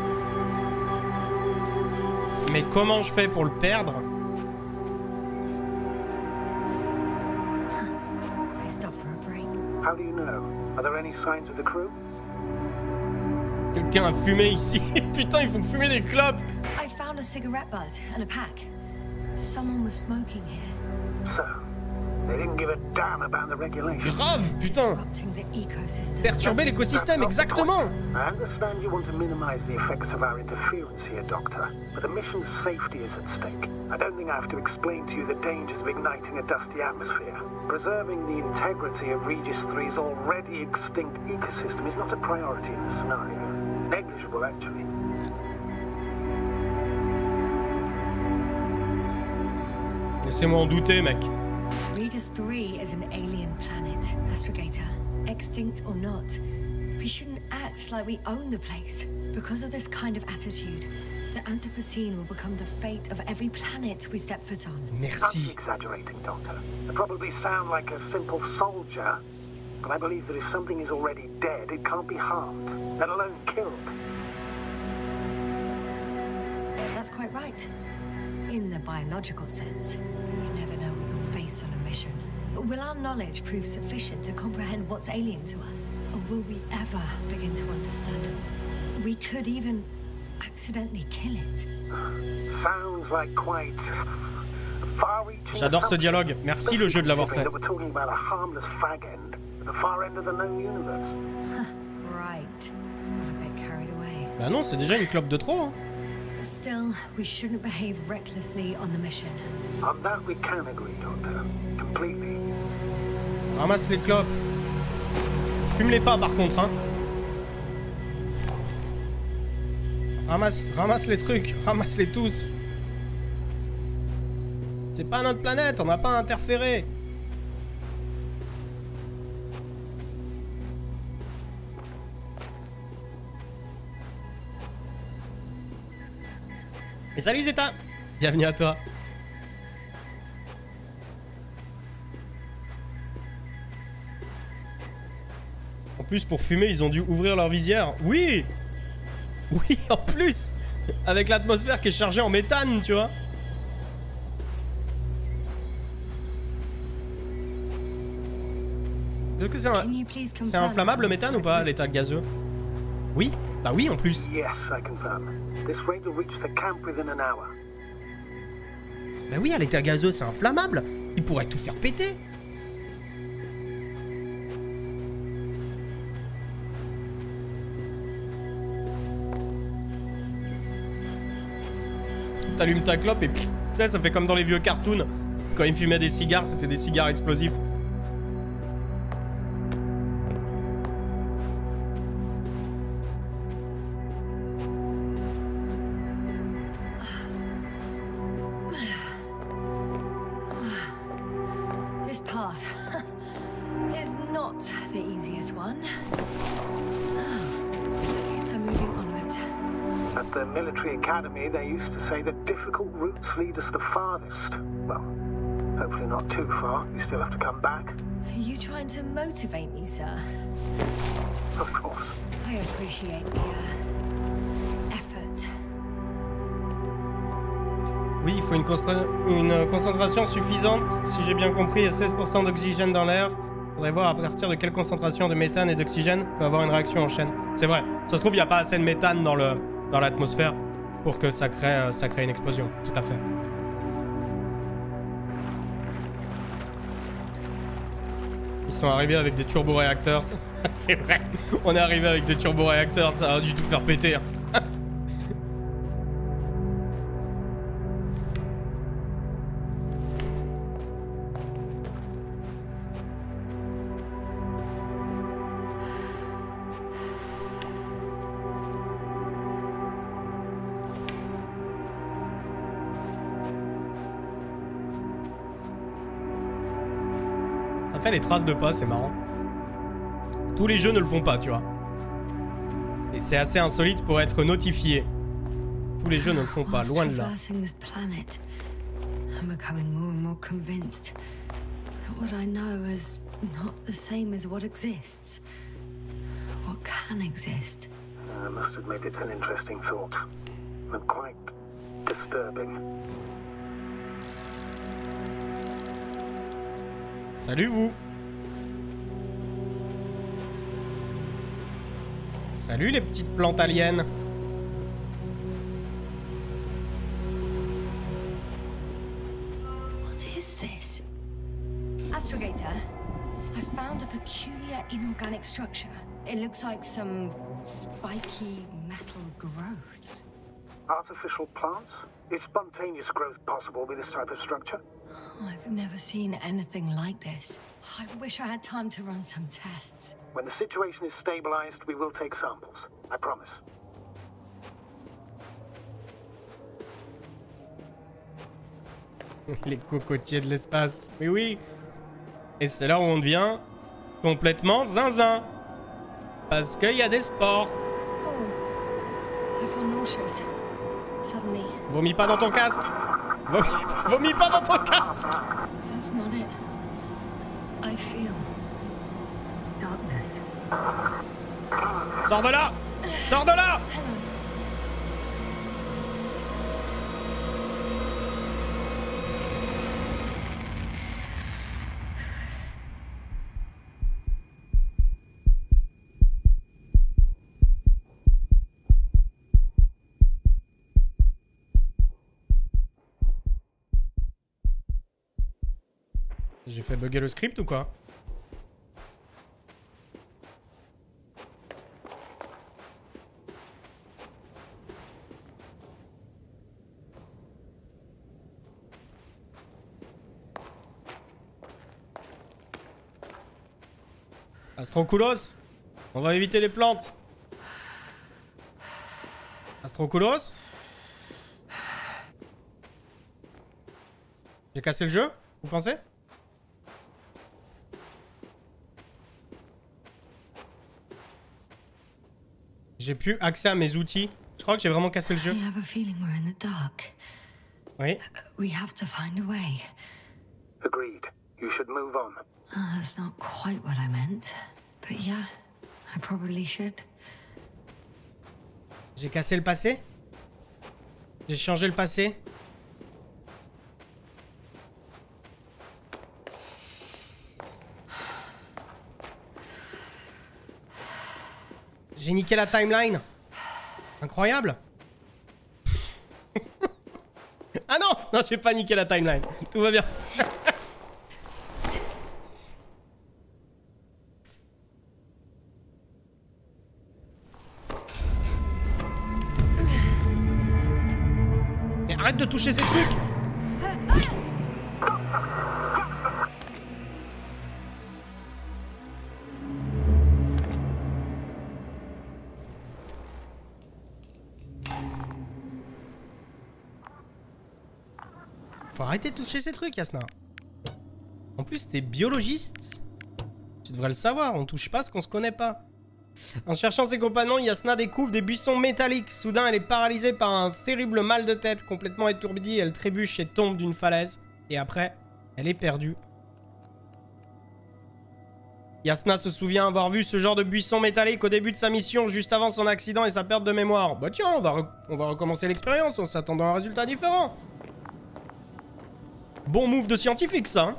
Mais comment je fais pour le perdre? They stop for a break. How do you know? Are there any signs of the crew? Quelqu'un a fumé ici. Putain, ils font fumer des clopes. I found a cigarette butt and a pack. Someone was smoking here. So, they didn't give a damn about the regulations. Grave, putain. Disrupting the ecosystem. Perturber l'écosystème, exactement. I understand you want to minimize the effects of our interference here, Doctor, but the mission's safety is at stake. I don't think I have to explain to you the dangers of igniting a dusty atmosphere. Preserving the integrity of Regis 3's already extinct ecosystem is not a priority in this scenario. Negligible, actually. Laissez-moi en douter, mec. Regis 3 is an alien planet, Astrogator. Extinct or not, we shouldn't act like we own the place. Because of this kind of attitude, the Anthropocene will become the fate of every planet we step foot on. Merci. I'm exaggerating, Doctor. I probably sound like a simple soldier, but I believe that if something is already dead, it can't be harmed, let alone killed. That's quite right. In the biological sense, you never know what you'll face on a mission. Will our knowledge prove sufficient to comprehend what's alien to us? Or will we ever begin to understand it? We could even accidentally kill it. Sounds like quite far-reaching. J'adore ce dialogue. Merci le jeu de l'avoir fait. We're talking about a harmless fag end at the far end of the known universe. Right. I got a bit carried away. Bah non, c'est déjà une clope de trop. Hein. But still, we shouldn't behave recklessly on the mission. On that we can agree, Doctor. Completely. Ramasse les clopes. Fume-les pas par contre, hein. Ramasse les trucs. Ramasse-les tous. C'est pas notre planète, on n'a pas interféré. Et salut Zeta. Bienvenue à toi. En plus, pour fumer, ils ont dû ouvrir leur visière. Oui! Oui, en plus! Avec l'atmosphère qui est chargée en méthane, tu vois. Est-ce que c'est inflammable le méthane ou pas, à l'état gazeux? Oui? Bah oui, en plus. Bah oui, à l'état gazeux, c'est inflammable. Il pourrait tout faire péter. T'allumes ta clope et tu sais, ça fait comme dans les vieux cartoons. Quand ils fumaient des cigares, c'était des cigares explosifs. This part is not the easiest one. At least I'm moving onward. At the military academy, they used to say that difficult routes lead us the farthest. Well, hopefully not too far. You still have to come back. Are you trying to motivate me, sir? Of course. I appreciate the effort. Oui, il faut une concentration suffisante. Si j'ai bien compris, il y a 16% d'oxygène dans l'air. Faudrait voir à partir de quelle concentration de méthane et d'oxygène peut avoir une réaction en chaîne. C'est vrai. Ça se trouve, il n'y a pas assez de méthane dans l'atmosphère pour que ça crée une explosion. Tout à fait. Ils sont arrivés avec des turboréacteurs. C'est vrai. On est arrivé avec des turboréacteurs. Ça a dû tout faire péter. Fait les traces de pas, c'est marrant. Tous les jeux ne le font pas, tu vois. Et c'est assez insolite pour être notifié. Tous les jeux ne le font pas, loin de là. I'm becoming more and more convinced that what I know is not the same as what exists. What can exist. I must admit it's an interesting thought. And quite disturbing. Salut vous. Salut les petites plantes aliens. What is this? Astrogator, I found a peculiar inorganic structure. It looks like some spiky metal growths. Artificial plants? Is spontaneous growth possible with this type of structure? I've never seen anything like this. I wish I had time to run some tests. When the situation is stabilized, we will take samples. I promise. Les cocotiers de l'espace. Oui, oui. Et c'est là où on devient complètement zinzin. Parce qu'il y a des sports. I feel nauseous. Suddenly. Vomis pas dans ton casque. Vomis pas dans ton casque. That's not it. I feel darkness. Sors de là. Sors de là. J'ai fait bugger le script ou quoi? Astrocoulos, on va éviter les plantes. Astrocoulos. J'ai cassé le jeu, vous pensez? J'ai plus accès à mes outils. Je crois que j'ai vraiment cassé le jeu. Oui. We have to find a way. Agreed. You should move on. That's not quite what I meant. But yeah, I probably should. J'ai cassé le passé? J'ai changé le passé? J'ai niqué la timeline. Incroyable. Ah non! Non, j'ai pas niqué la timeline. Tout va bien. Mais arrête de toucher ces trucs! Faut arrêter de toucher ces trucs, Yasna. En plus, t'es biologiste. Tu devrais le savoir, on touche pas ce qu'on se connaît pas. En cherchant ses compagnons, Yasna découvre des buissons métalliques. Soudain, elle est paralysée par un terrible mal de tête. Complètement étourdie, elle trébuche et tombe d'une falaise. Et après, elle est perdue. Yasna se souvient avoir vu ce genre de buisson métallique au début de sa mission, juste avant son accident et sa perte de mémoire. Bah tiens, on va recommencer l'expérience en s'attendant à un résultat différent. Bon move de scientifique, ça, hein.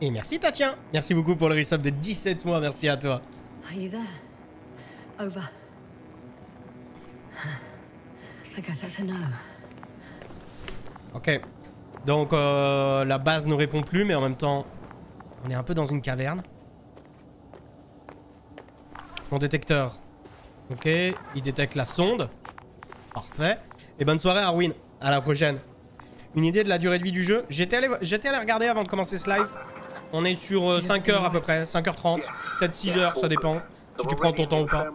Et merci Tatien. Merci beaucoup pour le resub de 17 mois, merci à toi. Are you there? Over. I guess that's a no. Ok. Donc la base ne répond plus, mais en même temps, on est un peu dans une caverne. Mon détecteur. Ok, il détecte la sonde. Parfait. Et bonne soirée Arwin. À la prochaine. Une idée de la durée de vie du jeu? J'étais allé regarder avant de commencer ce live. On est sur 5 heures à peu près, 5h30, peut-être 6 heures, ça dépend. Si tu prends ton temps ou pas.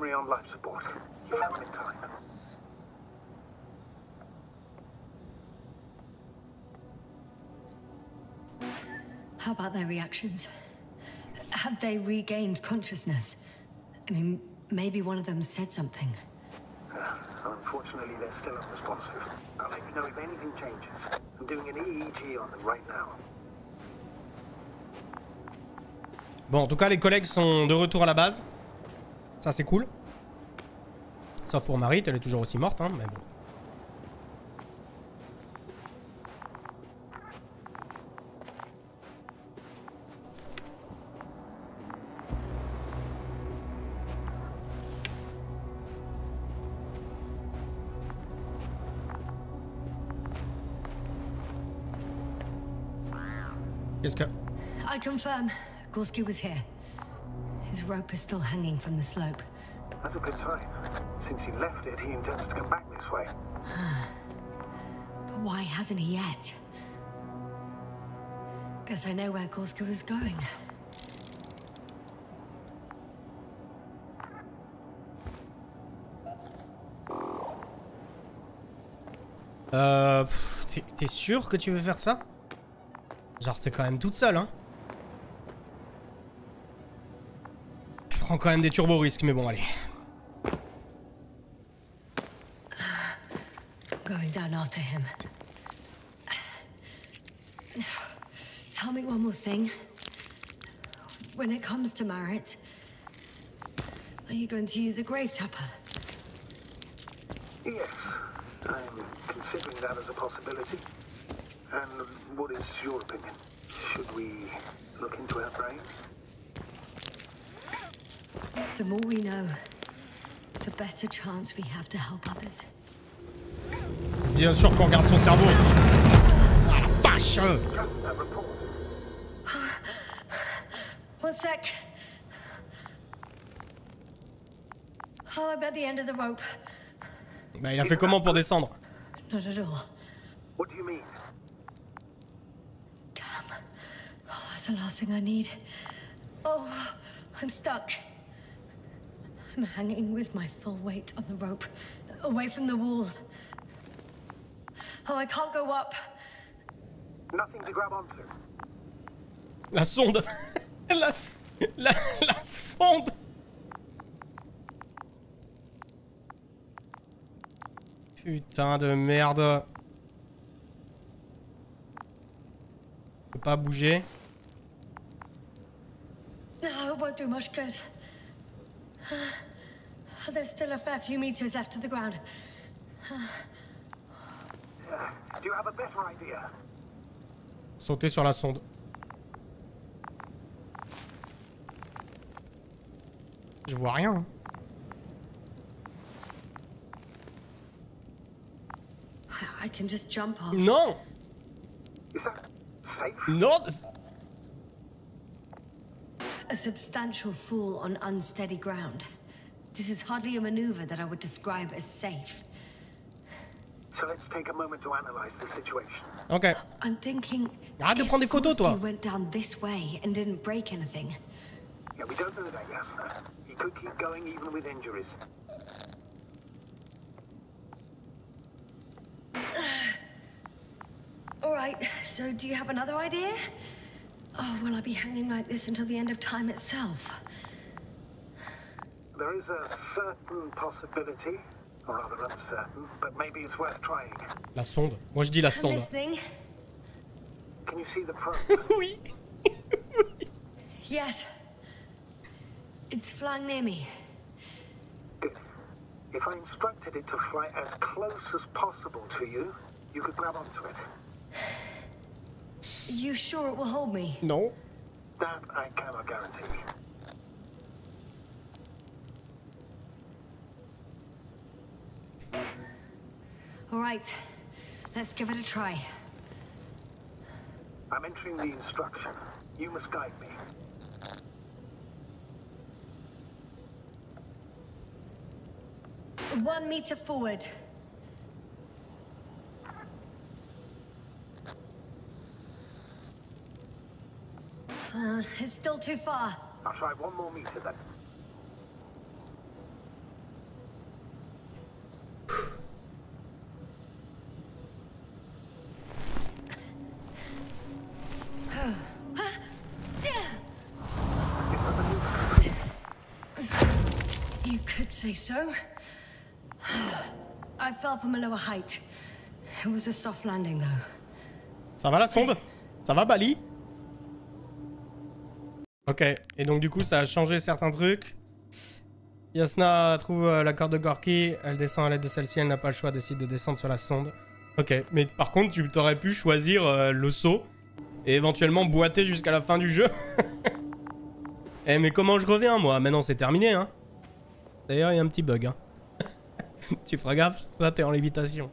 How about their reactions? Have they regained consciousness? I mean, maybe one of them said something. Unfortunately, they're still unresponsive. I'll let you know if anything changes. I'm doing an EEG on them right now. Bon, en tout cas, les collègues sont de retour à la base. Ça, c'est cool. Sauf pour Marit, elle est toujours aussi morte, hein, mais bon. Qu'est-ce que... I confirm. Gorski was here. His rope is still hanging from the slope. That's a good sign. Since he left it, he intends to come back this way. But why hasn't he yet? Guess I know where Gorski was going. T'es sûr que tu veux faire ça? Genre, t'es quand même toute seule, hein? Je prends quand même des turbo-risques, mais bon, allez. Going down after him. Tell me one more thing. When it comes to Marit, are you going to use a grave tapper? Yes, I'm considering that as a possibility. And what is your opinion? Should we look into our brains? The more we know, the better chance we have to help others. Bien sûr qu'on garde son cerveau. Ah, la vache! One sec. Oh, I'm at the end of the rope. Bah, il a fait comment pour descendre? Not at all. What do you mean? Damn. Oh, that's the last thing I need. Oh, I'm stuck. I'm hanging with my full weight on the rope, away from the wall. Oh, I can't go up. Nothing to grab onto. La sonde. la sonde. Putain de merde. Je peux pas bouger. No, it won't do much good. There's still a fair few meters left to the ground. Do you have a better idea? Sauter sur la sonde. Je vois rien. I can just jump off. Non. Is that safe? Non. A substantial fall on unsteady ground. This is hardly a maneuver that I would describe as safe. So let's take a moment to analyze the situation. Ok. I'm thinking. Arrête de prendre des photos, toi. He went down this way and didn't break anything. Yeah, we don't know that, yes. He could keep going even with injuries. All right. So, do you have another idea? Oh, will I be hanging like this until the end of time itself? There is a certain possibility, or rather uncertain, but maybe it's worth trying. La sonde. Moi je dis la I'm sonde. listening. Can you see the probe? Oui. Yes. It's flying near me. Good. If I instructed it to fly as close as possible to you, you could grab onto it. You sure it will hold me? Non. That I cannot guarantee. All right. Let's give it a try. I'm entering the instruction. You must guide me. One meter forward. It's still too far. I'll try one more meter then. You could say so. I fell from a lower height. It was a soft landing though. Ça va la sonde? Ça va Bali? Ok, et donc du coup ça a changé certains trucs. Yasna trouve la corde de Gorky, elle descend à l'aide de celle-ci, elle n'a pas le choix, décide de descendre sur la sonde. Ok, mais par contre tu t'aurais pu choisir le saut et éventuellement boiter jusqu'à la fin du jeu. Eh mais comment je reviens moi? Maintenant c'est terminé hein. D'ailleurs il y a un petit bug hein. Tu feras gaffe, ça t'es en lévitation.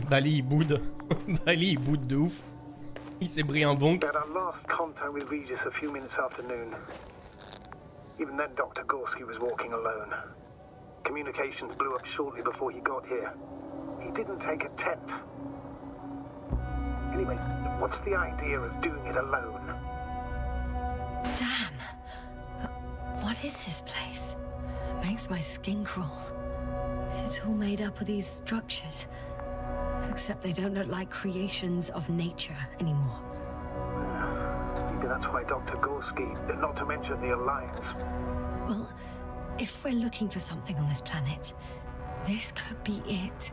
Bali il boude. Bali il boude de ouf. Il s'est brillé un bonk. We had our last contact with Regis a few minutes after noon. Even then, Dr. Gorski was walking alone. Communications blew up shortly before he got here. He didn't take a tent. Anyway, what's the idea of doing it alone? Damn. What is this place? Makes my skin crawl. It's all made up of these structures. Except they don't look like creations of nature anymore. Maybe that's why Dr. Gorski, not to mention the Alliance. Well, if we're looking for something on this planet, this could be it.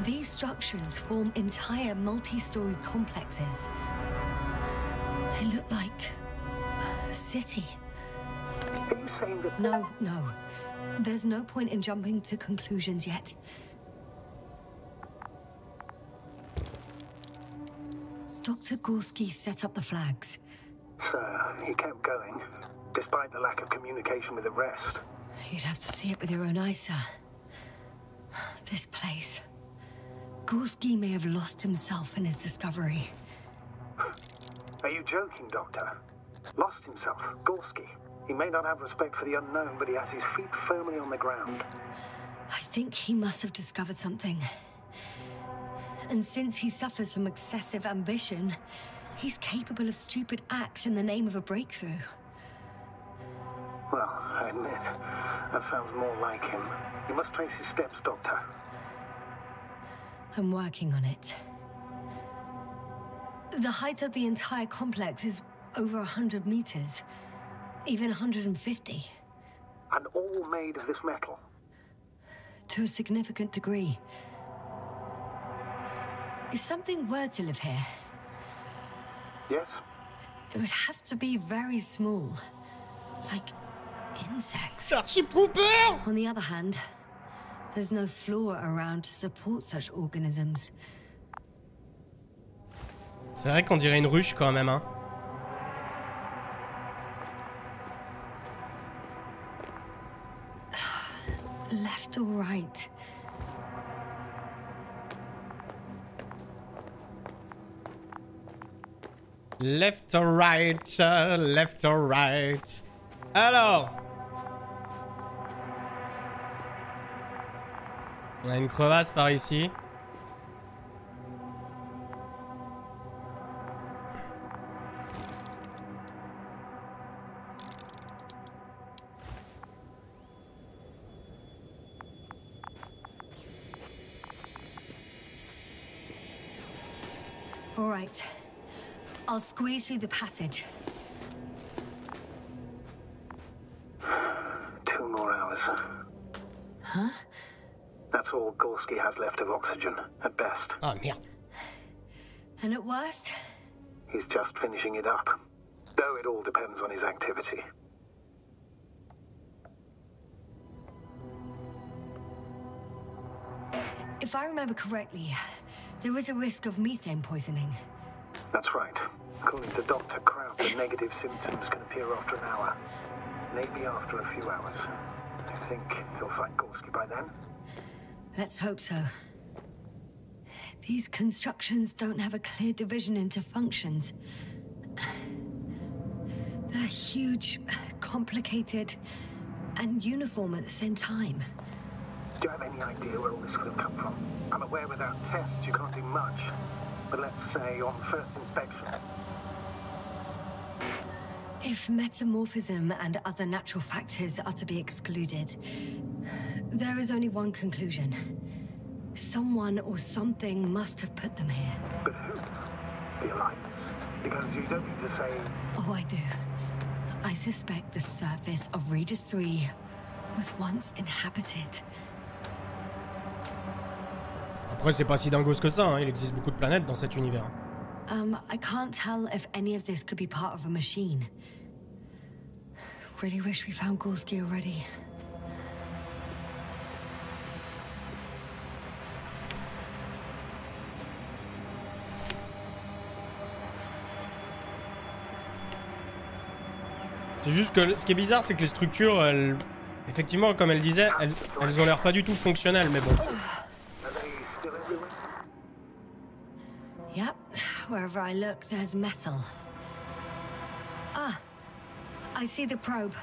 These structures form entire multi-story complexes. They look like a city. Are you saying that... No. There's no point in jumping to conclusions yet. Dr. Gorski set up the flags. So, he kept going, despite the lack of communication with the rest. You'd have to see it with your own eyes, sir. This place. Gorski may have lost himself in his discovery. Are you joking, Doctor? Lost himself, Gorski. He may not have respect for the unknown, but he has his feet firmly on the ground. I think he must have discovered something. And since he suffers from excessive ambition, he's capable of stupid acts in the name of a breakthrough. Well, I admit, that sounds more like him. You must trace his steps, Doctor. I'm working on it. The height of the entire complex is over 100 meters, even 150. And all made of this metal? To a significant degree. If something were to live here, Yes? it would have to be very small, like insects. C'est archi trooper! On the other hand, there's no flora around to support such organisms. C'est vrai qu'on dirait une ruche quand même, hein. Left or right? Left or right, left or right. Alors. On a une crevasse par ici. All right. I'll squeeze through the passage. 2 more hours. Huh? That's all Gorski has left of oxygen, at best. Ah merde. And at worst? He's just finishing it up. Though it all depends on his activity. If I remember correctly, there is a risk of methane poisoning. That's right. According to Dr. Kraut, the negative symptoms can appear after an hour. Maybe after a few hours. I think he'll find Gorski by then. Let's hope so. These constructions don't have a clear division into functions. They're huge, complicated, and uniform at the same time. Do you have any idea where all this could have come from? I'm aware without tests you can't do much. But let's say on first inspection. If metamorphism and other natural factors are to be excluded, there is only one conclusion. Someone or something must have put them here. But who? The Alliance. Because you don't need to say... Oh, I do. I suspect the surface of Regis 3 was once inhabited. Après, c'est pas si dingos que ça, hein. Il existe beaucoup de planètes dans cet univers. I can't tell if any of this could be part of a machine. Really wish we found Gorski already. C'est juste que ce qui est bizarre, c'est que les structures, elles, effectivement, comme elle disait, elles ont l'air pas du tout fonctionnelles, mais bon. Yep, wherever I look, there's metal. Ah, I see the probe.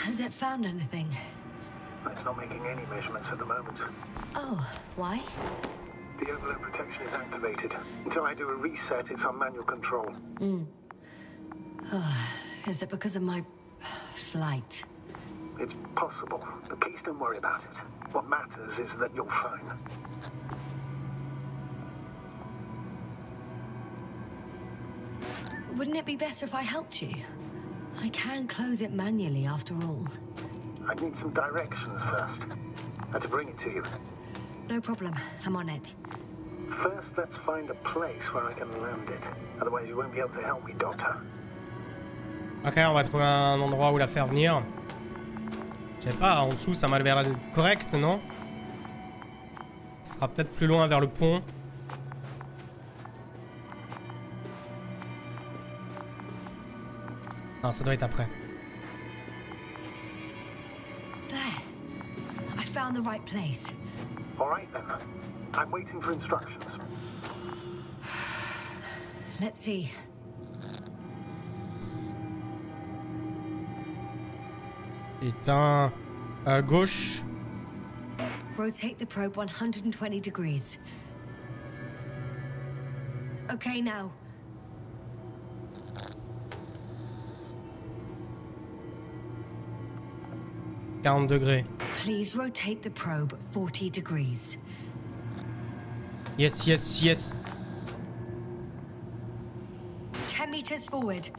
Has it found anything? It's not making any measurements at the moment. Oh, why? The overload protection is activated. Until I do a reset, it's on manual control. Is it because of my flight? It's possible, but please don't worry about it. What matters is that you're fine. Wouldn't it be better if I helped you? I can close it manually after all. I need some directions first. How to bring it to you. No problem, I'm on it. First, let's find a place where I can land it. Otherwise, you won't be able to help me, Doctor. Ok, on va trouver un endroit où la faire venir. Je sais pas, en dessous ça m'a l'air correct, non? Ce sera peut-être plus loin vers le pont. Non, ça doit être après. There. I found the right place. All right, then. I'm waiting for instructions. Let's see. Éteins à gauche. rotate the probe 120 degrees. Okay, now. 40 degrés. Please rotate the probe 40 degrees. Yes, yes, yes. 10 meters forward.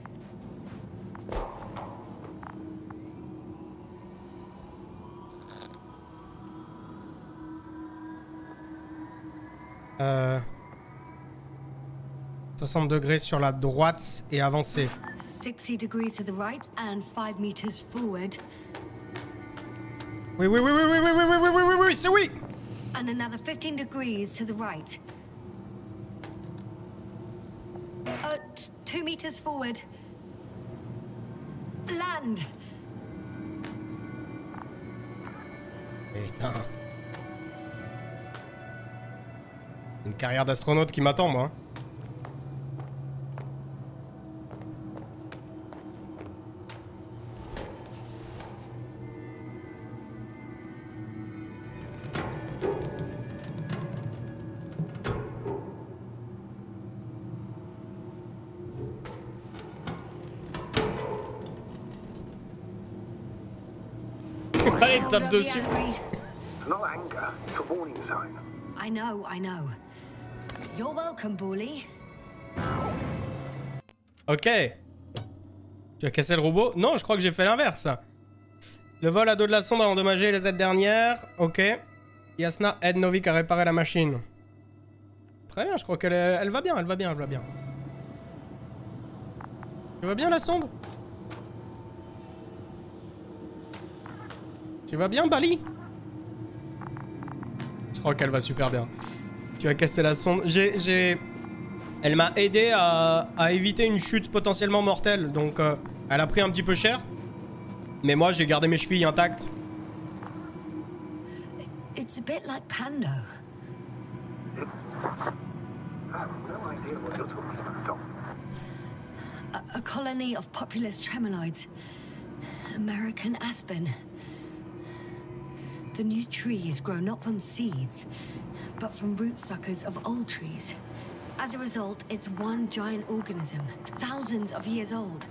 Euh... 60 degrés sur la droite et avancer. 60 degrees to the right and 5 meters forward. Oui, oui, oui, oui, oui, oui, oui, oui, oui, oui, oui, c'est oui. And another 15 degrees to the right. 2 meters forward. Land. Putain. Une carrière d'astronaute qui m'attend, moi. Allez, tape dessus. It's not anger, it's a warning sign. I know, I know. You're welcome, Bully. Ok. Tu as cassé le robot? Non, je crois que j'ai fait l'inverse. Le vol à dos de la sonde a endommagé les aides dernières. Ok. Yasna aide Novik à réparer la machine. Très bien, je crois qu'elle elle va bien, elle va bien, elle va bien. Tu vas bien la sonde? Tu vas bien, Bali? Je crois qu'elle va super bien. Tu as cassé la sonde. Elle m'a aidé à éviter une chute potentiellement mortelle. Donc, elle a pris un petit peu cher. Mais moi, j'ai gardé mes chevilles intactes. It's a bit like Pando. I have no idea what you're talking about, Tom. A colony of populous tremoloids. American aspen. The new trees grow not from seeds, but from rootsuckers of old trees. As a result, it's one giant organism, thousands of years old.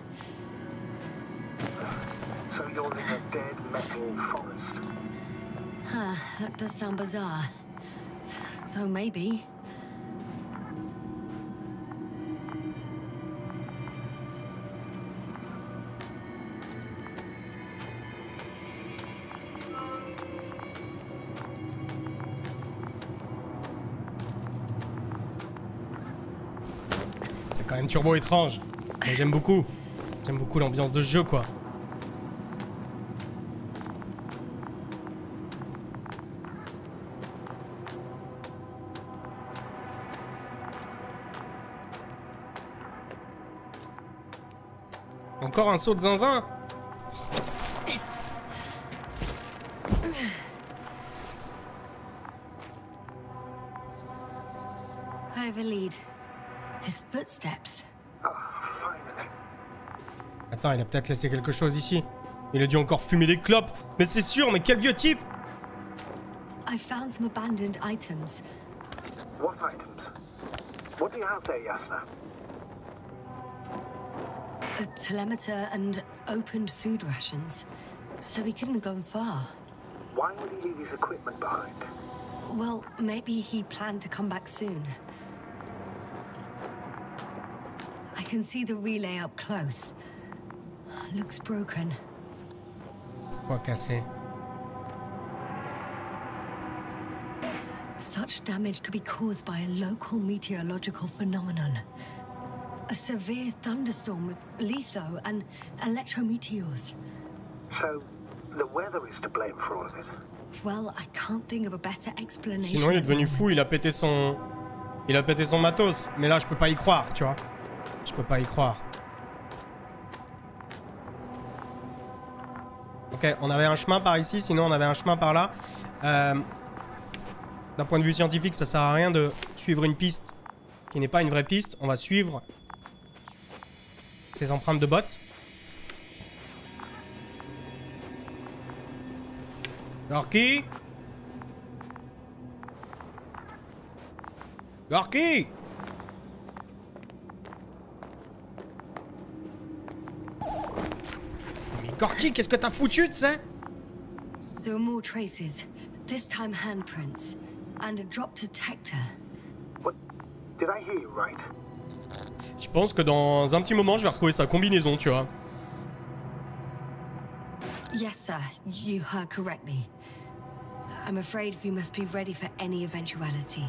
So you're in a dead metal forest. Huh, that does sound bizarre. Though maybe. C'est quand même turbo étrange. Mais j'aime beaucoup. J'aime beaucoup l'ambiance de jeu, quoi. Encore un saut de zinzin. I have a lead. His footsteps. Attends, il a peut-être laissé quelque chose ici. Il a dû encore fumer des clopes. Mais c'est sûr, mais quel vieux type! I found some abandoned items. What items? What do you have there, Yasna? A telemeter and opened food rations. So he couldn't have gone far. Why would he leave his equipment behind? Well, maybe he planned to come back soon. I can see the relay up close. Looks broken. Pourquoi casser? Such damage could be caused by a local meteorological phenomenon. A severe thunderstorm with litho and electrometeors. So, the weather is to blame for all of it? Well, I can't think of a better explanation. Sinon, il est devenu fou, il a pété son... Il a pété son matos. Mais là, je peux pas y croire, tu vois. Je peux pas y croire. Ok, on avait un chemin par ici, sinon on avait un chemin par là. D'un point de vue scientifique, ça sert à rien de suivre une piste qui n'est pas une vraie piste. On va suivre ces empreintes de bottes. Gorky. Gorky! Mais Gorky, qu'est-ce que t'as foutu, tu sais? There are more traces, this time handprints, and a drop detector. What? Did I hear you right? Je pense que dans un petit moment, je vais retrouver sa combinaison, tu vois. Yes, sir, you heard correctly. I'm afraid we must be ready for any eventuality.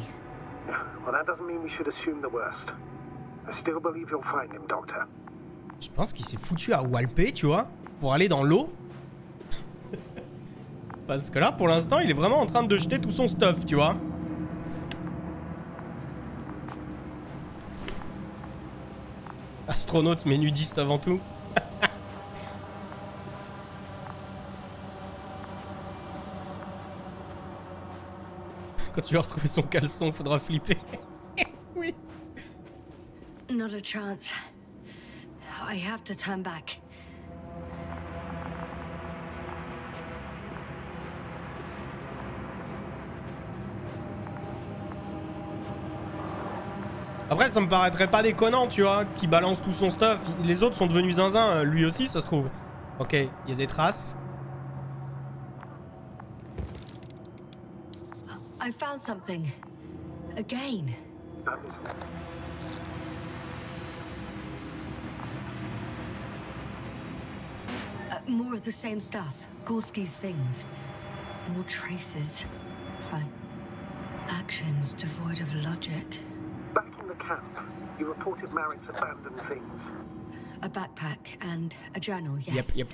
Well, that doesn't mean we should assume the worst. I still believe you'll find him, Doctor. Je pense qu'il s'est foutu à walper, tu vois, pour aller dans l'eau. Parce que là, pour l'instant, il est vraiment en train de jeter tout son stuff, tu vois. Astronaute, mais nudiste avant tout. Quand tu vas retrouver son caleçon, faudra flipper. Oui. Not a chance. I have to turn back. Après, ça me paraîtrait pas déconnant, tu vois, qu'il balance tout son stuff. Les autres sont devenus zinzin, lui aussi, ça se trouve. Ok, il y a des traces. I found something. Again. More of the same stuff. Gorski's things. More traces. Fine. Actions devoid of logic. Back in the camp, you reported Merritt's abandoned things. A backpack and a journal, yes. Yep.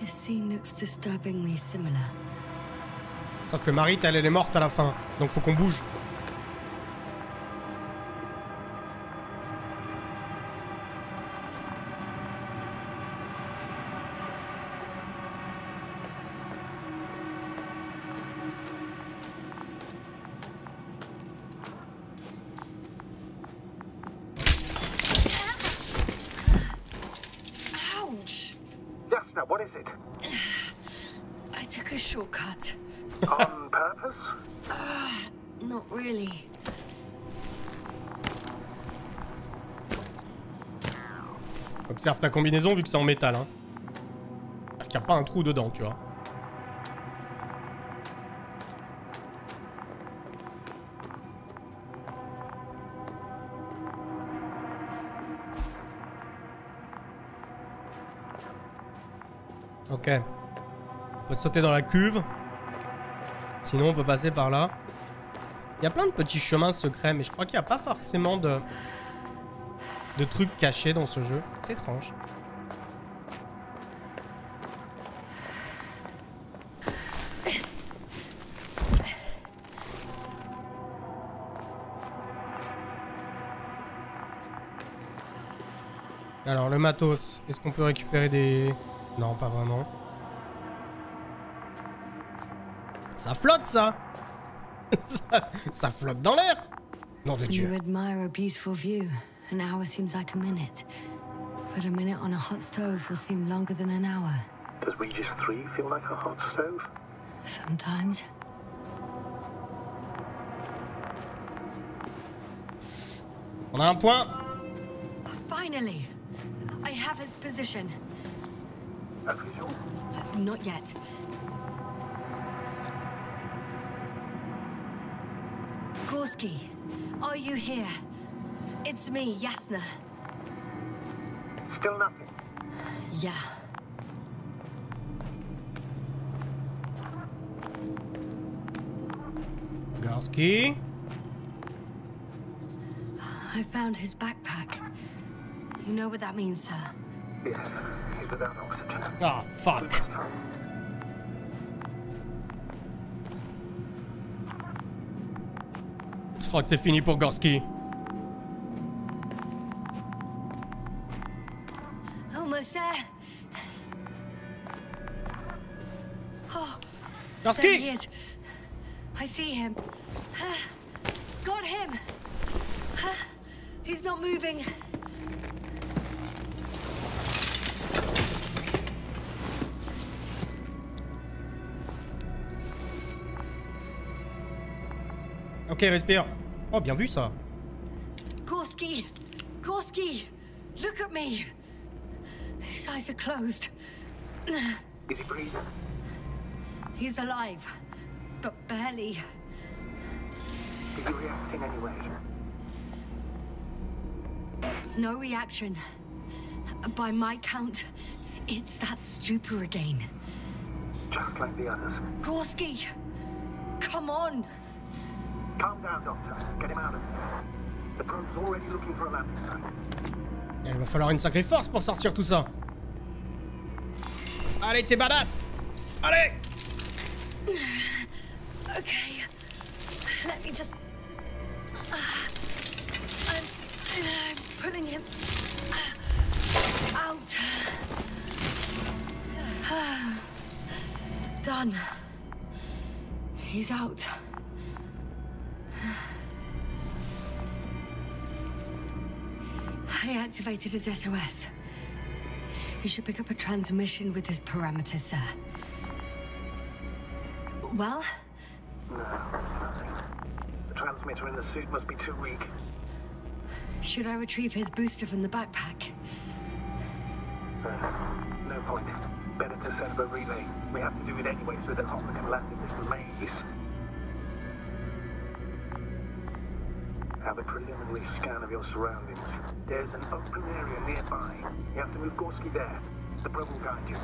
This scene looks disturbingly similar. Sauf que Marit, elle est morte à la fin. Donc faut qu'on bouge. Ouch! Jasna, what is it? I took a shortcut. On purpose? Not really. Observe ta combinaison vu que c'est en métal, hein. C'est-à-dire qu'il n'y a pas un trou dedans, tu vois. Ok. On peut sauter dans la cuve. Sinon, on peut passer par là. Il y a plein de petits chemins secrets, mais je crois qu'il n'y a pas forcément de trucs cachés dans ce jeu. C'est étrange. Alors, le matos. Est-ce qu'on peut récupérer des... Non, pas vraiment. Ça flotte, ça. Ça flotte dans l'air. Nom de Dieu. You admire a beautiful view. An hour seems like a minute. But a minute on a hot stove will seem longer than an hour. Does Regis 3 feel like a hot stove? Sometimes. On a un point. Finally! I have his position. A visual? Not yet. Gorski, are you here? It's me, Jasna. Still nothing. Yeah. Gorski. I found his backpack. You know what that means, sir? Yes, he's without oxygen. Ah, fuck. Je crois que c'est fini pour Gorski. Almost there. Oh, Gorski! there he is. I see him. Got him. He's not moving. Ok, respire. Oh, bien vu ça. Gorski! Gorski! Look at me! His eyes are closed. Is he breathing? He's alive, but barely. Did you react in any way? No reaction. By my count, it's that stupor again. Just like the others. Gorski! Come on! Calm down, Doctor. Get him out of there. The probe's already looking for a landing site. Il va falloir une sacrée force pour sortir tout ça. Allez, t'es badass! Allez! Okay. Let me just... I'm pulling him out. Done. He's out. I activated his SOS. You should pick up a transmission with his parameters, sir. Well? No, nothing. The transmitter in the suit must be too weak. Should I retrieve his booster from the backpack? No point. Better to set up a relay. We have to do it anyway so that Hopper can land in this maze. Have a preliminary scan of your surroundings. There's an open area nearby. You have to move Gorski there. The probe will guide you.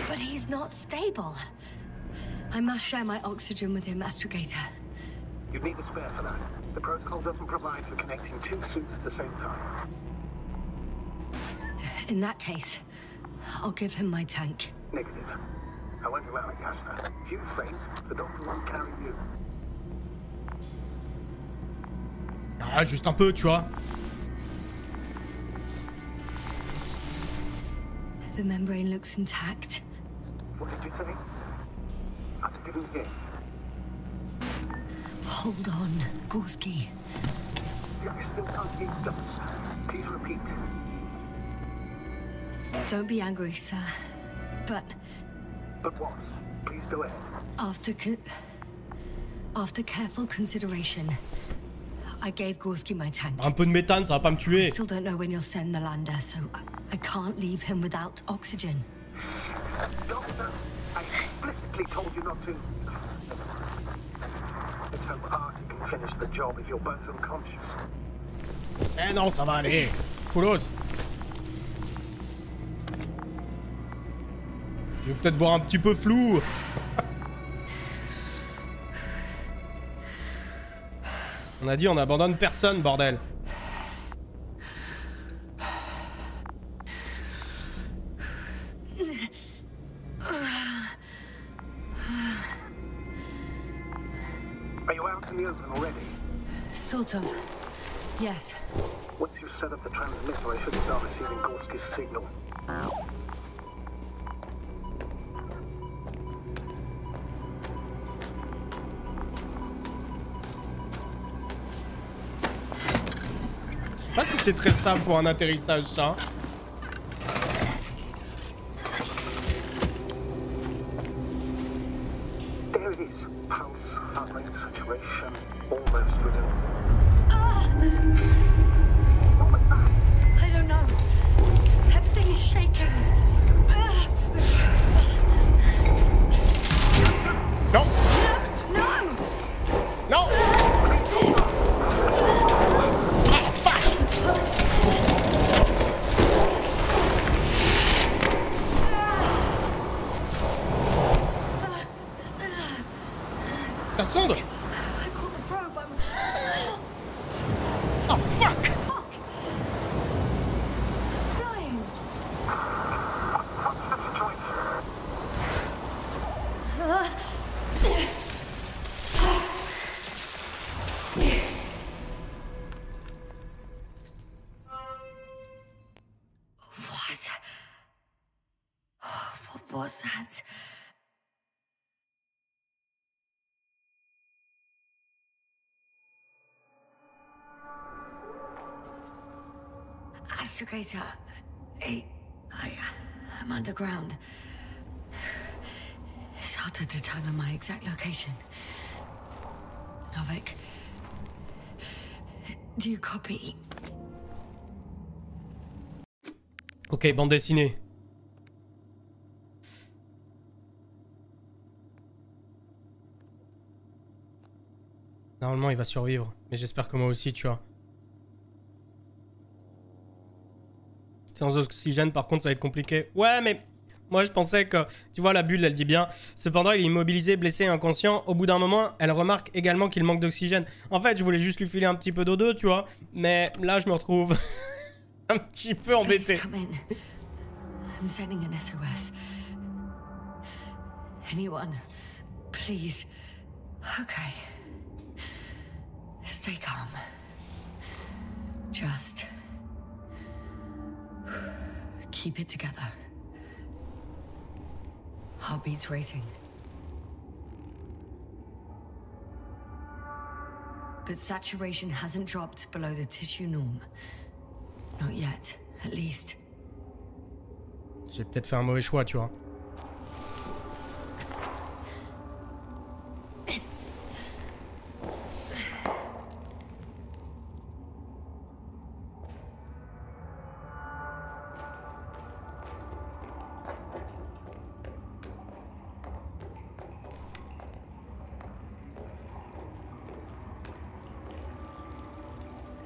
But he's not stable. I must share my oxygen with him, Astrogator. You'd need a spare for that. The protocol doesn't provide for connecting two suits at the same time. In that case, I'll give him my tank. Negative. I won't allow it, Yasna. If you faint, the doctor won't carry you. Ah, juste un peu, tu vois. The membrane looks intact. What did you say? I didn't hear. Hold on, Gorski. I still can't hear you. Please repeat. Don't be angry, sir. But But what? Please go ahead. after careful consideration, I gave Gorski my tank. Un peu de méthane, ça va pas me I tuer. still don't know when you'll send the lander, so I can't leave him without oxygen. Doctor, I explicitly told you not to. Let's hope Artie can finish the job if you're both unconscious. Eh non, ça va aller. Coolos. Je vais peut-être voir un petit peu flou. On a dit on abandonne personne, bordel. Are you out in the open already? Sort of. Yes. Once you set up the transmitter, I should start receiving Gorski's signal. Je sais pas si c'est très stable pour un atterrissage, ça. There it is. Pulse, heart rate, saturation, almost within. What was that? I don't know. Everything is shaking. Non. No! Non. La sonde. I caught the probe. Oh fuck. Fuck! Flying. What was that? Astrogator, I'm underground. It's hard to determine my exact location. Novik, do you copy? Ok, bande dessinée. Normalement, il va survivre. Mais j'espère que moi aussi, tu vois. Sans oxygène, par contre, ça va être compliqué. Ouais, mais moi, je pensais que... Tu vois, la bulle, elle dit bien. Cependant, il est immobilisé, blessé et inconscient. Au bout d'un moment, elle remarque également qu'il manque d'oxygène. En fait, je voulais juste lui filer un petit peu d'eau, tu vois. Mais là, je me retrouve un petit peu embêté. I'm sending an SOS. Anyone, please. Okay. Stay calm. Just keep it together. Heartbeats racing. But saturation hasn't dropped below the tissue norm. Not yet, at least. J'ai peut-être fait un mauvais choix, tu vois.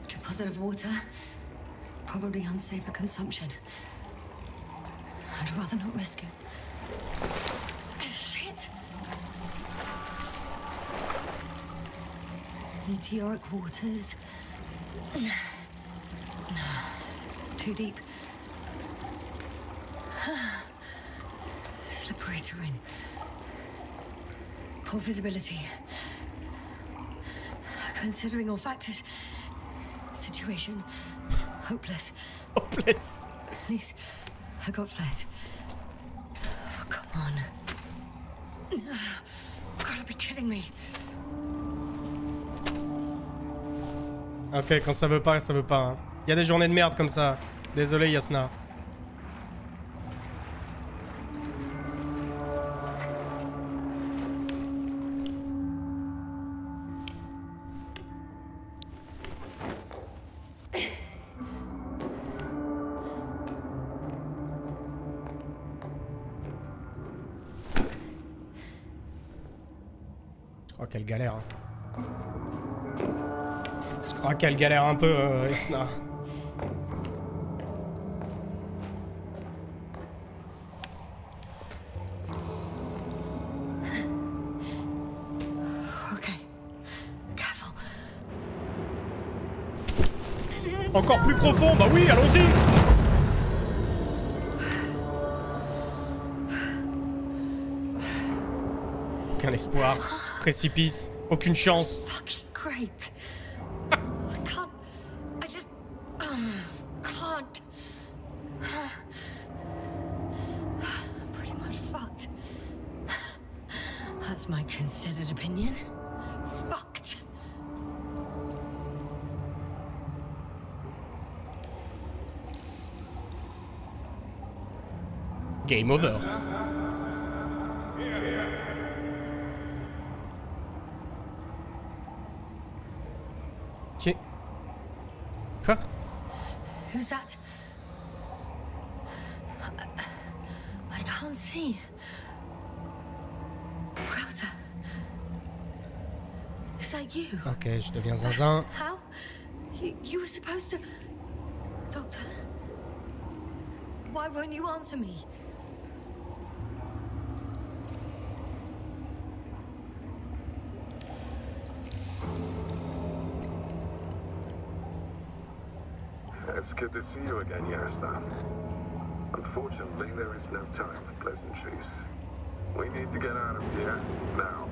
Deposit of water, probably unsafe for consumption. I'd rather not risk it. Shit! Meteoric waters. Too deep. Slippery terrain. Poor visibility. Considering all factors, situation hopeless. Hopeless. At least I got flares. Oh, come on. You gotta be kidding me. Ok, quand ça veut pas, ça veut pas. Hein. Y a des journées de merde comme ça. Désolé, Yasna. Je crois qu'elle galère. Hein. Je crois qu'elle galère un peu, Yasna. Okay. Careful. Encore plus profond, bah oui, allons-y. Aucun espoir. Précipice. Aucune chance. Fucking great. I can't. I just. Can't. I'm pretty much fucked. That's my considered opinion. Fucked. Game over. Quoi? Who's that? I can't see. Crowther. Is that you? Ok, je deviens zinzin. How? You were supposed to... Doctor? Why won't you answer me? It's good to see you again, Yasna. Unfortunately, there is no time for pleasantries. We need to get out of here, now.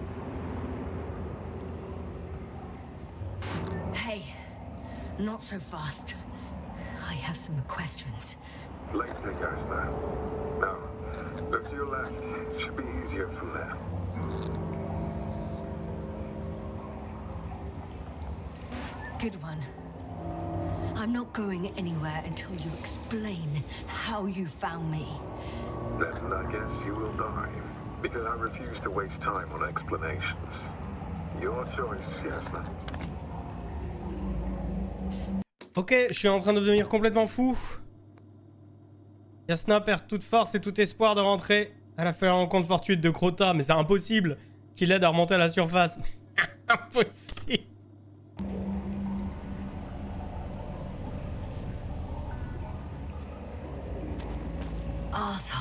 Hey, not so fast. I have some questions. Later, Yasna. Now, look to your left. It should be easier from there. Good one. I'm not going anywhere until you explain how you found me. Then I guess you will die, because I refuse to waste time on explanations. Your choice, Jasna. Ok, je suis en train de devenir complètement fou. Jasna perd toute force et tout espoir de rentrer. Elle a fait la rencontre fortuite de Crota, mais c'est impossible qu'il l'aide à remonter à la surface. Impossible. Asshole.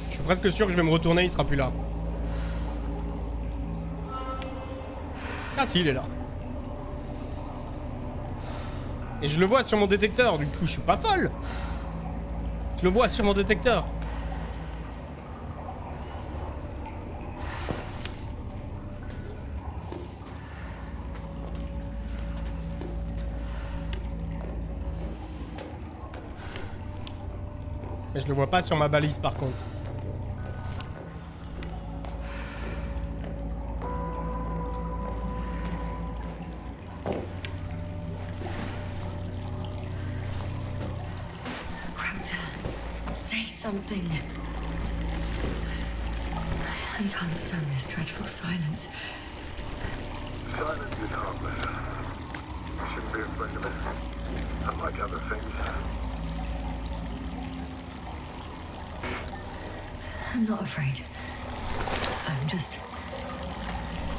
Je suis presque sûr que je vais me retourner, il sera plus là. Ah si, il est là. Et je le vois sur mon détecteur, du coup je suis pas folle. Je le vois sur mon détecteur. Mais je le vois pas sur ma balise par contre. Something. I can't stand this dreadful silence. Silence is harmless. You shouldn't be afraid of it. Unlike other things. I'm not afraid. I'm just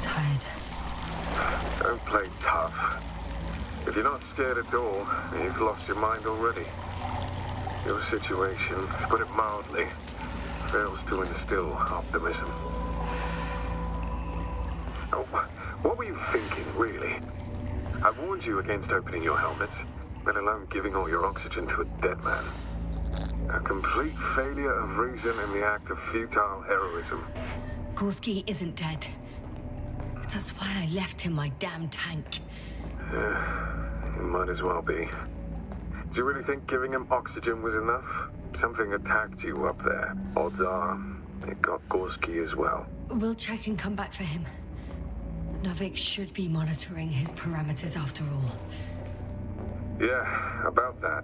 tired. Don't play tough. If you're not scared at all, you've lost your mind already. Your situation, to put it mildly, fails to instill optimism. Oh, what were you thinking, really? I warned you against opening your helmets, let alone giving all your oxygen to a dead man. A complete failure of reason in the act of futile heroism. Gorski isn't dead. That's why I left him my damn tank. It might as well be. Do you really think giving him oxygen was enough? Something attacked you up there. Odds are, it got Gorski as well. We'll check and come back for him. Novik should be monitoring his parameters after all. Yeah, about that.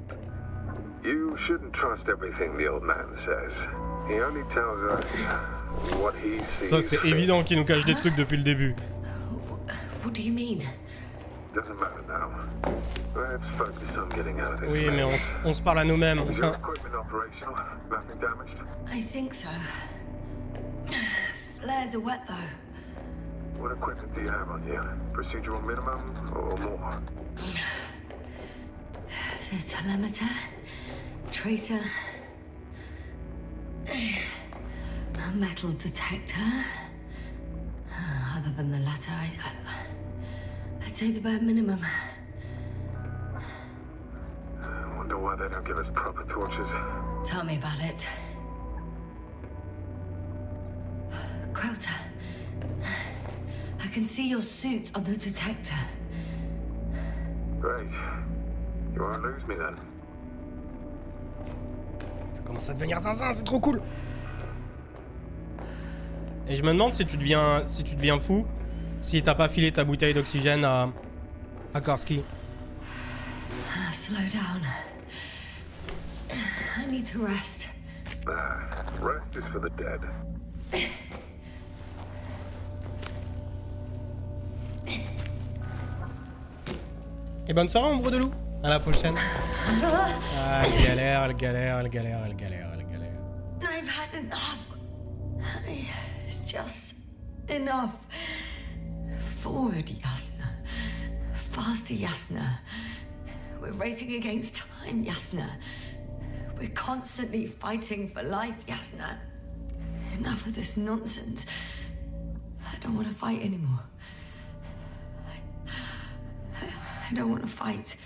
You shouldn't trust everything the old man says. He only tells us what he sees. Ça c'est évident qu'il nous cache des trucs depuis le début. What do you mean? Doesn't matter now. Let's focus on getting out of this. Oui, mais on se parle à nous-mêmes. Is your Enfin, equipment operational? Nothing damaged? I think so. Flares are wet though. What equipment do you have on you? Procedural minimum or more? The telemeter, tracer, a metal detector. Other than the latter, I'd say the bare minimum. I wonder why they don't give us proper torches. Tell me about it. Crowther, I can see your suit on the detector. Great. You won't lose me then. ça commence à devenir zinzin, c'est trop cool. Et je me demande si tu deviens fou, si t'as pas filé ta bouteille d'oxygène à Gorski. Slow down. I need to rest. Rest is for the dead. Et bonne soirée, ombre de loup. À la prochaine. Ah, elle galère, elle galère, elle galère, elle galère, elle galère. I've had enough. Just enough. Forward, Yasna. Faster, Yasna. We're racing against time, Yasna. We're constantly fighting for life, Yasna. Enough of this nonsense. I don't want to fight anymore. I don't want to fight.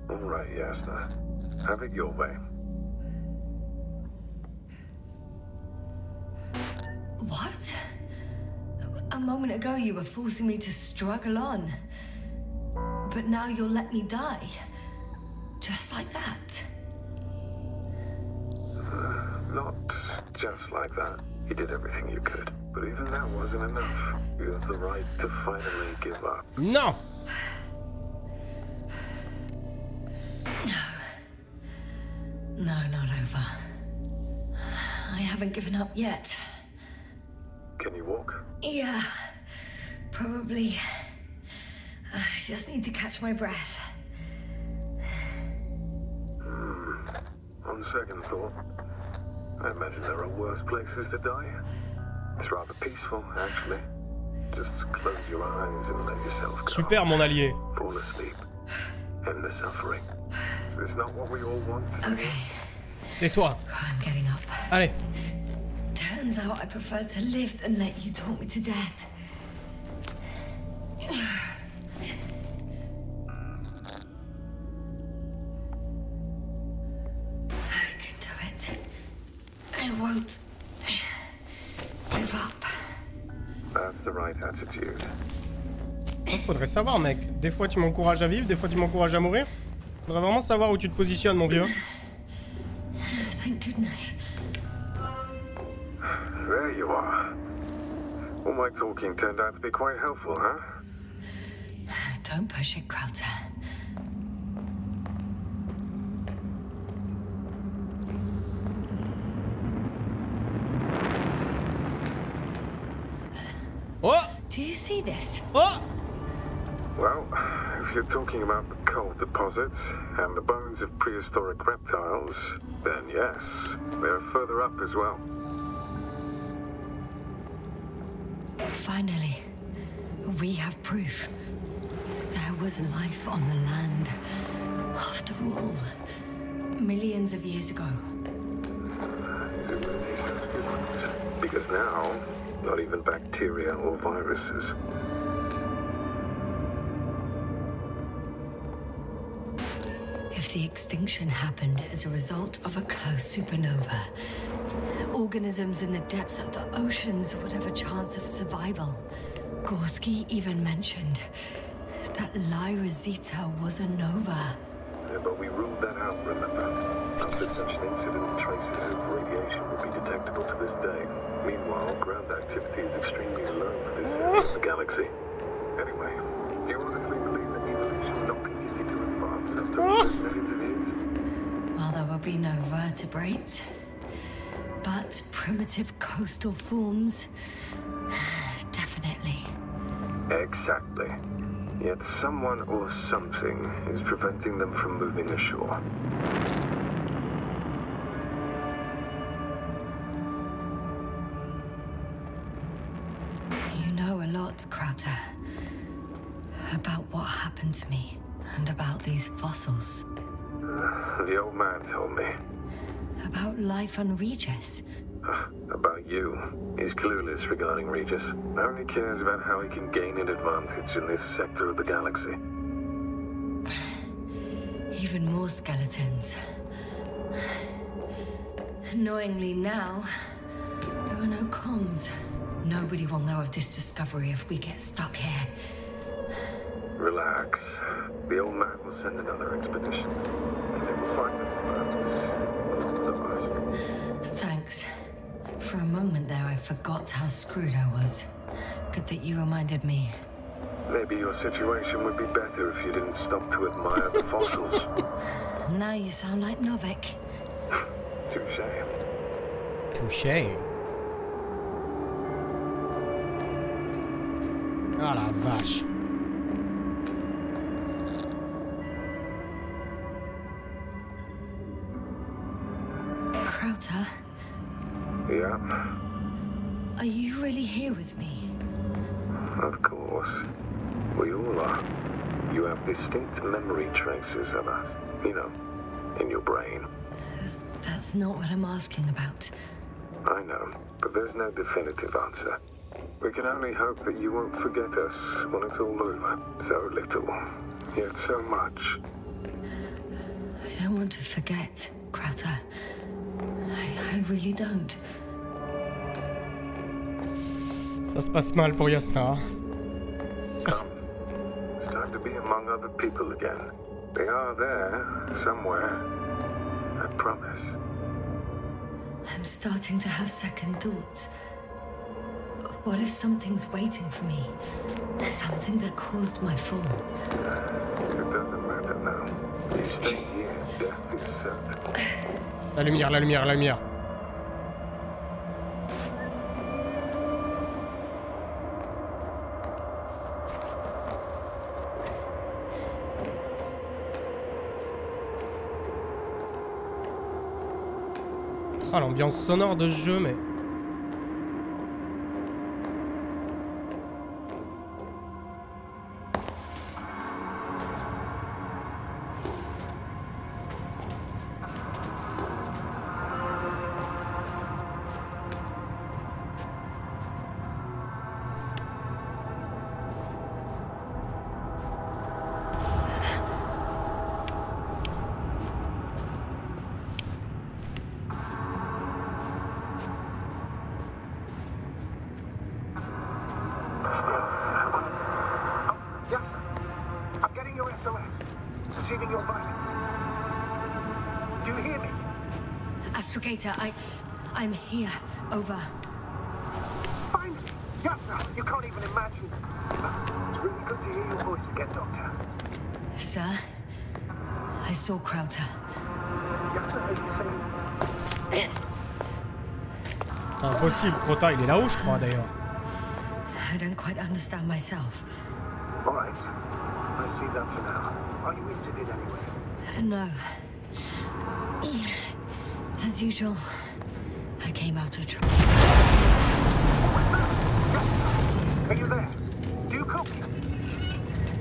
All right, Yasna. Have it your way. What? A moment ago you were forcing me to struggle on. But now you'll let me die. Just like that. Not Just like that. You did everything you could. But even that wasn't enough. You have the right to finally give up. Non. No, not over. I haven't given up yet. Can you walk? Yeah, probably. I just need to catch my breath. On second thought, I imagine there are worse places to die. It's rather peaceful, actually. Just close your eyes and let yourself go. Super, mon allié. Fall asleep. End the suffering. Is not what we all want. Okay. Tais-toi. I'm getting up. Allez. Turns out I prefer to live than let you talk me to death. I can do it. I won't give up. That's the right attitude. Oh, faudrait savoir, mec. Des fois tu m'encourages à vivre, des fois tu m'encourages à mourir. Faudrait vraiment savoir où tu te positionnes, mon vieux. Thank goodness. There you are. All my talking turned out to be quite helpful, huh? Don't push it, Krauter. Oh! Do you see this? Oh! Well, if you're talking about the coal deposits and the bones of prehistoric reptiles, then yes, they're further up as well. Finally, we have proof. There was life on the land. After all, millions of years ago. Because now, not even bacteria or viruses. If the extinction happened as a result of a close supernova, organisms in the depths of the oceans would have a chance of survival. Gorski even mentioned that Lyra Zeta was a nova. Yeah, but we ruled that out, remember? After such an incident, traces of radiation would be detectable to this day. Meanwhile, ground activity is extremely low for this area of the galaxy. Anyway, do you honestly believe that evolution will not continue to advance after millions of years? Well, there will be no vertebrates, but primitive coastal forms, definitely. Exactly. Yet someone or something is preventing them from moving ashore. You know a lot, Krauter. About what happened to me, and about these fossils. The old man told me. About life on Regis. About you. He's clueless regarding Regis. Only cares about how he can gain an advantage in this sector of the galaxy. Even more skeletons. Annoyingly now, there are no comms. Nobody will know of this discovery if we get stuck here. Relax. The old man will send another expedition. And they will find us. Thanks. For a moment there, I forgot how screwed I was. Good that you reminded me. Maybe your situation would be better if you didn't stop to admire the fossils. Now you sound like Novik. Touché. Touché. Ah la vache. Krauter, Yeah, are you really here with me? of course. We all are. You have distinct memory traces of us. You know, in your brain. That's not what I'm asking about. I know, but there's no definitive answer. We can only hope that you won't forget us when it's all over. So little, yet so much. I don't want to forget, Krauter. I really don't. Ça se passe mal pour Yasna. Come. It's time to be among other people again. They are there, somewhere. I promise. I'm starting to have second thoughts. What if something's waiting for me? Something that caused my fall? It doesn't matter now. You stay here, death is certain. La lumière, la lumière, la lumière. Ah, l'ambiance sonore de ce jeu, mais... I'm here. Over. Finally! Yes, you can't even imagine. It's really good to hear your voice again, Doctor. Sir, I saw Krauter. Yes, sir, you saying? Impossible, Crota, il est là-haut, je crois, d'ailleurs. I don't quite understand myself. All right. Let's leave that for now. Are you injured in any way? No. As usual. I came out of trouble. Are you there? Do you copy?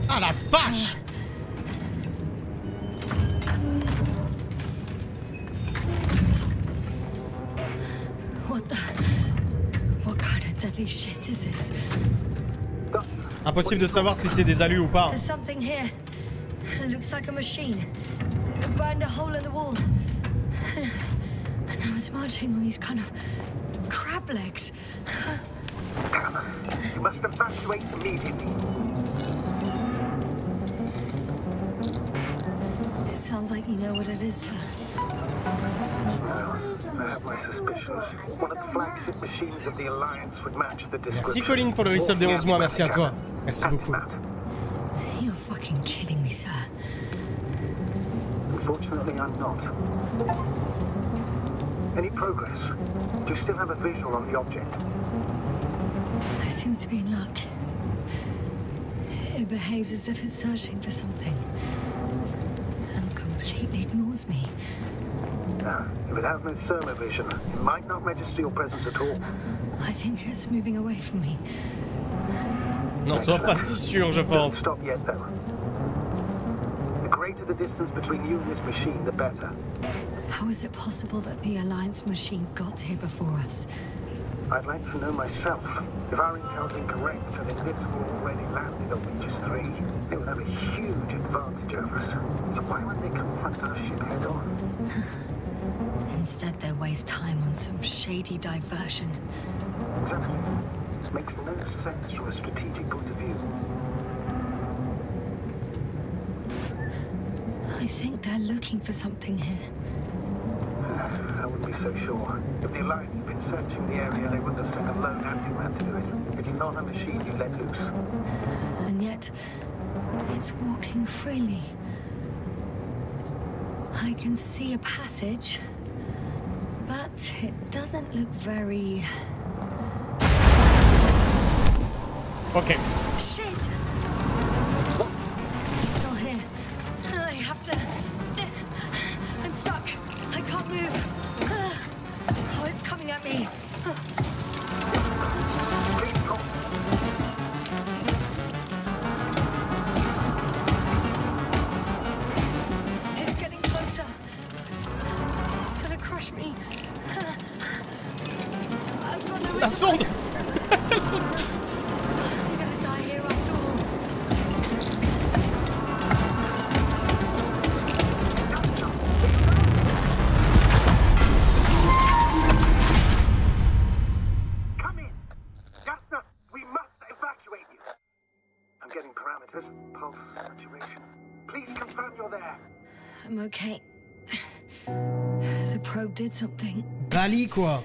Ah la vache! What kind of deadly shit is this? Impossible de savoir si c'est des alus ou pas. There's something here. It looks like a machine. It burned a hole in the wall. And now it's marching on these kind of crab legs. You must evacuate immediately. It sounds like you know what it is, sir. I have my suspicions. One of the flagship machines of the Alliance would match the description. Merci Colline pour le resub des 11 mois, merci à toi. Merci beaucoup. You're fucking kidding me, sir. Unfortunately, I'm not. Any progress? Do you still have a visual on the object? I seem to be in luck. It behaves as if it's searching for something. And completely ignores me. If it has no thermovision, it might not register your presence at all. I think it's moving away from me. N'en sois pas si sûr, je Don't pense. stop yet, though. The greater the distance between you and this machine, the better. How is it possible that the Alliance machine got here before us? I'd like to know myself. If our intel's incorrect and Invincible already landed on Regis 3, they would have a huge advantage over us. So why would they confront our ship head on? Instead, they waste time on some shady diversion. Exactly. Makes no sense from a strategic point of view. I think they're looking for something here. I wouldn't be so sure. If the Alliance had been searching the area, they wouldn't have sent a lone anti-man to do it. It's not a machine you let loose. And yet, it's walking freely. I can see a passage, but it doesn't look very... Ok. Shit! It's still here. I have to... I'm stuck. I can't move. Oh, it's coming at me. It's getting closer. It's gonna crush me. I've got no... La sonde! I'm okay. The probe did something. Bali, quoi.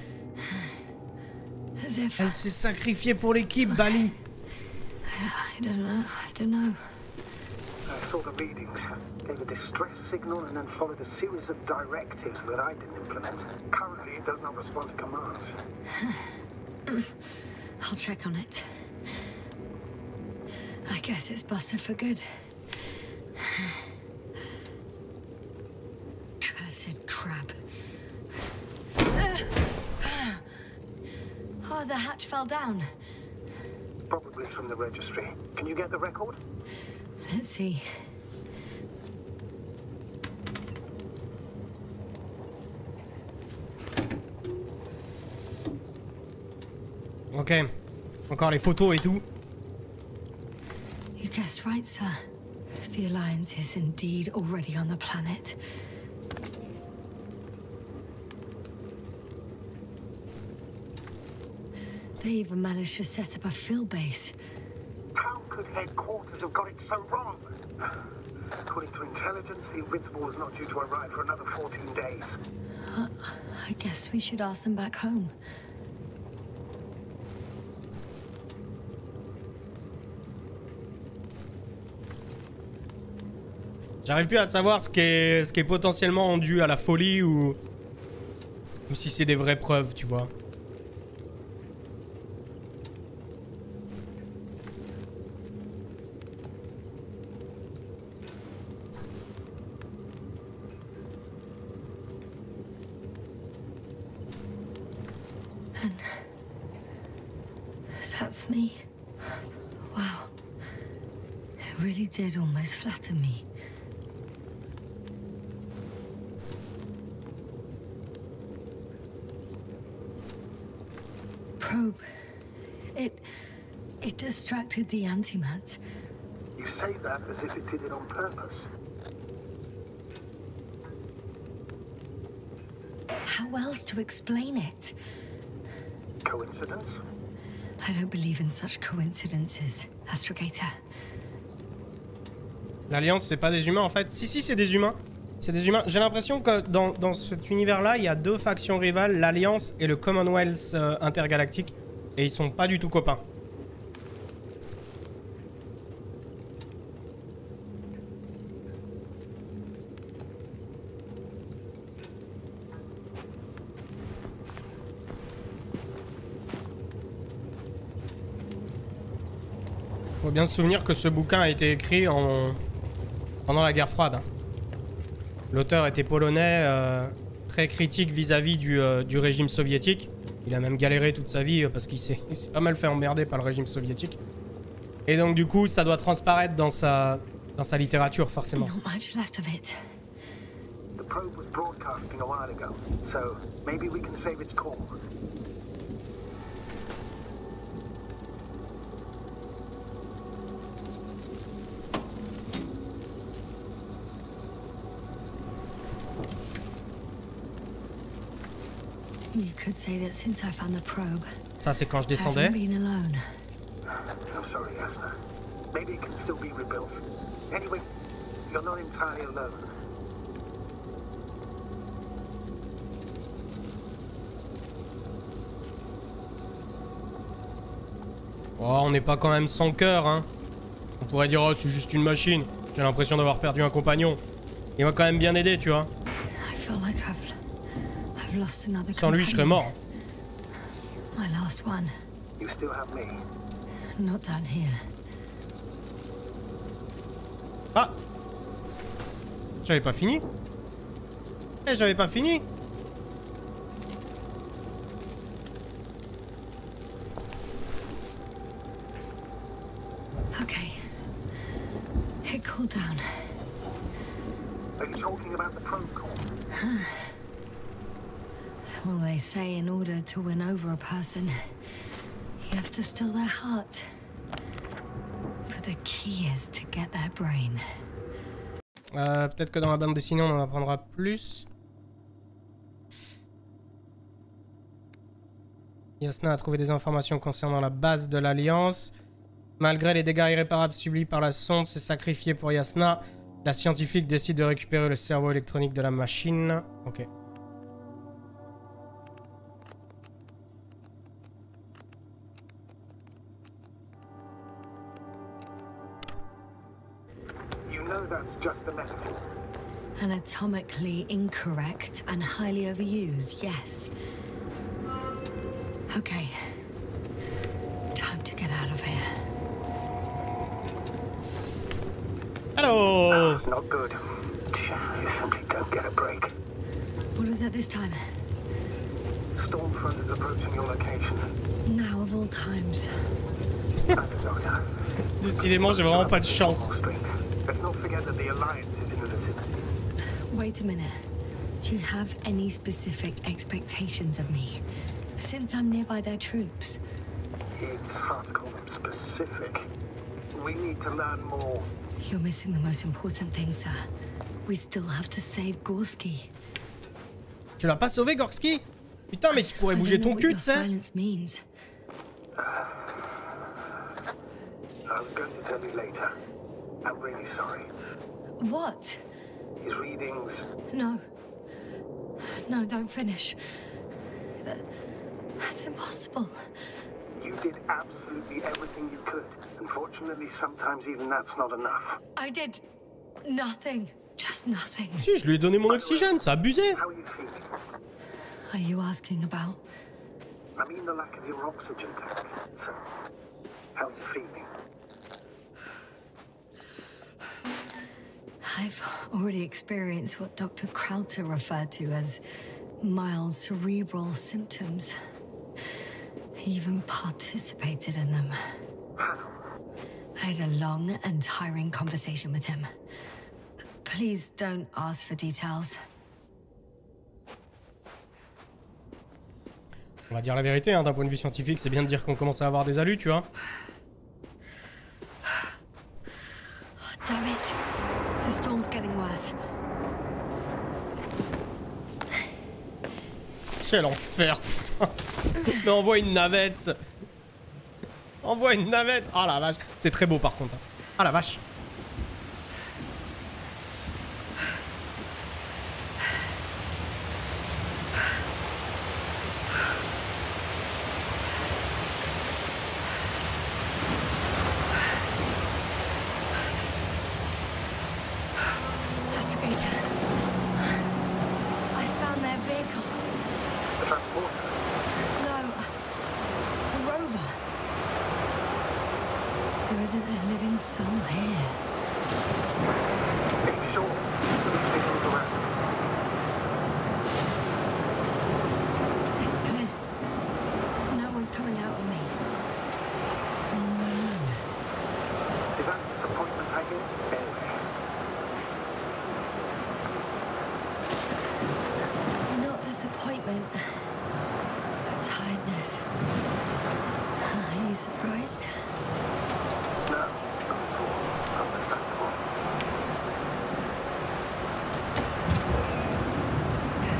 As if... Elle s'est sacrifiée pour l'équipe, Bali. I don't know. I saw the readings, gave a distress signal and then followed a series of directives that I didn't implement. Currently, it does not respond to commands. I'll check on it. I guess it's busted for good. Cursed crap. Oh, the hatch fell down. Probably from the registry. Can you get the record? Let's see. Ok. Encore les photos et tout. You guessed right, sir. The Alliance is indeed already on the planet. They even managed to set up a field base. How could headquarters have got it so wrong? According to intelligence, the Invincible was not due to arrive for another 14 days. I guess we should ask them back home. J'arrive plus à savoir ce qui est potentiellement dû à la folie ou si c'est des vraies preuves, tu vois. And that's me. Wow. It really did almost flatter me. Probe. It distracted the antimat. You say that as if it did it on purpose. How else to explain it? Coincidence? I don't believe in such coincidences, Astrogator. L'Alliance, c'est pas des humains en fait. Si, c'est des humains. C'est des humains. J'ai l'impression que dans cet univers-là, il y a deux factions rivales, l'Alliance et le Commonwealth intergalactique. Et ils sont pas du tout copains. Faut bien se souvenir que ce bouquin a été écrit pendant la guerre froide. L'auteur était polonais, très critique vis-à-vis du régime soviétique. Il a même galéré toute sa vie parce qu'il s'est pas mal fait emmerder par le régime soviétique. Et donc du coup, ça doit transparaître dans sa littérature, forcément. Not much left of it. The probe was broadcasting a while ago, so maybe we can save its call. You could say that since I found the probe, Ça, c'est quand je I descendais. haven't been alone. I'm sorry, Asna. Maybe it can still be rebuilt. Anyway, you're not entirely alone. Oh, on n'est pas quand même sans cœur, hein. On pourrait dire, oh, c'est juste une machine. J'ai l'impression d'avoir perdu un compagnon. Il m'a quand même bien aidé, tu vois. I feel like I've lost another Sans lui, je serais mort. My last one. You still have me. Not down here. Ah! J'avais pas fini. Eh, j'avais pas fini. Okay. It cooled down. Are you talking about the probe call? Well, they say in order to win over a person, you have to steal their heart. But the key is to get their brain. Peut-être que dans la bande dessinée, on en apprendra plus. Yasna a trouvé des informations concernant la base de l'Alliance. Malgré les dégâts irréparables subis par la sonde, s'est sacrifié pour Yasna. La scientifique décide de récupérer le cerveau électronique de la machine. Ok. You know that's just a metaphor. Anatomically incorrect and highly overused, yes. Okay. Time to get out of here. Hello! Not good. You simply don't get a break. What is it this time? Stormfront is approaching your location. Now of all times. Décidément, j'ai vraiment pas de chance. Let's not forget that the Alliance is in the vicinity. Wait a minute. Do you have any specific expectations of me? Since I'm nearby their troops. It's hard to call them specific. We need to learn more. You're missing the most important thing, sir. We still have to save Gorski. Tu l'as pas sauvé, Gorski? Putain, mais tu pourrais bouger ton cul, tu sais. Silence means. I was going to tell you later. I'm really sorry. What? His readings. No. No, don't finish. That's impossible. You did absolutely everything you could. Unfortunately, sometimes even that's not enough. I did nothing. Just nothing. Si, je lui ai donné mon oxygène, c'est abusé. How are you feeling? Are you asking about? I mean the lack of your oxygen tank. So, how are you feeling? I've already experienced what Dr. Krauter referred to as mild cerebral symptoms. He even participated in them. I had a long and tiring conversation with him. Please don't ask for details. On va dire la vérité, hein, d'un point de vue scientifique, c'est bien de dire qu'on commence à avoir des alus, tu vois. Oh, damn it. The storm's getting worse. Quel enfer, putain. Mais envoie une navette. Envoie une navette. Ah la vache. C'est très beau par contre. Ah la vache.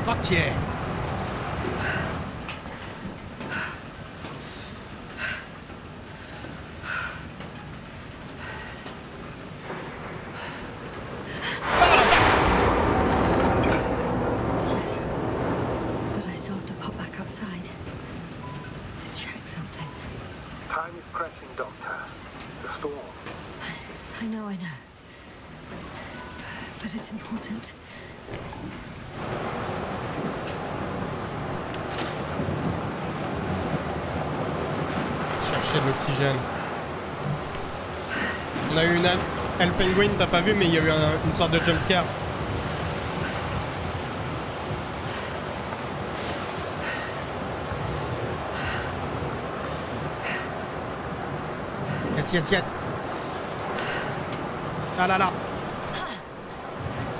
Fuck yeah. Yes, but I still have to pop back outside. Let's check something. Time is pressing, Doctor. The storm. I know. But it's important. Chercher de l'oxygène. On a eu une El Penguin, t'as pas vu, mais il y a eu une sorte de jumpscare. Yes. Là.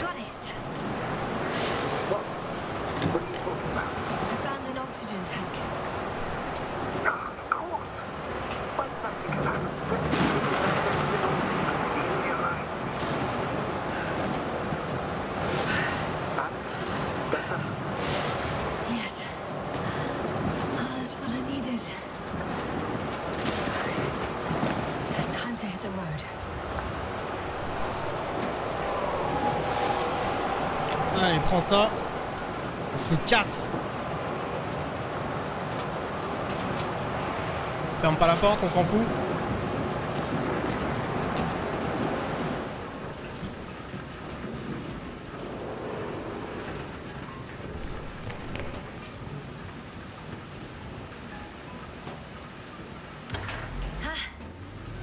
Got it. What are you talking about? I found an oxygen tank. Of course. Why did I think of that? Better? Yes. Oh, that's what I needed. Time to hit the road. Allez, prends ça. On se casse. On ferme pas la porte, on s'en fout.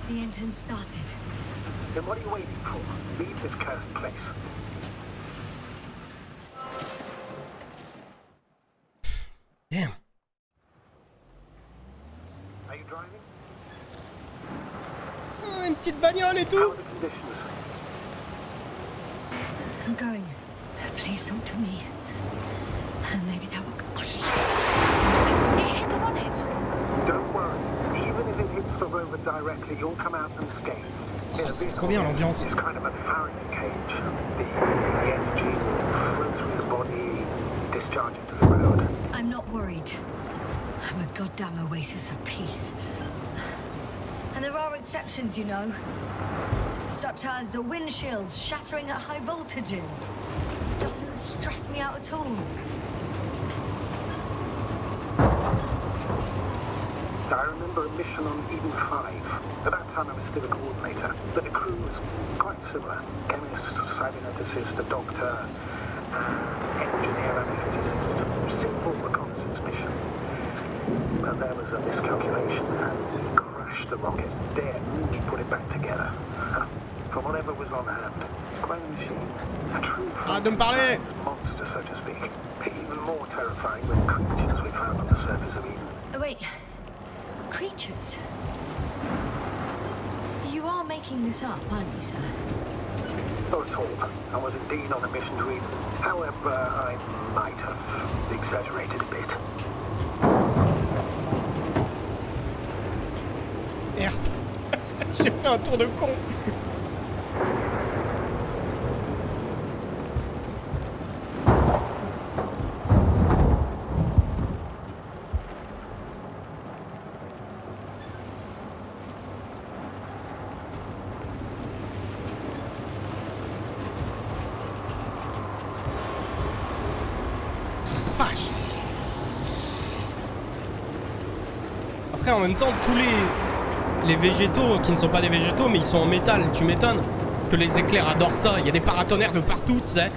The engine started. Then what are you waiting for? Leave this cursed place. Damn. Are you driving? Ah, une petite bagnole et How tout. are the conditions? I'm going. Please talk to me. Maybe that will... Oh, shit! It hit the bonnet! Don't worry. Even if it hits the rover directly, you'll come out unscathed. Oh, c'est trop bien l'ambiance. It's kind of a Faraday cage. The energy will flow through the body, discharge into the road. I'm not worried. I'm a goddamn oasis of peace. And there are exceptions, you know. Such as the windshields shattering at high voltages. Doesn't stress me out at all. I remember a mission on Eden 5. At that time I was still a coordinator, but the crew was quite similar. Chemist, cyberneticist, a doctor, engineer and a physicist. Simple reconnaissance mission. But there was a miscalculation and we crashed the rocket. Then we put it back together. From whatever was on hand. It's quite a machine. A true monster, so to speak. Even more terrifying than the creatures we found on the surface of Eden. Oh, wait. Creatures? You are making this up, aren't you, sir? Not at all. I was indeed on a mission to Eden. However, I might have exaggerated a bit. Merde. J'ai fait un tour de con. Après, en même temps, tous les végétaux qui ne sont pas des végétaux, mais ils sont en métal, tu m'étonnes que les éclairs adorent ça. Il y a des paratonnerres de partout, tu sais.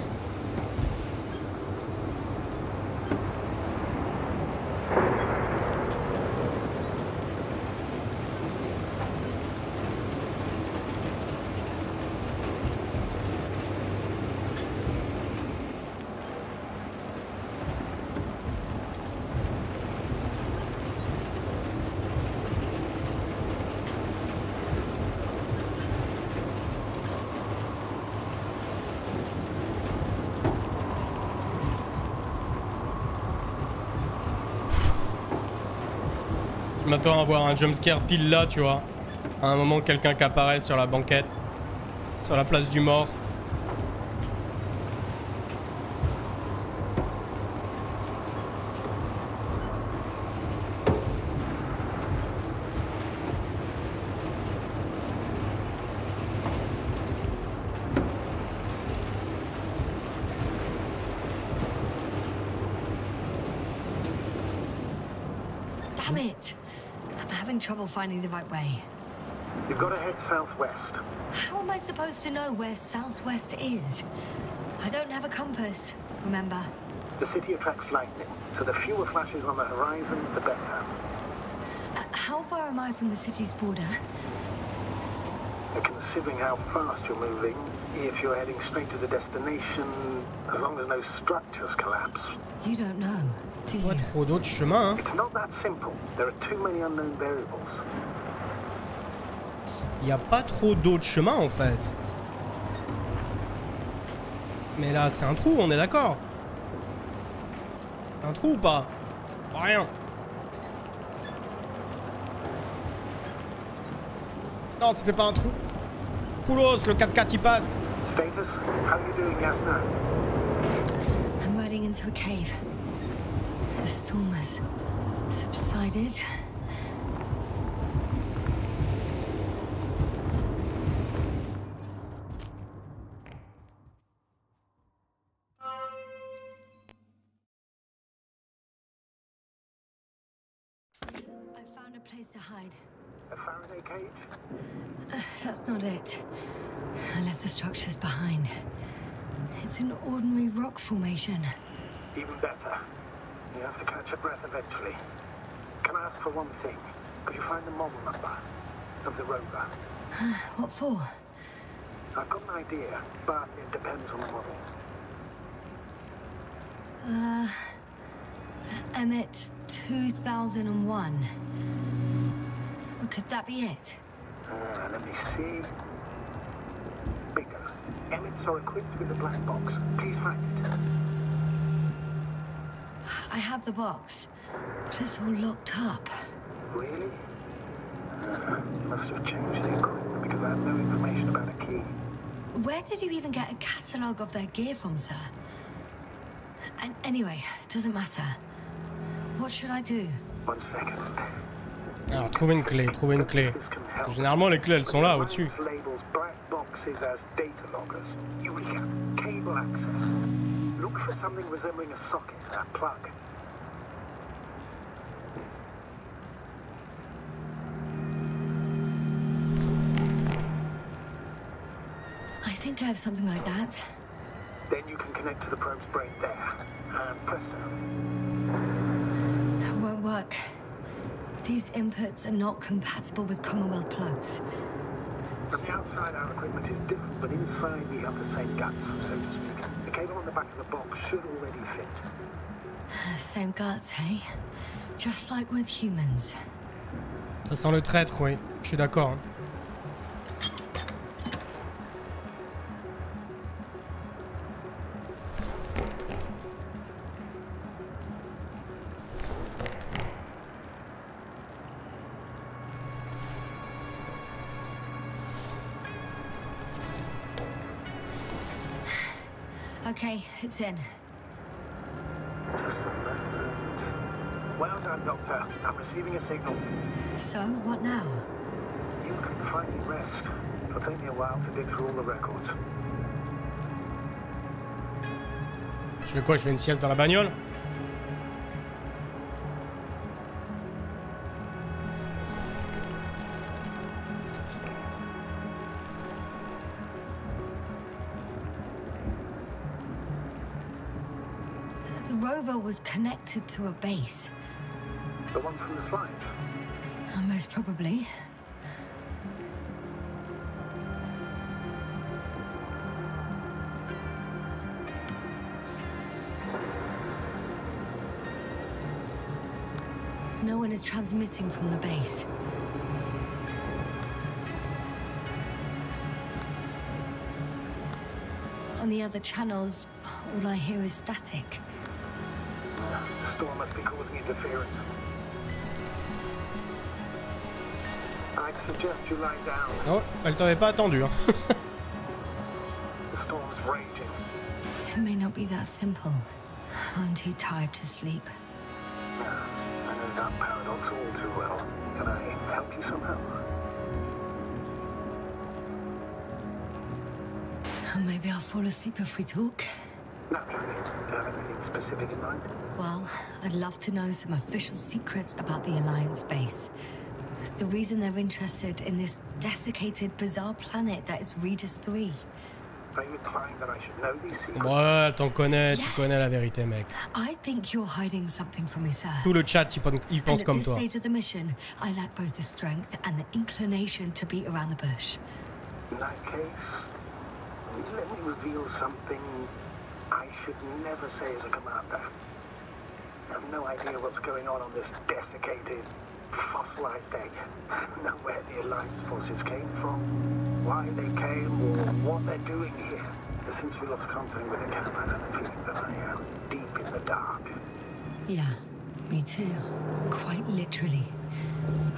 Je m'attends à voir un jumpscare pile là, tu vois. À un moment, quelqu'un qui apparaît sur la banquette. Sur la place du mort. Damn it! I'm having trouble finding the right way. You've got to head southwest. How am I supposed to know where southwest is? I don't have a compass, remember? The city attracts lightning, so the fewer flashes on the horizon, the better. How far am I from the city's border? Considering how fast you're moving, if you're heading straight to the destination, as long as no structures collapse. You don't know, do you? Pas trop d'autres chemins, hein. It's not that simple. There are too many unknown variables. Il n'y a pas trop d'autres chemins en fait. Mais là, c'est un trou, on est d'accord. Un trou ou pas? Rien. Non, c'était pas un trou. Koulos, le 4x4 il passe. Status, how are you doing, Yasna? I'm riding into a cave. The storm has subsided. place to hide. A Faraday cage? That's not it. I left the structures behind. It's an ordinary rock formation. Even better. You have to catch your breath eventually. Can I ask for one thing? Could you find the model number of the rover? What for? I've got an idea, but it depends on the model. Emmet 2001. Could that be it? Let me see. Bingo. Emmets are equipped with a black box. Please find it. I have the box, but it's all locked up. Really? Must have changed the equipment because I have no information about a key. Where did you even get a catalogue of their gear from, sir? And anyway, it doesn't matter. What should I do? 1 second. Alors, trouver une clé, trouver une clé. Généralement, les clés, elles sont là, au-dessus. Labels black boxes as data loggers. Eureka. Cable access. Look for something resembling a socket, a plug. I think I have something like that. Then you can connect to the probe's brain there. And presto. It won't work. These inputs are not compatible with Commonwealth plugs. From the outside, our equipment is different, but inside we have the same guts, so to speak. The cable on the back of the box should already fit. Same guts, hey? Just like with humans. Ça sent le traître, oui. Je suis d'accord. Hein. Okay, it's in. Just a moment. Well done, Doctor. I'm receiving a signal. So, what now? You can finally rest. It'll take me a while to dig through all the records. Je fais quoi? Je fais une sieste dans la bagnole? The rover was connected to a base. The one from the slides? Most probably. No one is transmitting from the base. On the other channels, all I hear is static. The storm must be causing interference. I'd suggest you lie down. Oh, elle t'avait pas attendu. Hein. The storm's raging. It may not be that simple. I'm too tired to sleep. I know that paradox all too well. Can I help you somehow? Maybe I'll fall asleep if we talk. Naturally. Do you have anything specific in mind? Well, I'd love to know some official secrets about the Alliance base. The reason they're interested in this desiccated, bizarre planet that is Regis 3. Are you implying that I should know these secrets? Ouais, t'en connais, Yes. tu connais la vérité, mec. I think you're hiding something from me, sir. Tout le chat, il pense And comme at this toi. stage of the mission, I lack both the strength and the inclination to beat around the bush. In that case, let me reveal something I should never say as a commander. I have no idea what's going on this desiccated, fossilized egg. Know where the Alliance forces came from, why they came, or what they're doing here. Since we lost contact with the camp, I have a feeling that I am deep in the dark. Yeah, me too. Quite literally.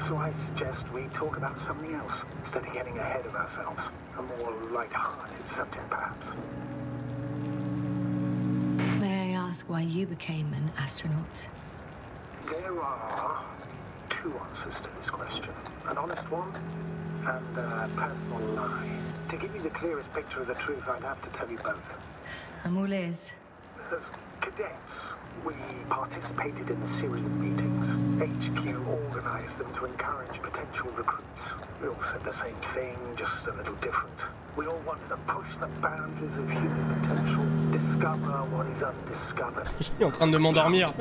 So I suggest we talk about something else, instead of getting ahead of ourselves. A more light-hearted subject, perhaps. May I ask why you became an astronaut? There are two answers to this question. An honest one and a personal lie. To give you the clearest picture of the truth, I'd have to tell you both. I'm all ears. As cadets, we participated in a series of meetings. HQ organized them to encourage potential recruits. We all said the same thing, just a little different. We all wanted to push the boundaries of human potential, discover what is undiscovered. Je suis en train de m'endormir.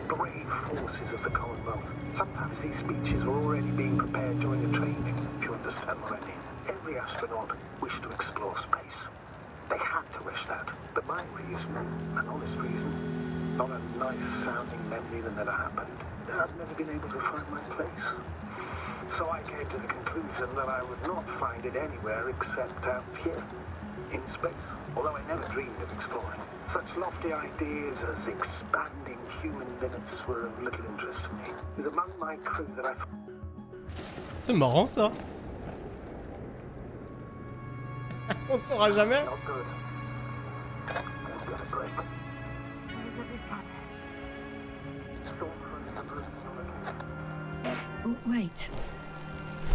Brave forces of the Commonwealth. Sometimes these speeches were already being prepared during the training, if you understand what I mean. Every astronaut wished to explore space. They had to wish that. But my reason, an honest reason, not a nice-sounding memory that never happened. I've never been able to find my place. So I came to the conclusion that I would not find it anywhere except out here, in space. Although I never dreamed of exploring. Such lofty ideas as expanding human limits were of little interest to me. It was among my crew that I... C'est marrant ça. On saura jamais. Not good. I've got a break. Wait.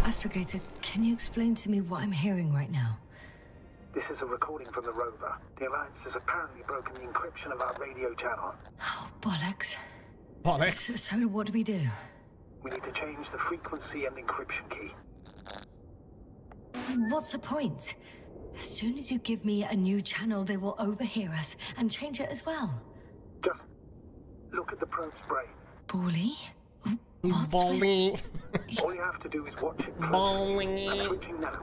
Astrogator, can you explain to me what I'm hearing right now? This is a recording from the rover. The Alliance has apparently broken the encryption of our radio channel. Oh, bollocks. Bollocks. So what do we do? We need to change the frequency and encryption key. What's the point? As soon as you give me a new channel, they will overhear us and change it as well. Just look at the probe's brain. Bally? Bally. All you have to do is watch it closely. Bally. I'm switching now.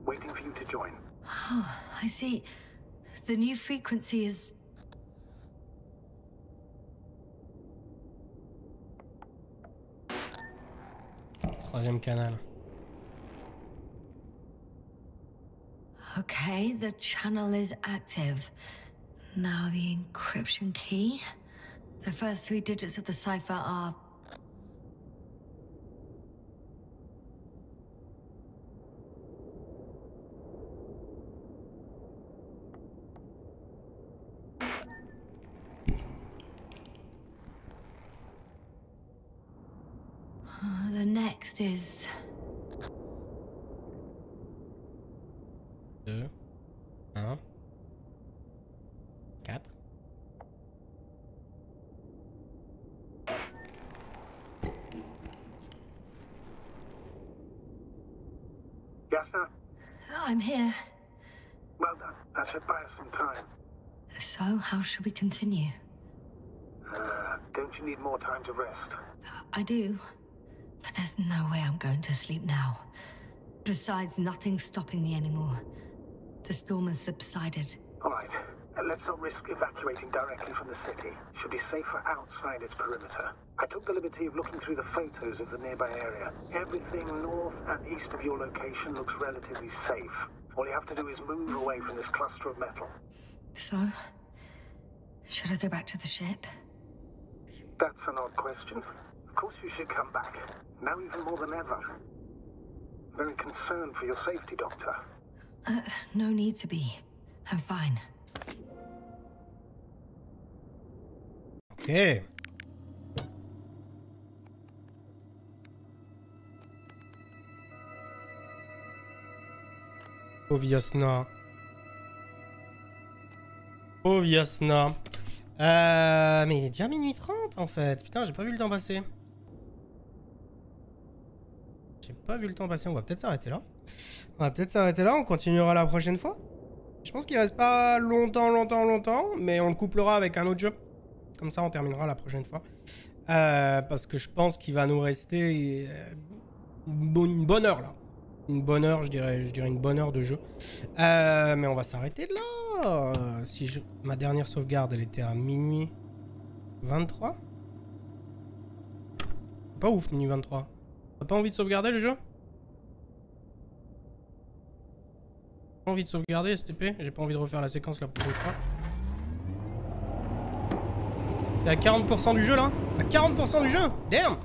Waiting for you to join. Oh, I see. The new frequency is... Troisième canal. Okay, the channel is active. Now the encryption key. The first 3 digits of the cipher are... The next is... 2, 1, 4. Yes, sir? I'm here. Well done. That should buy us some time. So, how should we continue? Don't you need more time to rest? I do. But there's no way I'm going to sleep now. Besides, nothing's stopping me anymore. The storm has subsided. All right. Let's not risk evacuating directly from the city. Should be safer outside its perimeter. I took the liberty of looking through the photos of the nearby area. Everything north and east of your location looks relatively safe. All you have to do is move away from this cluster of metal. So, should I go back to the ship? That's an odd question. Of course you should come back. Now even more than ever. Very concerned for your safety, Doctor. No need to be. I'm fine. Ok. Oviasna. Oviasna. Mais il est déjà minuit 30 en fait. Putain, j'ai pas vu le temps passer. J'ai pas vu le temps passer. On va peut-être s'arrêter là. On continuera la prochaine fois. Je pense qu'il reste pas longtemps. Mais on le couplera avec un autre jeu. Comme ça, on terminera la prochaine fois. Parce que je pense qu'il va nous rester une bonne heure là. Une bonne heure, je dirais une bonne heure de jeu. Mais on va s'arrêter là. Ma dernière sauvegarde, elle était à minuit 23. Pas ouf, minuit 23. T'as pas envie de sauvegarder le jeu? Pas envie de sauvegarder STP? J'ai pas envie de refaire la séquence la prochaine fois. T'es à 40% du jeu là? À 40% du jeu? Damn!